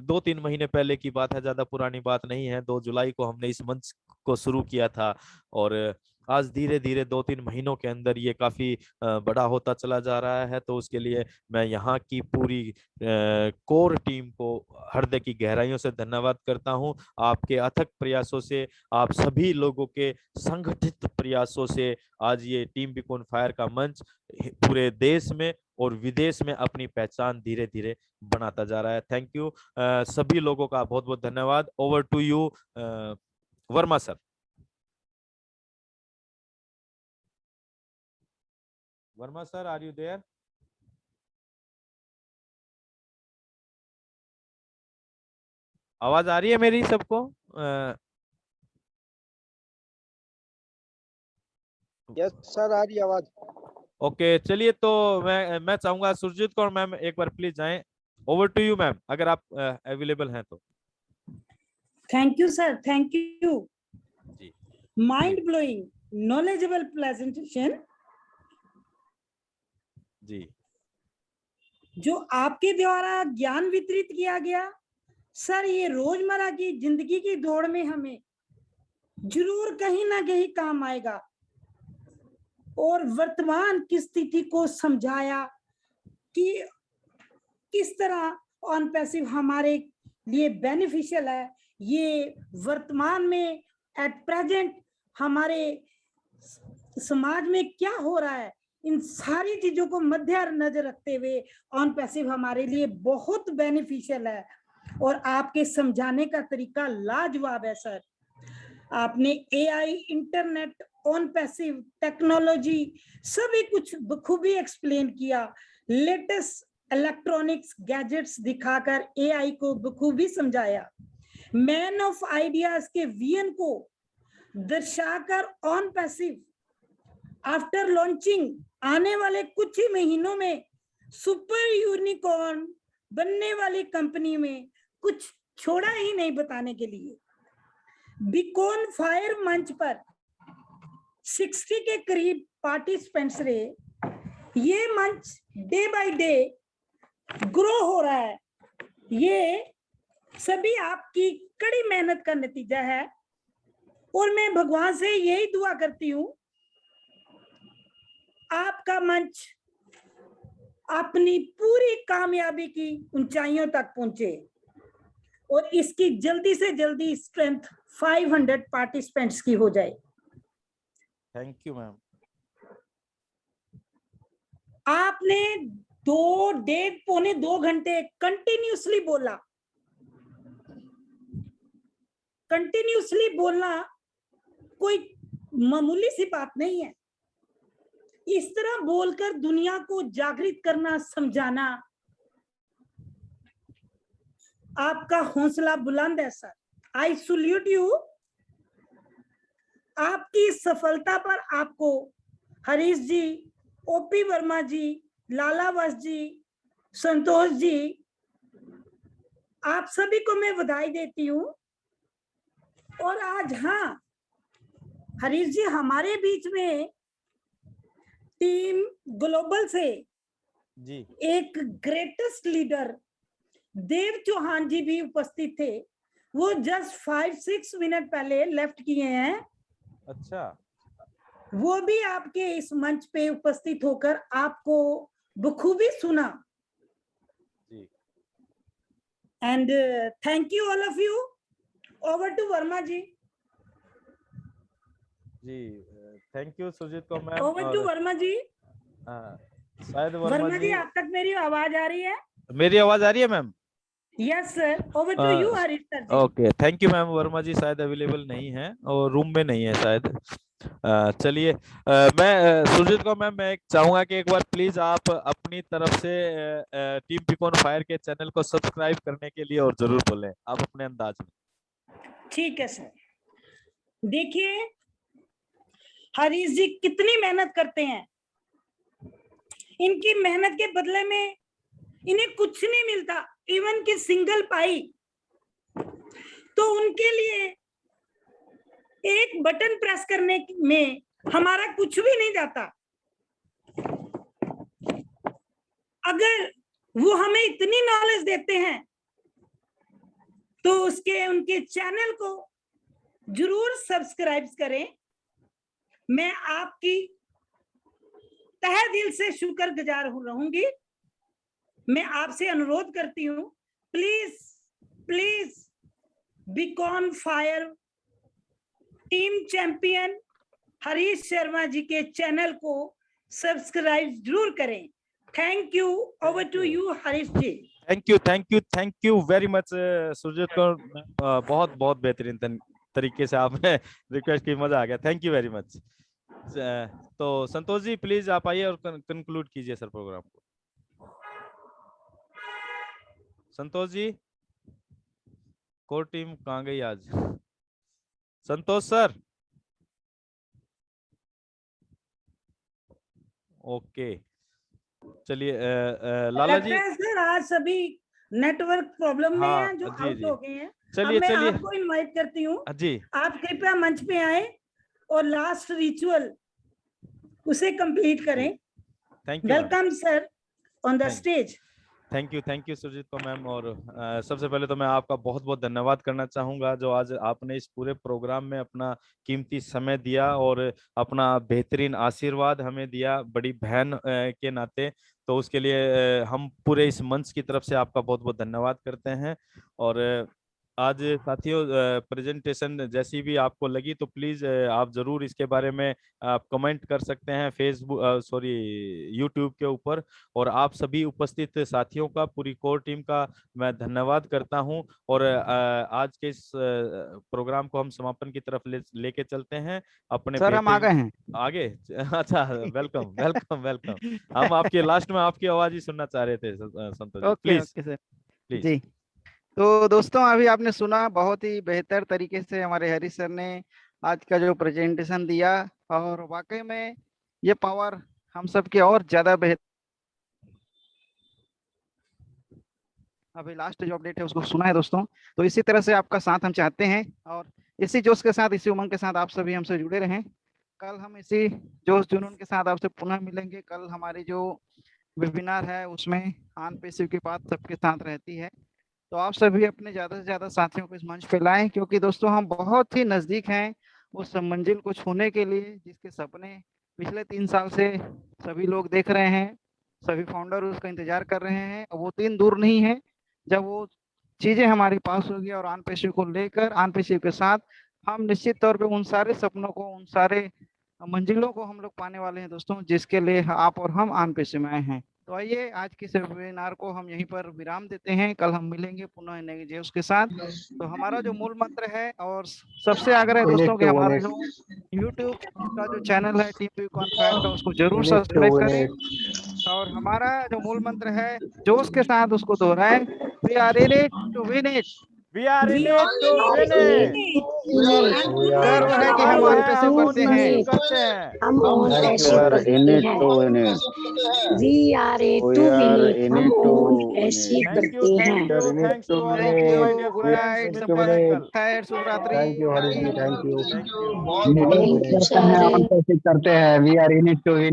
2-3 महीने पहले की बात है, ज्यादा पुरानी बात नहीं है। 2 जुलाई को हमने इस मंच को शुरू किया था, और आज धीरे धीरे 2-3 महीनों के अंदर ये काफी बड़ा होता चला जा रहा है। तो उसके लिए मैं यहाँ की पूरी कोर टीम को हृदय की गहराइयों से धन्यवाद करता हूं। आपके अथक प्रयासों से, आप सभी लोगों के संगठित प्रयासों से आज ये टीम बीकॉन फायर का मंच पूरे देश में और विदेश में अपनी पहचान धीरे धीरे बनाता जा रहा है। थैंक यू सभी लोगों का बहुत बहुत धन्यवाद। Over to you Verma sir. Verma sir, are you there? आवाज आ रही है मेरी सबको? यस सर, आ रही आवाज। ओके, चलिए तो मैं चाहूंगा सुरजीत कौर मैम एक बार प्लीज जाएं। ओवर टू यू मैम, अगर आप अवेलेबल हैं तो। Thank you sir, thank you. जी, माइंड ब्लोइंग नॉलेजेबल प्रेजेंटेशन जी, जो आपके द्वारा ज्ञान वितरित किया गया सर, ये रोजमर्रा की जिंदगी की दौड़ में हमें जरूर कहीं ना कहीं काम आएगा। और वर्तमान की स्थिति को समझाया कि किस तरह ऑन पैसिव हमारे लिए बेनिफिशियल है। ये वर्तमान में एट प्रेजेंट हमारे समाज में क्या हो रहा है, इन सारी चीजों को मद्देनजर रखते हुए ऑन पैसिव हमारे लिए बहुत बेनिफिशियल है। और आपके समझाने का तरीका लाजवाब है सर। आपने AI, internet, on passive technology सभी कुछ बखूबी एक्सप्लेन किया। लेटेस्ट इलेक्ट्रॉनिक्स गैजेट्स दिखाकर एआई को बखूबी समझाया। मैन ऑफ आइडियाज के विजन को दर्शाकर ऑन पैसिव आफ्टर लॉन्चिंग आने वाले कुछ ही महीनों में सुपर यूनिकॉर्न बनने वाली कंपनी में कुछ छोड़ा ही नहीं बताने के लिए। बीकॉन फायर मंच पर 60 के करीब पार्टिसिपेंट्स रहे। ये मंच डे बाय डे ग्रो हो रहा है। ये सभी आपकी कड़ी मेहनत का नतीजा है। और मैं भगवान से यही दुआ करती हूं, आपका मंच अपनी पूरी कामयाबी की ऊंचाइयों तक पहुंचे और इसकी जल्दी से जल्दी स्ट्रेंथ 500 पार्टिसिपेंट्स की हो जाए। Thank you ma'am. आपने 2.5-2 घंटे कंटिन्यूसली बोला। कंटिन्यूसली बोलना कोई मामूली सी बात नहीं है। इस तरह बोलकर दुनिया को जागृत करना, समझाना, आपका हौसला बुलंद है सर। I salute you. आपकी सफलता पर आपको हरीश जी, ओपी वर्मा जी, लाला वस जी, संतोष जी, आप सभी को मैं बधाई देती हूँ। और आज हाँ हरीश जी, हमारे बीच में टीम ग्लोबल से जी एक ग्रेटेस्ट लीडर देव चौहान जी भी उपस्थित थे। वो जस्ट 5-6 मिनट पहले लेफ्ट किए हैं। अच्छा, वो भी आपके इस मंच पे उपस्थित होकर आपको बखूबी सुना। जी and thank you all of you. Over to Verma ji. जी थैंक यू सुरजीत को ma'am. Over to Verma ji. शायद वर्मा जी, आप तक मेरी आवाज आ रही है? मेरी आवाज आ रही है ma'am? Yes sir. Over to you Harish sir ji. Okay, thank you ma'am. Verma ji शायद अवेलेबल नहीं है और रूम में नहीं है शायद। चलिए, मैं सुरजीत को मैं चाहूंगा कि एक बार प्लीज आप अपनी तरफ से टीम बीकॉन फायर के चैनल को सब्सक्राइब करने के लिए और जरूर बोलें आप अपने अंदाज में। ठीक है सर। देखिए हरीश जी कितनी मेहनत करते हैं। इनकी मेहनत के बदले में इन्हें कुछ नहीं मिलता, इवन की सिंगल पाई। तो उनके लिए एक बटन प्रेस करने में हमारा कुछ भी नहीं जाता। अगर वो हमें इतनी नॉलेज देते हैं तो उनके चैनल को जरूर सब्सक्राइब करें। मैं आपकी तहे दिल से शुक्रगुजार रहूंगी। मैं आपसे अनुरोध करती हूँ, please please beacon fire team champion Harish Sharma ji के चैनल को सब्सक्राइब जरूर करें। Thank you. Over to you Harish ji. Thank you very much Surjeet को। बहुत बहुत बेहतरीन तरीके से आपने रिक्वेस्ट की, मजा आ गया। Thank you very much. तो संतोष जी प्लीज आप आइए और कंक्लूड कीजिए सर प्रोग्राम को। संतोष जी, कोर टीम कहाँ गई आज? संतोष सर। ओके, चलिए लाला जी। सर आज सभी नेटवर्क प्रॉब्लम में हैं, जो जी आउट जी हो गए हैं। चलिए अब मैं चलिए आपको इनवाइट करती हूँ, जी आप कृपया मंच पे आए और लास्ट रिचुअल उसे कंप्लीट करें। Thank you welcome sir on the stage. Thank you Surjeet को मैम। और सबसे पहले तो मैं आपका बहुत बहुत धन्यवाद करना चाहूंगा जो आज आपने इस पूरे प्रोग्राम में अपना कीमती समय दिया और अपना बेहतरीन आशीर्वाद हमें दिया बड़ी बहन के नाते। तो उसके लिए हम पूरे इस मंच की तरफ से आपका बहुत बहुत धन्यवाद करते हैं। और आज साथियों प्रेजेंटेशन जैसी भी आपको लगी तो प्लीज आप जरूर इसके बारे में आप कमेंट कर सकते हैं फेसबुक यूट्यूब के ऊपर। और आप सभी उपस्थित साथियों का, पूरी कोर टीम का मैं धन्यवाद करता हूं। और आज के इस प्रोग्राम को हम समापन की तरफ लेके चलते हैं अपने सर हम आ गए हैं आगे। अच्छा, वेलकम वेलकम वेलकम। हम आपके लास्ट में आपकी आवाज ही सुनना चाह रहे थे Santosh ji. Okay please okay sir please. जी। तो दोस्तों अभी आपने सुना, बहुत ही बेहतर तरीके से हमारे हरीश सर ने आज का जो प्रेजेंटेशन दिया। और वाकई में ये पावर हम सब के और ज्यादा बेहतर। अभी लास्ट जो अपडेट है उसको सुना है दोस्तों। तो इसी तरह से आपका साथ हम चाहते हैं और इसी जोश के साथ, इसी उमंग के साथ आप सभी हमसे जुड़े रहें। कल हम इसी जोश जुनून के साथ आपसे पुनः मिलेंगे। कल हमारी जो वेबिनार है उसमें ऑन पेसिव की बात सबके साथ रहती है। तो आप सभी अपने ज्यादा से ज्यादा साथियों को इस मंच पे लाएं, क्योंकि दोस्तों हम बहुत ही नजदीक हैं उस मंजिल को छूने के लिए जिसके सपने पिछले 3 साल से सभी लोग देख रहे हैं, सभी फाउंडर उसका इंतजार कर रहे हैं। वो 3 दूर नहीं है जब वो चीजें हमारे पास होगी और ऑन पेसिव को लेकर, ऑन पेसिव के साथ हम निश्चित तौर पे उन सारे सपनों को, उन सारे मंजिलों को हम लोग पाने वाले हैं दोस्तों, जिसके लिए आप और हम आन पेशे में आए हैं। तो आइए आज के इस वेबिनार को हम यहीं पर विराम देते हैं। कल हम मिलेंगे पुनः नए न्यूज़ के साथ। तो हमारा जो मूल मंत्र है और सबसे आग्रह है दोस्तों कि हमारा जो यूट्यूब का जो चैनल है टीम बीकॉन फायर का, उसको जरूर सब्सक्राइब करें। और हमारा जो मूल मंत्र है जोश के साथ उसको दोहराएं, we are in it to win it. We are in it to win it. गर्व है कि हम आन पेशे हम करते हैं। करते हैं। हम ऑन पैसे करते हैं। We are a to win it, हम ऑन पैसे Thank you, करते thank हैं। you, thanks to all of thank you, you, my dear good friends. Night, मिलते हैं कल। खैर, शुभ रात्रि। Thank you Harish ji, thank you. Thank you. Thank you करते हैं, ऑन पैसे करते हैं, we are in it to win.